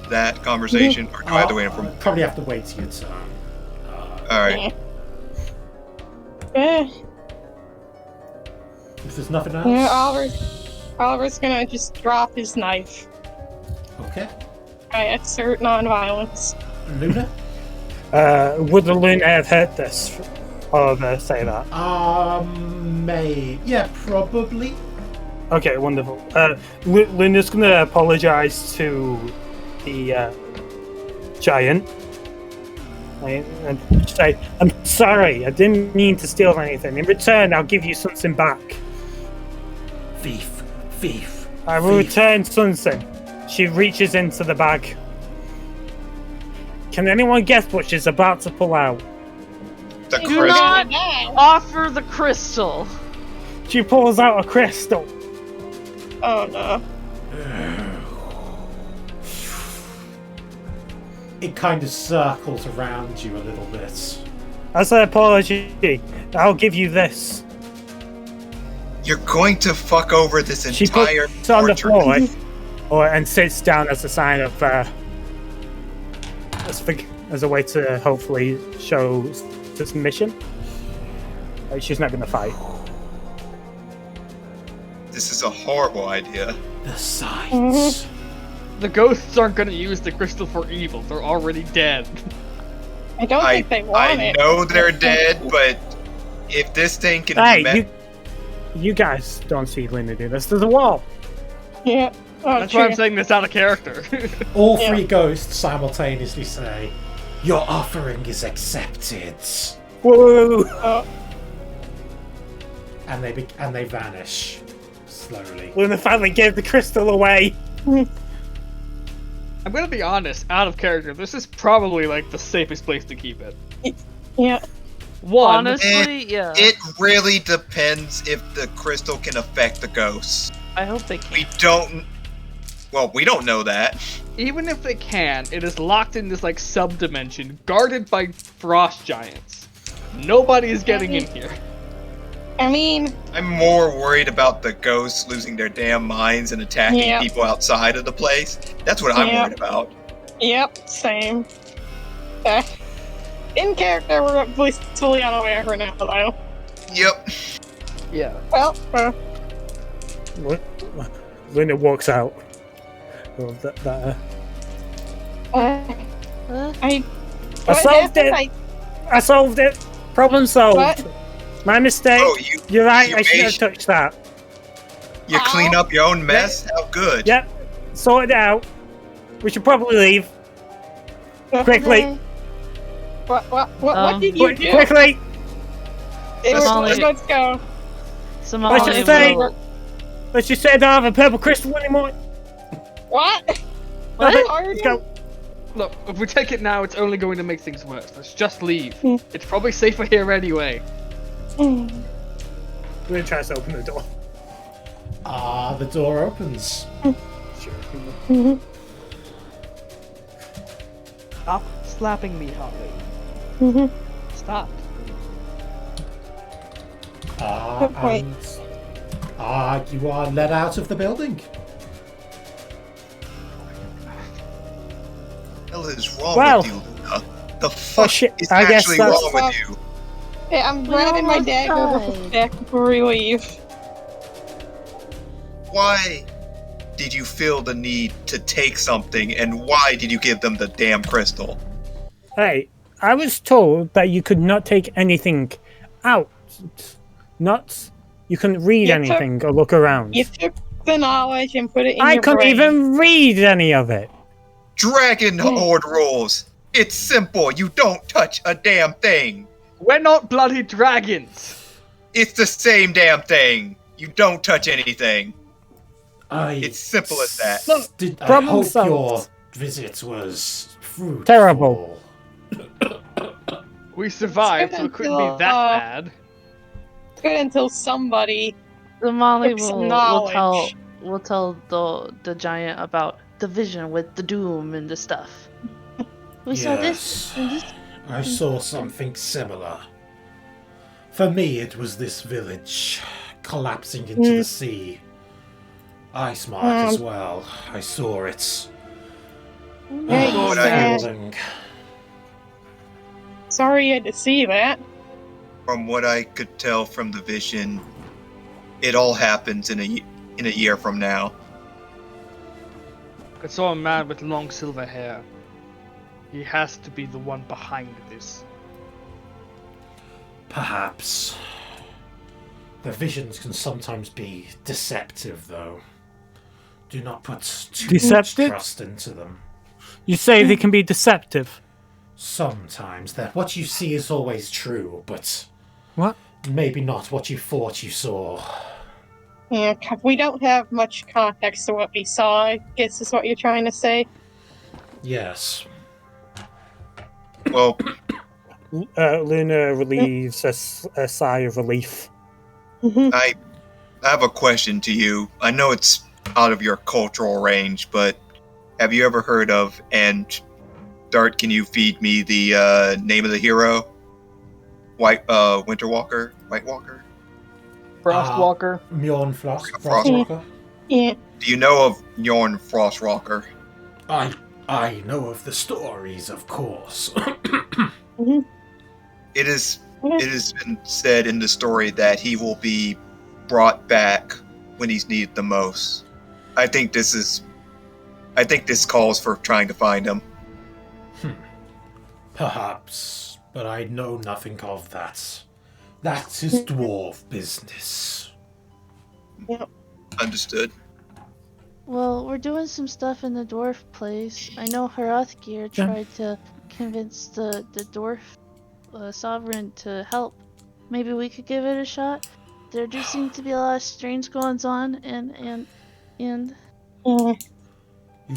Speaker 5: that conversation, or do I have to wait for?
Speaker 1: Probably have to wait till your turn.
Speaker 5: All right.
Speaker 1: If there's nothing else.
Speaker 4: Yeah, Oliver's gonna just drop his knife.
Speaker 1: Okay.
Speaker 4: I assert non-violence.
Speaker 1: Luna?
Speaker 6: Would the Luna have heard this? Oliver say that.
Speaker 1: Yeah, probably.
Speaker 6: Okay, wonderful. Luna's gonna apologize to the giant. And say, I'm sorry, I didn't mean to steal anything. In return, I'll give you something back.
Speaker 1: Thief.
Speaker 6: I will return something. She reaches into the bag. Can anyone guess what she's about to pull out?
Speaker 5: The
Speaker 2: Do
Speaker 5: crystal.
Speaker 2: not offer the crystal.
Speaker 6: She pulls out a crystal.
Speaker 4: Oh no.
Speaker 1: It kind of circles around you a little bit.
Speaker 6: As an apology, I'll give you this.
Speaker 5: You're going to fuck over this
Speaker 6: She
Speaker 5: entire
Speaker 6: puts it on the
Speaker 5: fortress.
Speaker 6: floor and sits down as a sign of as a way to hopefully show submission. She's not going to fight.
Speaker 5: This is a horrible idea.
Speaker 1: The sights.
Speaker 3: The ghosts aren't gonna use the crystal for evil. They're already dead.
Speaker 4: I don't think they want
Speaker 5: I
Speaker 4: it.
Speaker 5: know they're dead, but if this thing can be
Speaker 6: Hey,
Speaker 5: met,
Speaker 6: you guys don't see Luna do this. There's a wall.
Speaker 4: Yeah. Oh,
Speaker 3: That's
Speaker 4: true.
Speaker 3: why I'm saying this out of character.
Speaker 1: All
Speaker 4: Yeah.
Speaker 1: three ghosts simultaneously say, "Your offering is accepted,"
Speaker 6: Whoa!
Speaker 4: Oh,
Speaker 1: and they vanish slowly.
Speaker 6: Luna finally gave the crystal away.
Speaker 3: I'm gonna be honest, out of character, this is probably like the safest place to keep it.
Speaker 4: yeah.
Speaker 3: One,
Speaker 2: Honestly, yeah.
Speaker 5: it really depends if the crystal can affect the ghosts.
Speaker 2: I hope they can.
Speaker 5: We don't. Well, we don't know that.
Speaker 3: even if they can, it is locked in this like sub-dimension, guarded by frost giants. Nobody is getting in here.
Speaker 4: I mean,
Speaker 5: I'm more worried about the ghosts losing their damn minds and attacking
Speaker 4: Yeah.
Speaker 5: people outside of the place. That's what I'm
Speaker 4: Yeah.
Speaker 5: worried about.
Speaker 4: yep, same. In character, we're blissfully unaware for now, though.
Speaker 5: Yep.
Speaker 3: Yeah.
Speaker 4: Well,
Speaker 6: Luna walks out. Oh, I solved it! I solved it! Problem solved!
Speaker 4: What?
Speaker 6: My mistake.
Speaker 5: Oh,
Speaker 6: You're right,
Speaker 5: you
Speaker 6: I should have
Speaker 5: made-
Speaker 6: touched that.
Speaker 5: you clean up your own mess? How good.
Speaker 6: Yep, sorted it out. We should probably leave. Quickly.
Speaker 4: What did you do?
Speaker 6: Quickly!
Speaker 2: Somali-
Speaker 4: Let's go.
Speaker 2: Somali
Speaker 6: Let's just say-
Speaker 2: will-
Speaker 6: Let's just say I don't have a purple crystal anymore.
Speaker 4: What?
Speaker 2: What?
Speaker 6: Let's go.
Speaker 3: Look, if we take it now, it's only going to make things worse. Let's just leave.
Speaker 4: Hmm.
Speaker 3: It's probably safer here anyway.
Speaker 6: Luna tries to open the door.
Speaker 1: The door opens.
Speaker 3: Stop slapping me, Harley.
Speaker 4: Mhm.
Speaker 3: Stop.
Speaker 4: Wait.
Speaker 1: And you are led out of the building.
Speaker 5: What the hell is wrong
Speaker 6: Well.
Speaker 5: with you, Luna? The fuck
Speaker 6: shit,
Speaker 5: is
Speaker 6: I guess
Speaker 5: actually
Speaker 6: that's-
Speaker 5: wrong with you?
Speaker 4: Hey, I'm
Speaker 2: We
Speaker 4: grabbing my
Speaker 2: almost
Speaker 4: dagger
Speaker 2: died.
Speaker 4: back before we leave.
Speaker 5: Why did you feel the need to take something, and why did you give them the damn crystal?
Speaker 6: Hey, I was told that you could not take anything out. Not. You couldn't read
Speaker 4: You
Speaker 6: anything or look around.
Speaker 4: You took the knowledge and put it in
Speaker 6: I
Speaker 4: your
Speaker 6: couldn't
Speaker 4: brain.
Speaker 6: even read any of it.
Speaker 5: Dragon Horde rules. It's simple. You don't touch a damn thing.
Speaker 3: We're not bloody dragons.
Speaker 5: It's the same damn thing. You don't touch anything.
Speaker 1: I
Speaker 5: It's simple as that.
Speaker 6: Look,
Speaker 1: I
Speaker 6: problem
Speaker 1: hope
Speaker 6: solved.
Speaker 1: your visit was fruitful.
Speaker 6: Terrible.
Speaker 3: We survived, so it couldn't be that bad.
Speaker 4: Good until somebody.
Speaker 2: The Molly
Speaker 4: Took some
Speaker 2: will tell the giant about the vision with the doom and the stuff. We saw this
Speaker 1: Yes.
Speaker 2: and this.
Speaker 1: I saw something similar. For me, it was this village collapsing into the sea. Ice Mark as well. I saw it.
Speaker 4: Hey,
Speaker 5: What I-
Speaker 1: Falling.
Speaker 4: Sorry you had to see that.
Speaker 5: From what I could tell from the vision, it all happens in a year from now.
Speaker 3: I saw a man with long silver hair. He has to be the one behind this.
Speaker 1: Perhaps. The visions can sometimes be deceptive, though. Do not put too much
Speaker 6: Deceptive?
Speaker 1: trust into them.
Speaker 6: You say they can be deceptive.
Speaker 1: Sometimes that what you see is always true, but
Speaker 6: What?
Speaker 1: maybe not what you thought you saw.
Speaker 4: Yeah, we don't have much context to what we saw, I guess is what you're trying to say.
Speaker 1: Yes.
Speaker 5: Well,
Speaker 6: Luna relieves a sigh of relief.
Speaker 5: I have a question to you. I know it's out of your cultural range, but have you ever heard of, and Dart, can you feed me the name of the hero? Winter Walker? White Walker?
Speaker 3: Frostwalker.
Speaker 1: Mjorn
Speaker 5: Frostwalker.
Speaker 1: Frostwalker.
Speaker 4: Yeah.
Speaker 5: Do you know of Bjorn Frostwalker?
Speaker 1: I know of the stories, of course.
Speaker 5: It has been said in the story that he will be brought back when he's needed the most. I think this calls for trying to find him.
Speaker 1: Perhaps, but I know nothing of that. That is dwarf business.
Speaker 5: Understood.
Speaker 2: Well, we're doing some stuff in the dwarf place. I know Hrothgeir tried to convince the dwarf sovereign to help. Maybe we could give it a shot. There do seem to be a lot of strange goings on, and
Speaker 1: You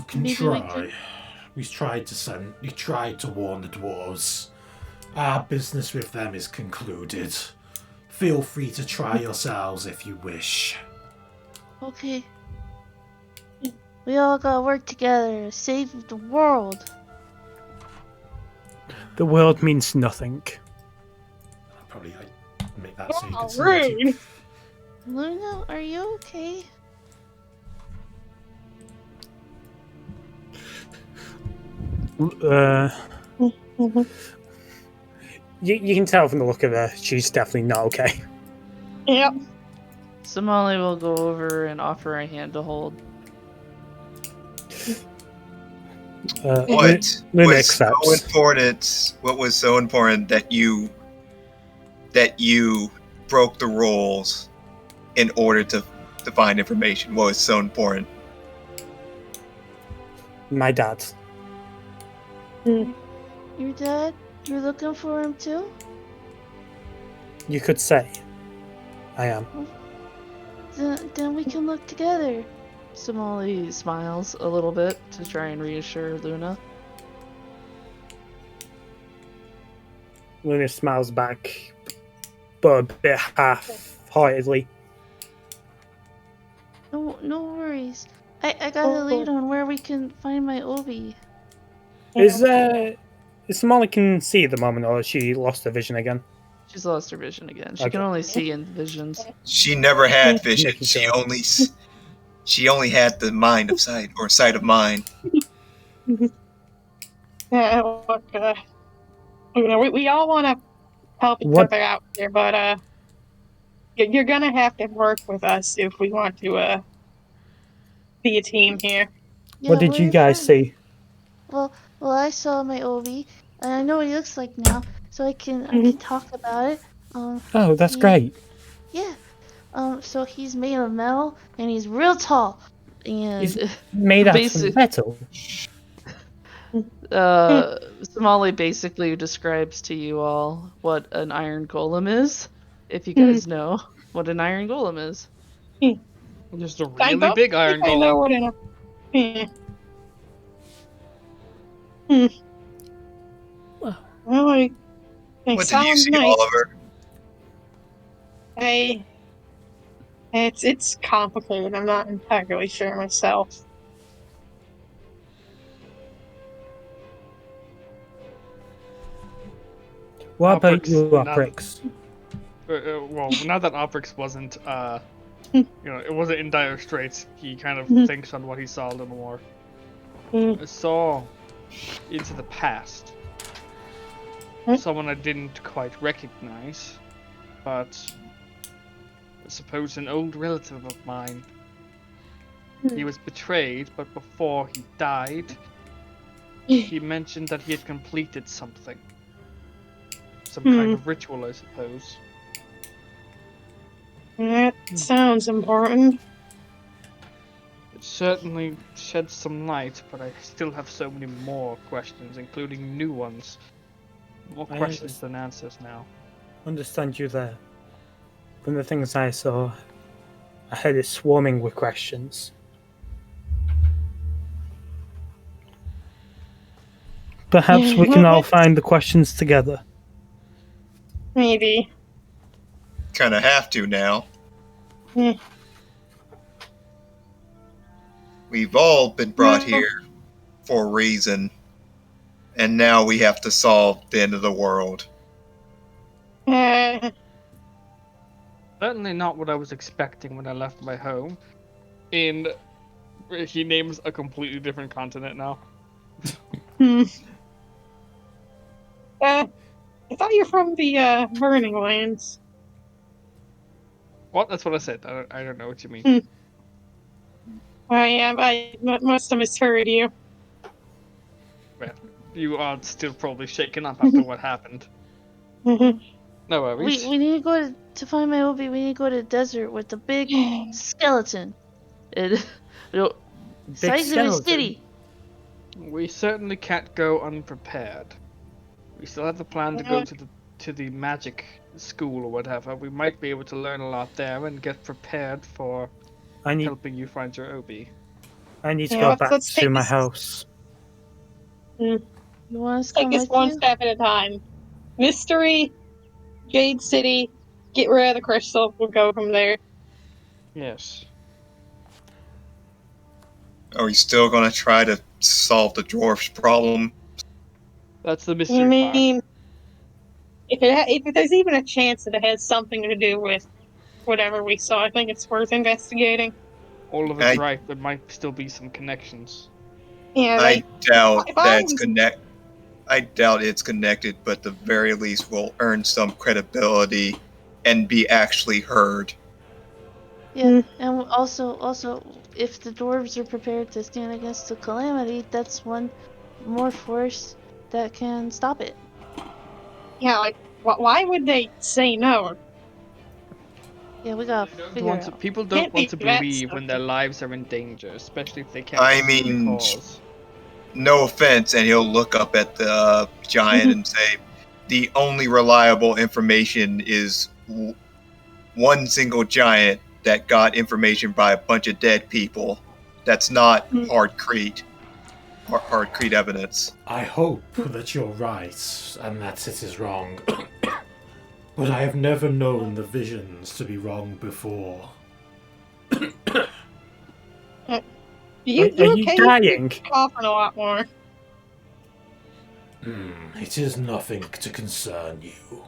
Speaker 1: can
Speaker 2: Maybe we
Speaker 1: try. We tried to warn the dwarves. Our business with them is concluded. Feel free to try yourselves if you wish.
Speaker 2: okay. We all gotta work together to save the world.
Speaker 6: The world means nothing.
Speaker 1: Probably I'd make that so you
Speaker 4: Oh,
Speaker 1: can see it.
Speaker 4: rude.
Speaker 2: Luna, are you okay?
Speaker 6: You can tell from the look of her, she's definitely not okay.
Speaker 4: Yep.
Speaker 2: Somali will go over and offer a hand to hold.
Speaker 5: What
Speaker 6: Luna
Speaker 5: was
Speaker 6: accepts.
Speaker 5: so important? What was so important that you broke the rules in order to find information? What was so important?
Speaker 6: My dad.
Speaker 2: Your dad? You're looking for him too?
Speaker 6: You could say. I am.
Speaker 2: Then we can look together. Somali smiles a little bit to try and reassure Luna.
Speaker 6: Luna smiles back, but a bit half-heartedly.
Speaker 2: No worries. I got a lead on where we can find my Obi.
Speaker 6: Is Molly can see at the moment, or has she lost her vision again?
Speaker 2: She's lost her vision again. She
Speaker 6: Okay.
Speaker 2: can only see in visions.
Speaker 5: She never had vision.
Speaker 6: Making sure.
Speaker 5: She only had the mind of sight, or sight of mind.
Speaker 4: Yeah, look, we all want to help each
Speaker 6: What-
Speaker 4: other out here, but you're gonna have to work with us if we want to be a team here.
Speaker 2: Yeah,
Speaker 6: What did
Speaker 2: we're
Speaker 6: you
Speaker 2: your
Speaker 6: guys
Speaker 2: friends.
Speaker 6: see?
Speaker 2: Well, I saw my Obi, and I know what he looks like now, so I can talk about it.
Speaker 6: Oh, that's
Speaker 2: he-
Speaker 6: great.
Speaker 2: Yeah. So he's made of metal, and he's real tall, and
Speaker 6: He's made out
Speaker 2: basic-
Speaker 6: of metal.
Speaker 2: Somali basically describes to you all what an iron golem is, if you guys know what an iron golem is.
Speaker 3: Just a
Speaker 4: I
Speaker 3: really
Speaker 4: don't
Speaker 3: big iron
Speaker 4: think I know
Speaker 3: golem.
Speaker 4: what an Well, it
Speaker 5: What did you
Speaker 4: sounds
Speaker 5: see,
Speaker 4: nice.
Speaker 5: Oliver?
Speaker 4: It's complicated. I'm not entirely sure myself.
Speaker 6: What about
Speaker 3: Oprix,
Speaker 6: you,
Speaker 3: not-
Speaker 6: Oprix?
Speaker 3: Well, now that Oprix wasn't, it wasn't in dire straits, he kind of thinks on what he saw a little more. I saw into the past. Someone I didn't quite recognize, but I suppose an old relative of mine. He was betrayed, but before he died, he mentioned that he had completed something. Some kind of ritual, I suppose.
Speaker 4: That sounds important.
Speaker 3: It certainly sheds some light, but I still have so many more questions, including new ones. More
Speaker 6: I
Speaker 3: questions than answers now.
Speaker 6: Understand you there. From the things I saw, I had it swarming with questions. Perhaps we can all find the questions together.
Speaker 4: Maybe.
Speaker 5: Kind of have to now. We've all been brought here for a reason, and now we have to solve the end of the world.
Speaker 4: Uh,
Speaker 3: Certainly not what I was expecting when I left my home. And he names a completely different continent now.
Speaker 4: I thought you're from the Burning Lands.
Speaker 3: What? That's what I said. I don't know what you mean.
Speaker 4: I must have misheard you.
Speaker 3: Well, you are still probably shaken up after what happened. No worries.
Speaker 2: We need to go to find my Obi. We need to go to the desert with the big skeleton. Size of a
Speaker 6: skeleton?
Speaker 2: city.
Speaker 3: We certainly can't go unprepared. We still have the plan to go to the magic school or whatever. We might be able to learn a lot there and get prepared for
Speaker 6: I need
Speaker 3: helping you find your Obi.
Speaker 6: to
Speaker 4: Yeah,
Speaker 6: go
Speaker 4: let's-
Speaker 6: back
Speaker 4: let's
Speaker 6: to
Speaker 4: take
Speaker 6: my
Speaker 4: this-
Speaker 6: house.
Speaker 2: You want us to
Speaker 4: Take
Speaker 2: come
Speaker 4: this
Speaker 2: with
Speaker 4: one
Speaker 2: you?
Speaker 4: step at a time. Mystery, Jade City, get rid of the crystal. We'll go from there.
Speaker 3: Yes.
Speaker 5: Are we still going to try to solve the dwarf's problem?
Speaker 3: That's the
Speaker 4: I
Speaker 3: mystery part.
Speaker 4: mean, if there's even a chance that it has something to do with whatever we saw, I think it's worth investigating.
Speaker 3: All of it's right. There might still be some connections.
Speaker 4: Yeah,
Speaker 5: I doubt
Speaker 4: if I
Speaker 5: that's
Speaker 4: was-
Speaker 5: I doubt it's connected, but at the very least we'll earn some credibility and be actually heard.
Speaker 2: Yeah, and also, if the dwarves are prepared to stand against the calamity, that's one more force that can stop it.
Speaker 4: yeah, like, why would they say no?
Speaker 2: Yeah, we gotta figure it out.
Speaker 3: People don't
Speaker 4: Can't
Speaker 3: want to
Speaker 4: be that
Speaker 3: believe when their
Speaker 4: stuff.
Speaker 3: lives are in danger, especially if they can't.
Speaker 5: I
Speaker 3: see the
Speaker 5: mean,
Speaker 3: cause.
Speaker 5: No offense, and he'll look up at the giant and say, the only reliable information is one single giant that got information by a bunch of dead people. That's not hardcrete evidence.
Speaker 1: I hope that you're right and that it is wrong. But I have never known the visions to be wrong before.
Speaker 4: You
Speaker 6: Are you
Speaker 4: okay?
Speaker 6: dying?
Speaker 4: You're coughing a lot more.
Speaker 1: It is nothing to concern you.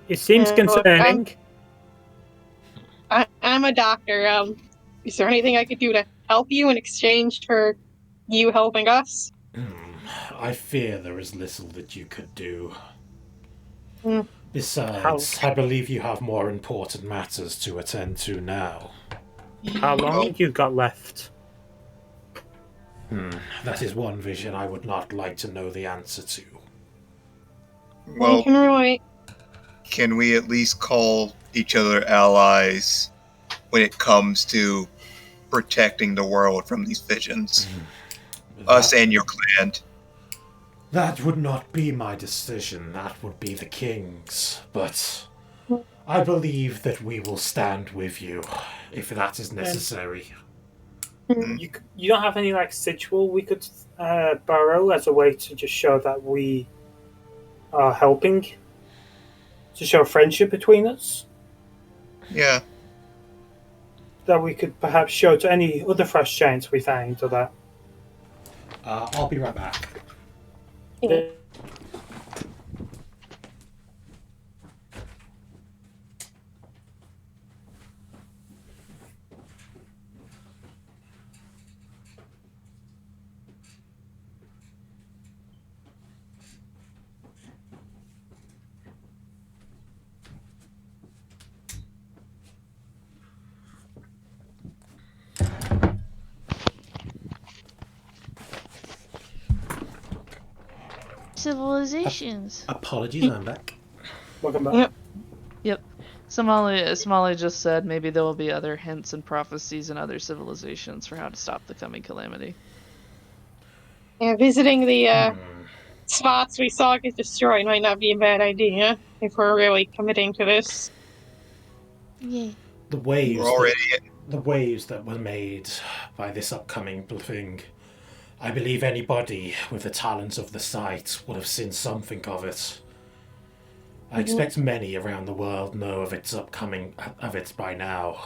Speaker 6: It seems
Speaker 4: Look,
Speaker 6: concerning.
Speaker 4: I'm a doctor. Is there anything I could do to help you in exchange for you helping us?
Speaker 1: I fear there is little that you could do.
Speaker 4: Hmm.
Speaker 1: Besides, I believe you have more important matters to attend to now.
Speaker 6: How long have you got left?
Speaker 1: That is one vision I would not like to know the answer to.
Speaker 5: Well,
Speaker 4: You can relate.
Speaker 5: can we at least call each other allies when it comes to protecting the world from these visions? Us and your clan.
Speaker 1: That would not be my decision, that would be the king's. But I believe that we will stand with you, if that is necessary.
Speaker 6: You don't have any like sigil we could borrow as a way to just show that we are helping? To show friendship between us?
Speaker 5: Yeah.
Speaker 6: That we could perhaps show to any other frost giants we find, or that.
Speaker 1: I'll be right back.
Speaker 4: Yeah.
Speaker 2: Civilizations.
Speaker 1: Apologies, I'm back.
Speaker 6: Welcome back.
Speaker 4: Yep.
Speaker 2: Yep. Somali just said maybe there will be other hints and prophecies in other civilizations for how to stop the coming calamity.
Speaker 4: Yeah, visiting the spots we saw get destroyed might not be a bad idea if we're really committing to this.
Speaker 2: Yeah.
Speaker 1: The waves,
Speaker 5: We're already
Speaker 1: the waves that were made by this upcoming thing. I believe anybody with the talent of the sight will have seen something of it. I expect many around the world know of its upcoming of it by now.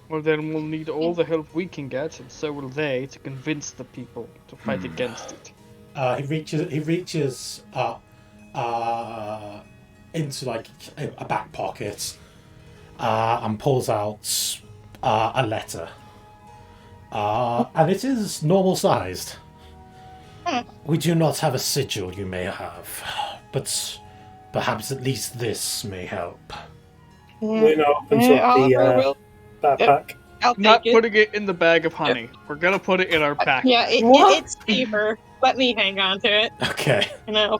Speaker 3: Well, then we'll need all the help we can get, and so will they, to convince the people to fight against it.
Speaker 1: He reaches up into like a back pocket and pulls out a letter. And it is normal sized. We do not have a sigil you may have, but perhaps at least this may help.
Speaker 6: Luna opens up
Speaker 4: Oliver
Speaker 6: the
Speaker 4: will.
Speaker 6: backpack.
Speaker 4: I'll
Speaker 3: Not
Speaker 4: take it.
Speaker 3: putting it in the bag of honey. We're gonna put it in our pack.
Speaker 4: Yeah,
Speaker 2: What?
Speaker 4: it's paper. Let me hang on to it.
Speaker 1: Okay.
Speaker 4: You know,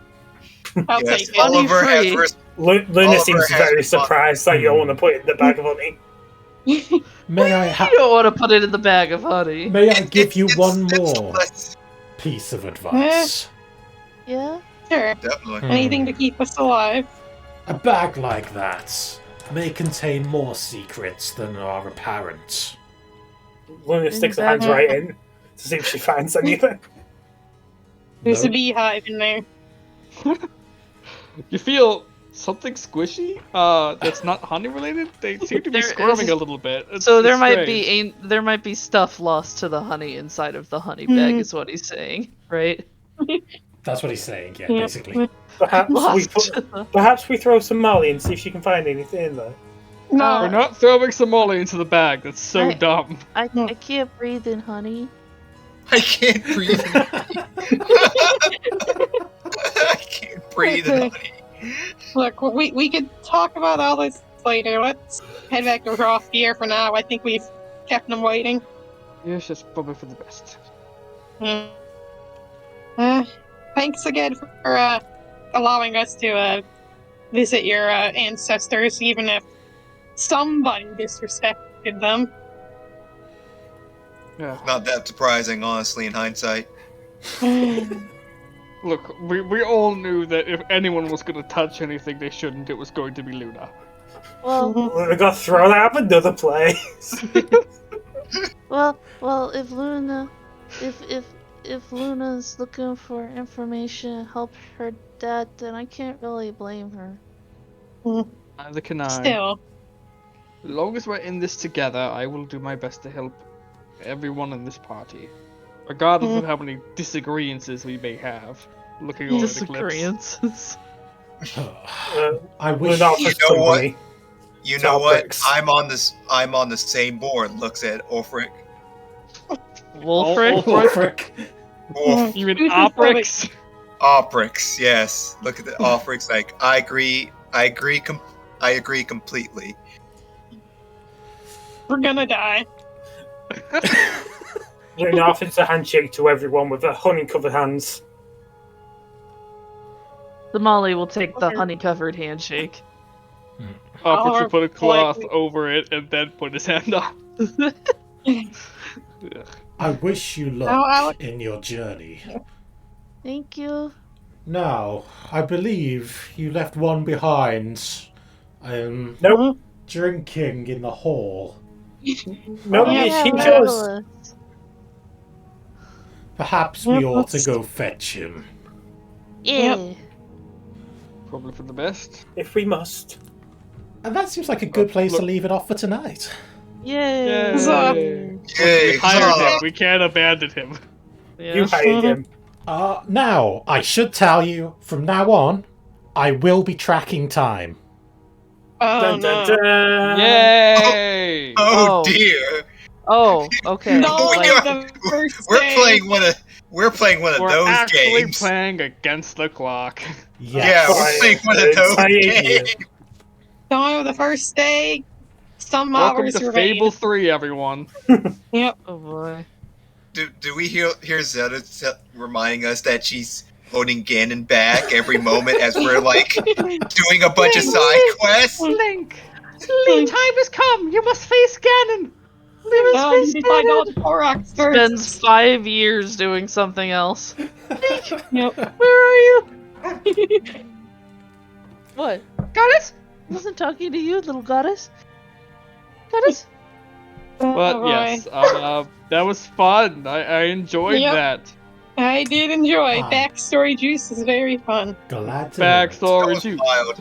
Speaker 4: I'll
Speaker 5: yes,
Speaker 4: take it.
Speaker 5: Oliver has
Speaker 2: free.
Speaker 6: Luna
Speaker 5: Oliver
Speaker 6: seems
Speaker 5: has
Speaker 6: very
Speaker 5: fun.
Speaker 6: surprised that you don't want to put it in the bag of honey.
Speaker 1: May I
Speaker 2: You don't want to put it in the bag of honey.
Speaker 1: May I give you
Speaker 5: It's
Speaker 1: one
Speaker 5: just
Speaker 1: more
Speaker 5: less-
Speaker 1: piece of advice?
Speaker 2: Yeah?
Speaker 4: Sure.
Speaker 5: Definitely.
Speaker 4: Anything to keep us alive.
Speaker 1: A bag like that may contain more secrets than are apparent.
Speaker 6: Luna sticks her hands right in to see if she finds anything.
Speaker 4: There's
Speaker 1: No.
Speaker 4: a beehive in there.
Speaker 3: You feel something squishy? That's not honey related? They seem to be
Speaker 2: There
Speaker 3: squirming
Speaker 2: is-
Speaker 3: a little bit.
Speaker 2: So there
Speaker 3: it's
Speaker 2: might
Speaker 3: strange.
Speaker 2: be there might be stuff lost to the honey inside of the honey bag, is what he's saying, right?
Speaker 1: That's what he's saying, yeah,
Speaker 4: Yeah.
Speaker 1: basically.
Speaker 6: Perhaps we throw some Molly and see if she can find anything in there.
Speaker 4: No.
Speaker 3: We're not throwing some molly into the bag. That's so
Speaker 2: I-
Speaker 3: dumb.
Speaker 2: I can't breathe in honey.
Speaker 5: I can't breathe. I can't breathe. Honey.
Speaker 4: Look, we could talk about all this later. Let's head back to Rothgear for now. I think we've kept them waiting.
Speaker 3: Yes, that's probably for the best.
Speaker 4: Thanks again for allowing us to visit your ancestors, even if somebody disrespected them.
Speaker 3: Yeah.
Speaker 5: Not that surprising, honestly, in hindsight.
Speaker 3: Look, we all knew that if anyone was going to touch anything they shouldn't, it was going to be Luna.
Speaker 2: Well,
Speaker 6: Luna got thrown out of another place.
Speaker 2: well, if Luna's looking for information to help her dad, then I can't really blame her.
Speaker 3: Neither can I.
Speaker 4: Still,
Speaker 3: As long as we're in this together, I will do my best to help everyone in this party. regardless of how many disagreements we may have. Looking over the clips.
Speaker 2: Disagreements.
Speaker 1: I wish.
Speaker 6: Lunarth's
Speaker 5: You know what?
Speaker 6: company.
Speaker 5: You know what?
Speaker 6: Topics.
Speaker 5: I'm on the same board. Looks at Ulfric.
Speaker 2: Wolfric?
Speaker 1: Ulfric.
Speaker 5: Ulf,
Speaker 3: You mean
Speaker 4: Who's
Speaker 3: Oprix?
Speaker 5: Ulfric's, yes. Look at the Ulfric's like, I agree completely.
Speaker 4: We're gonna die.
Speaker 6: Lunarth is a handshake to everyone with their honey-covered hands.
Speaker 2: The Molly will take the
Speaker 4: Okay.
Speaker 2: honey-covered handshake.
Speaker 3: Oprix
Speaker 4: Or
Speaker 3: will put a cloth
Speaker 4: politely-
Speaker 3: over it and then put his hand up.
Speaker 1: I wish you luck
Speaker 4: Alex.
Speaker 1: in your journey.
Speaker 2: Thank you.
Speaker 1: Now, I believe you left one behind.
Speaker 6: Nope.
Speaker 1: Drinking in the hall.
Speaker 6: No,
Speaker 4: Yeah,
Speaker 6: he
Speaker 4: yeah,
Speaker 6: does.
Speaker 1: Perhaps we
Speaker 4: Yep,
Speaker 1: ought to
Speaker 4: let's-
Speaker 1: go fetch him.
Speaker 2: Yeah.
Speaker 3: Probably for the best.
Speaker 6: If we must.
Speaker 1: And that seems like a good place to
Speaker 3: look-
Speaker 1: leave it off for tonight.
Speaker 2: Yay.
Speaker 4: Huzzah.
Speaker 3: We
Speaker 5: Yay!
Speaker 3: hired
Speaker 5: huzzah.
Speaker 3: him. We can't abandon him.
Speaker 2: Yeah.
Speaker 6: You hired him.
Speaker 1: Now, I should tell you, from now on, I will be tracking time.
Speaker 4: Oh
Speaker 6: Dun, dun,
Speaker 4: no.
Speaker 6: dun.
Speaker 3: Yay!
Speaker 5: Oh
Speaker 2: Oh.
Speaker 5: dear!
Speaker 2: Oh, okay.
Speaker 4: No,
Speaker 5: we
Speaker 4: like
Speaker 5: are-
Speaker 4: the first
Speaker 5: We're
Speaker 4: day.
Speaker 5: playing one of
Speaker 3: We're
Speaker 5: those
Speaker 3: actually
Speaker 5: games.
Speaker 3: playing against the clock.
Speaker 5: Yeah,
Speaker 1: Yes.
Speaker 5: we're playing one of
Speaker 6: It's
Speaker 5: those
Speaker 6: my idea.
Speaker 5: games.
Speaker 4: No, the first day. Some
Speaker 3: Welcome
Speaker 4: hours
Speaker 3: to
Speaker 4: remain.
Speaker 3: Fable 3, everyone.
Speaker 4: Yep.
Speaker 2: Oh boy.
Speaker 5: Do we hear Zelda reminding us that she's holding Ganon back every moment as we're like doing a bunch of side quests?
Speaker 3: Link! Link, time has come! You must face Ganon! You must face
Speaker 4: You find all
Speaker 3: Ganon!
Speaker 4: the Koroks
Speaker 2: Spends
Speaker 4: first.
Speaker 2: 5 years doing something else.
Speaker 4: Yep.
Speaker 2: Where are you? What?
Speaker 3: Goddess?
Speaker 2: I wasn't talking to you, little goddess. Goddess?
Speaker 3: But
Speaker 4: Oh,
Speaker 3: yes, that was fun. I enjoyed
Speaker 4: Yep.
Speaker 3: that.
Speaker 4: I did enjoy.
Speaker 1: Ah.
Speaker 4: Backstory juice is very fun.
Speaker 1: Glad to hear it.
Speaker 5: That
Speaker 3: Backstory
Speaker 5: was
Speaker 3: too.
Speaker 5: wild.